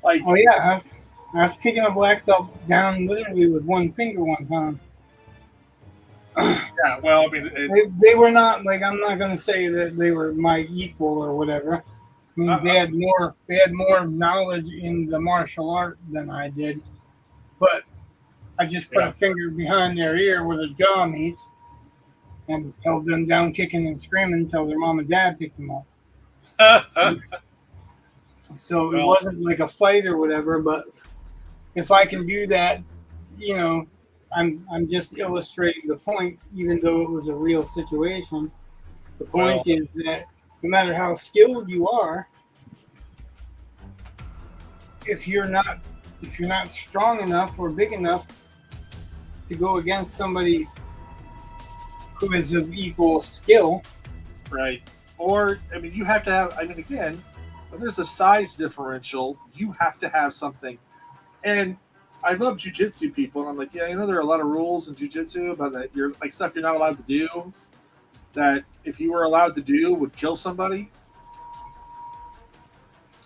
Like, oh yeah, I've taken a black belt down literally with one finger one time. Yeah, well, I mean, They were not like, I'm not going to say that they were my equal or whatever. I mean, they had more knowledge in the martial art than I did, but I just put a finger behind their ear where their jaw meets and held them down, kicking and screaming until their mom and dad picked them up. So it wasn't like a fight or whatever, but if I can do that, you know, I'm just illustrating the point, even though it was a real situation. The point is that no matter how skilled you are, if you're not strong enough or big enough to go against somebody who is of equal skill, right? Or I mean, you have to have. I mean, again, when there's a size differential, you have to have something. And I love jujitsu people, and I'm like, yeah, you know, there are a lot of rules in jujitsu about that. You're like stuff you're not allowed to do. That if you were allowed to do would kill somebody.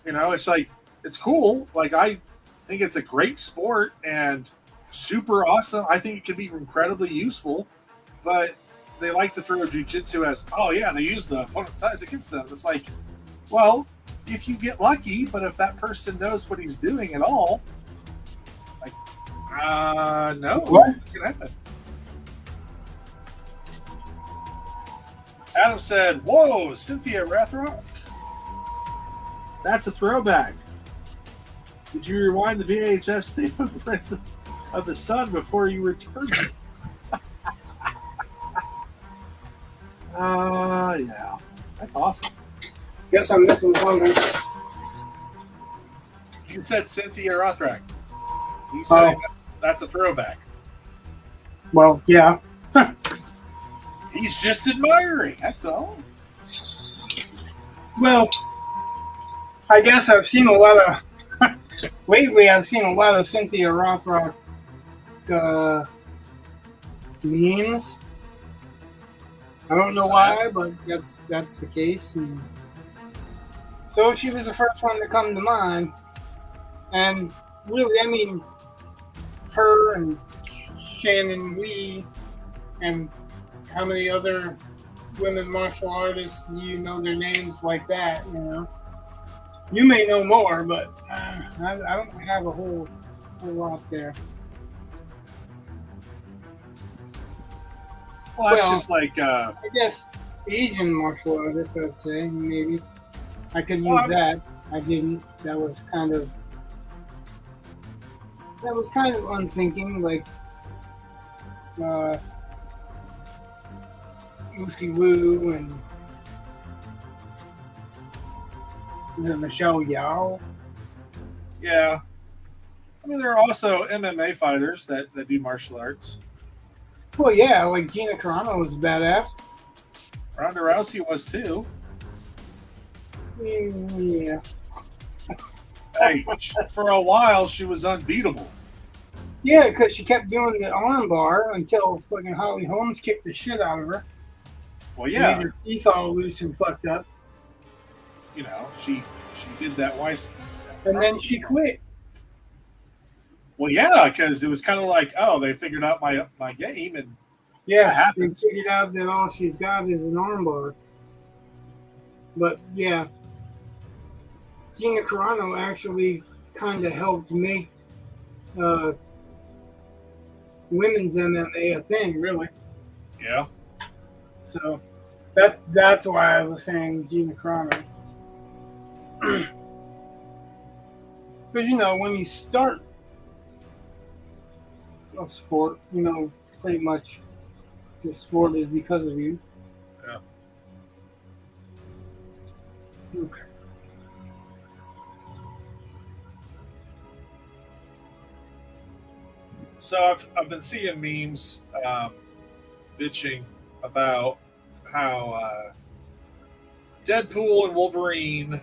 You know, it's like it's cool. Like I think it's a great sport and super awesome. I think it can be incredibly useful, but they like to throw jiu-jitsu as, oh yeah, they use the opponent's size against them. It's like, well, if you get lucky, but if that person knows what he's doing at all, like, no, what's gonna happen? Adam said, whoa, Cynthia Rathrock? That's a throwback. Did you rewind the VHS tape of Prince of the Sun before you returned it? Yeah. That's awesome. Guess I'm missing something. You said Cynthia Rothrack. You said that's a throwback. Well, yeah. He's just admiring. That's all. Well, I guess I've seen a lot of... lately, I've seen a lot of Cynthia Rothrock memes. I don't know why, but that's the case. And so she was the first one to come to mind. And really, I mean, her and Shannon Lee and how many other women martial artists do you know their names like that, you know? You may know more, but I don't have a whole lot there. Well, that's just like... I guess Asian martial artists, I'd say, maybe. I could use that. I didn't. That was kind of unthinking, like Lucy Liu and Michelle Yao. Yeah. I mean, there are also MMA fighters that do martial arts. Well, yeah, like Gina Carano was badass. Ronda Rousey was too. Yeah. Hey, for a while she was unbeatable. Yeah, because she kept doing the arm bar until fucking Holly Holmes kicked the shit out of her. Well, yeah. Made her teeth all loose and fucked up. You know, she did that once. And then she quit. Well, yeah, because it was kind of like, oh, they figured out my game, and yeah, they figured out that all she's got is an armbar. But yeah, Gina Carano actually kind of helped make women's MMA a thing, really. Yeah. So that's why I was saying Gina Carano. Because you know, when you start a sport, you know, pretty much the sport is because of you. Yeah. Okay. So I've been seeing memes bitching about how Deadpool and Wolverine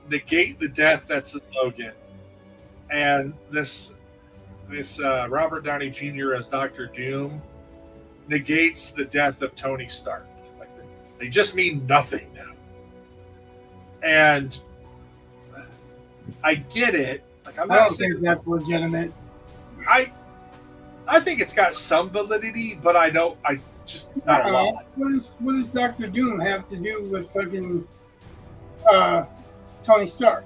negate the death that's in Logan, and this Robert Downey Jr. as Dr. Doom negates the death of Tony Stark. Like they just mean nothing now. And I get it. Like I'm I not don't saying think that's legitimate. I think it's got some validity, but I just not a lot. What does Doctor Doom have to do with fucking Tony Stark?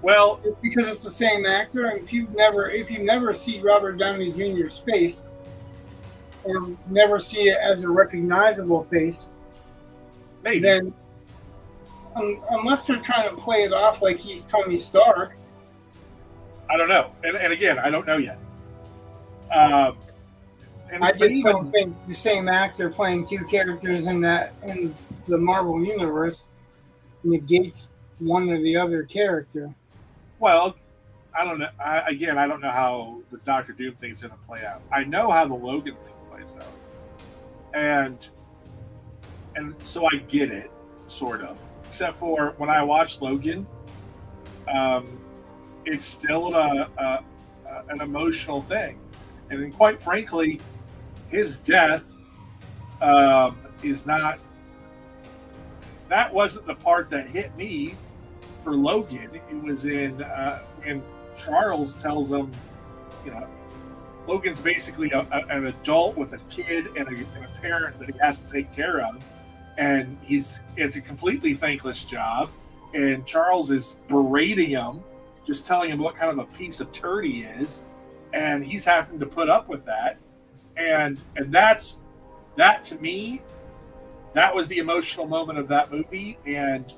Well, It's because it's the same actor, and if you never see Robert Downey Jr.'s face, or never see it as a recognizable face, maybe. then unless they're trying to play it off like he's Tony Stark, I don't know. And again, I don't know yet. And I but just even don't think the same actor playing two characters in the Marvel universe negates one or the other character. well, I don't know. I don't know how the Doctor Doom thing is going to play out. I know how the Logan thing plays out, and so I get it, sort of. Except for when I watched Logan, it's still an emotional thing, and then quite frankly, his death is not. That wasn't the part that hit me for Logan. It was in when Charles tells him, you know, Logan's basically an adult with a kid and a parent that he has to take care of, and it's a completely thankless job. And Charles is berating him, just telling him what kind of a piece of turd he is, and he's having to put up with that. And that to me, that was the emotional moment of that movie, and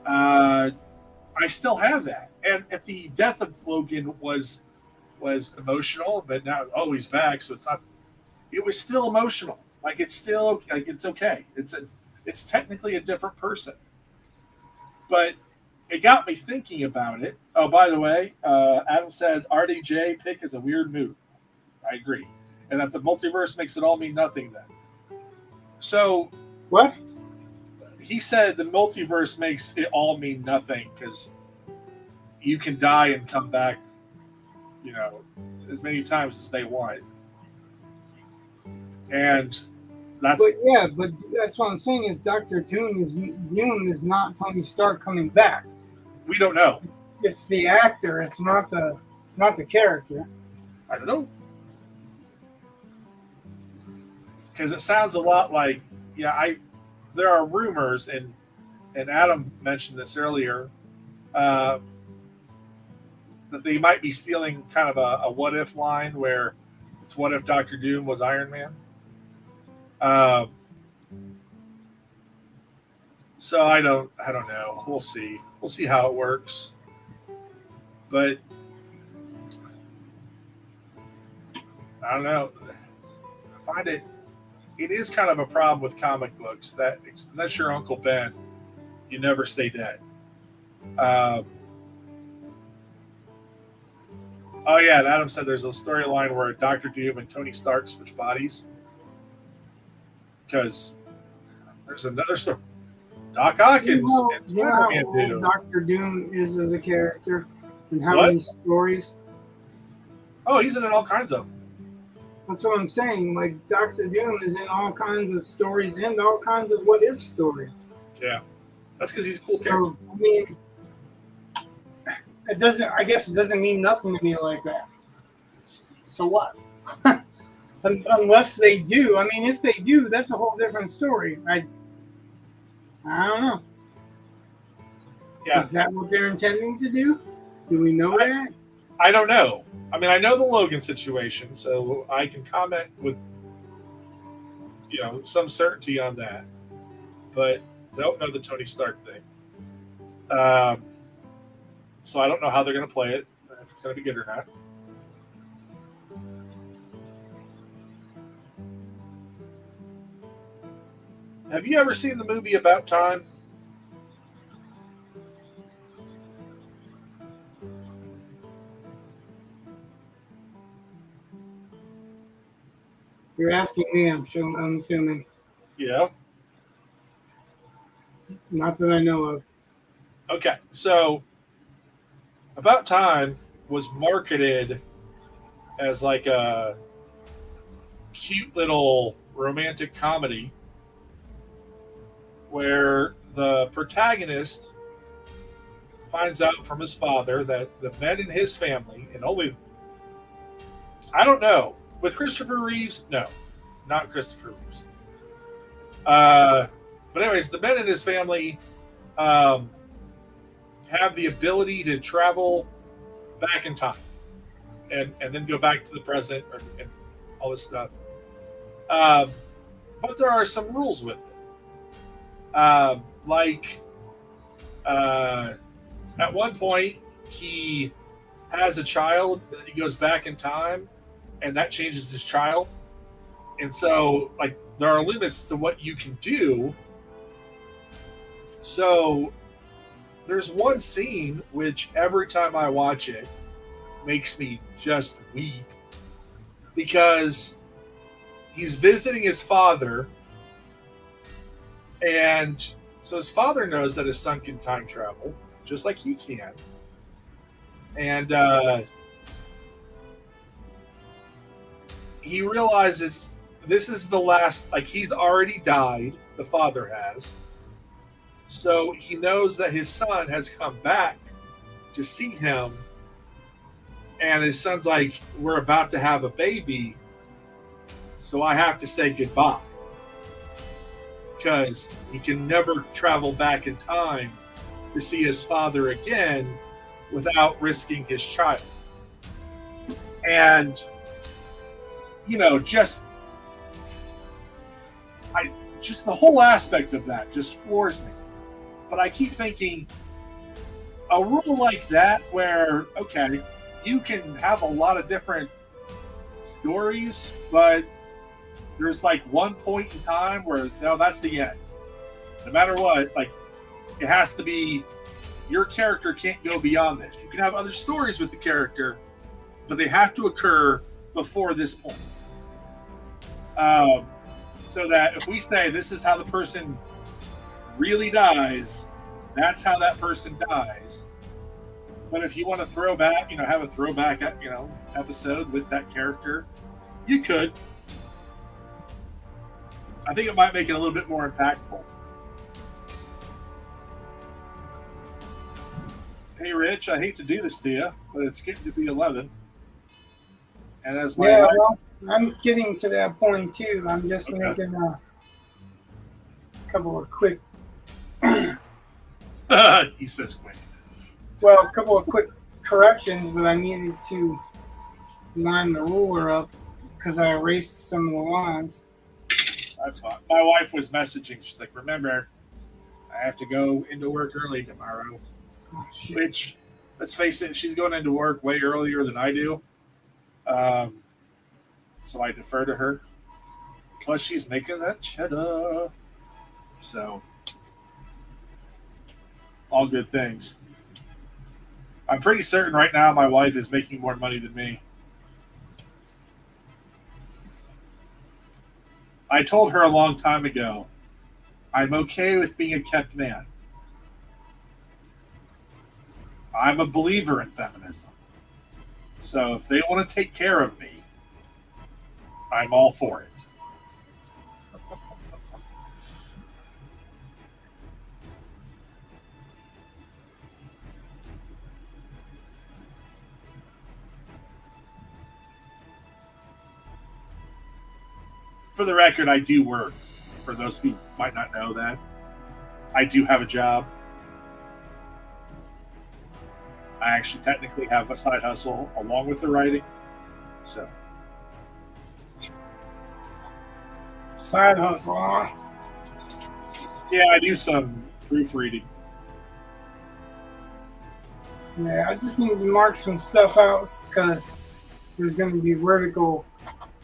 I still have that. And if the death of Logan was emotional, but now he's back, so it's not. It was still emotional. Like it's still like it's okay. It's technically a different person, but it got me thinking about it. Oh, by the way, Adam said RDJ pick is a weird move. I agree, and that the multiverse makes it all mean nothing. Then, so What? he said the multiverse makes it all mean nothing because you can die and come back, you know, as many times as they want. And that's But that's what I'm saying is Doctor Doom is not Tony Stark coming back. we don't know. It's the actor. It's not the character. I don't know. Because it sounds a lot like there are rumors, and Adam mentioned this earlier, that they might be stealing kind of a what if line where it's what if Doctor Doom was Iron Man. So I don't know. We'll see. We'll see how it works. But I don't know. I find it is kind of a problem with comic books that unless you're Uncle Ben, you never stay dead. Oh yeah, and Adam said there's a storyline where Doctor Doom and Tony Stark switch bodies because there's another story. Doc Ock and Spider-Man do. Doctor Doom is as a character and how What? many stories. Oh, he's in all kinds of them. That's what I'm saying. Like Doctor Doom is in all kinds of stories and all kinds of what if stories. Yeah, that's because he's a cool character. So I mean, it doesn't. I guess it doesn't mean nothing to me like that. So what? Unless they do. I mean, if they do, that's a whole different story. I don't know. Yeah. Is that what they're intending to do? Do we know that? I don't know. I mean, I know the Logan situation, so I can comment with, some certainty on that. But don't know the Tony Stark thing. So I don't know how they're going to play it, if it's going to be good or not. Have you ever seen the movie About Time? You're asking me. I'm assuming. Yeah. Not that I know of. Okay, so About Time was marketed as like a cute little romantic comedy where the protagonist finds out from his father that the men in his family, and only, I don't know, with Christopher Reeves, no, not Christopher Reeves. But anyways, the men in his family have the ability to travel back in time and then go back to the present and all this stuff. But there are some rules with it. At one point, he has a child, and then he goes back in time, and that changes his child. And so, like, there are limits to what you can do. So, there's one scene which every time I watch it makes me just weep, because he's visiting his father, and so his father knows that his son can time travel, just like he can. And he realizes this is the last, like, he's already died, the father has. So he knows that his son has come back to see him. And his son's like, we're about to have a baby, so I have to say goodbye. Because he can never travel back in time to see his father again without risking his child. And, you know, just the whole aspect of that just floors me. But I keep thinking, a rule like that where, okay, you can have a lot of different stories, but there's like one point in time where, no, that's the end. No matter what, like, it has to be, your character can't go beyond this. You can have other stories with the character, but they have to occur before this point. So that if we say this is how the person really dies, that's how that person dies. But if you want to throw back, have a throwback, episode with that character, you could. I think it might make it a little bit more impactful. Hey, Rich, I hate to do this to you, but it's getting to be 11. And as my wife, well, I'm getting to that point too. I'm just making a couple of quick. He says quick. Well, a couple of quick corrections, but I needed to line the ruler up because I erased some of the lines. That's fine. My wife was messaging. She's like, remember, I have to go into work early tomorrow. Oh, Which, let's face it, she's going into work way earlier than I do. So I defer to her. Plus, she's making that cheddar. So, all good things. I'm pretty certain right now my wife is making more money than me. I told her a long time ago, I'm okay with being a kept man. I'm a believer in feminism. So if they want to take care of me, I'm all for it. For the record, I do work. For those who might not know that, I do have a job. I actually technically have a side hustle along with the writing. So, Side hustle, huh? yeah, I do some proofreading. Yeah, I just need to mark some stuff out because there's going to be vertical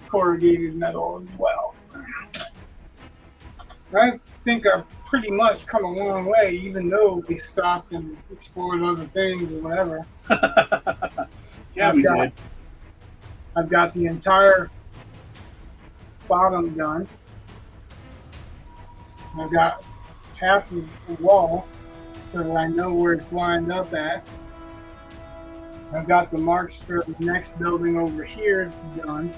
corrugated metal as well. I think I've pretty much come a long way, even though we stopped and explored other things or whatever. Yeah, we did. I've got the entire bottom done. I've got half of the wall so that I know where it's lined up at. I've got the marks for the next building over here done.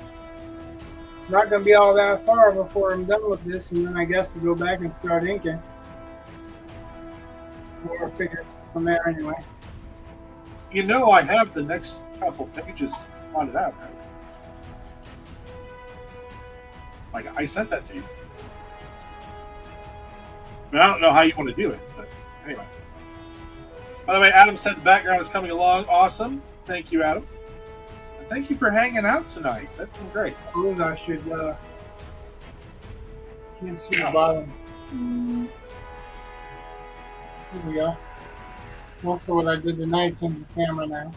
It's not going to be all that far before I'm done with this, and then I guess to go back and start inking. We'll figure it from there anyway. you know I have the next couple pages plotted out, right? Like, I sent that to you. I mean, I don't know how you want to do it, but anyway. By the way, Adam said the background is coming along. Awesome. Thank you, Adam. And thank you for hanging out tonight. That's been great. I suppose I should, can't see the bottom. Here we go. Most of what I did tonight's in the camera now.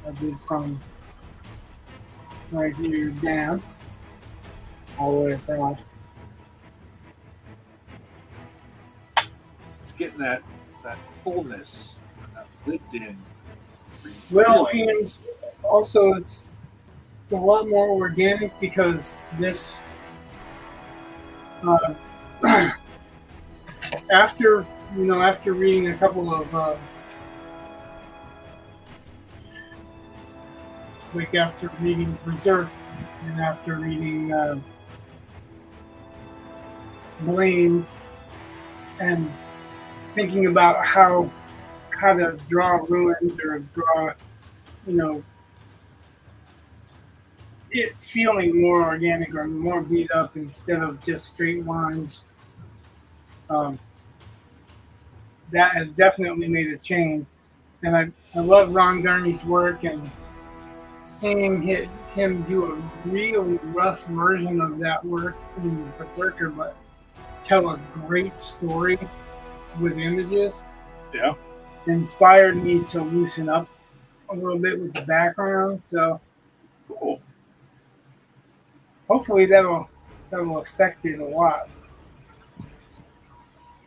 I did from right here down, all the way across. It's getting that fullness, that lived in. Well, and also it's a lot more organic because this, after reading a couple of, like after reading Berserk and after reading Blame and thinking about how to draw ruins or draw, it feeling more organic or more beat up instead of just straight lines. That has definitely made a change. And I love Ron Gurney's work, and seeing him do a really rough version of that work in Berserker, but tell a great story with images. Yeah. Inspired me to loosen up a little bit with the background. So Cool. hopefully that'll affect it a lot.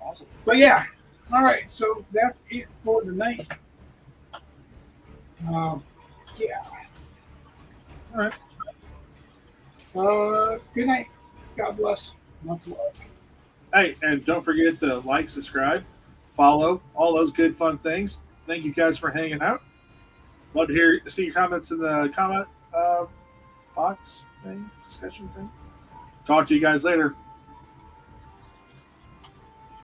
Awesome. But yeah, all right. So that's it for tonight. Yeah. All right. Good night. God bless. Much love. Hey, and don't forget to like, subscribe, follow, all those good fun things. Thank you guys for hanging out. Love to see your comments in the comment box thing, discussion thing. Talk to you guys later.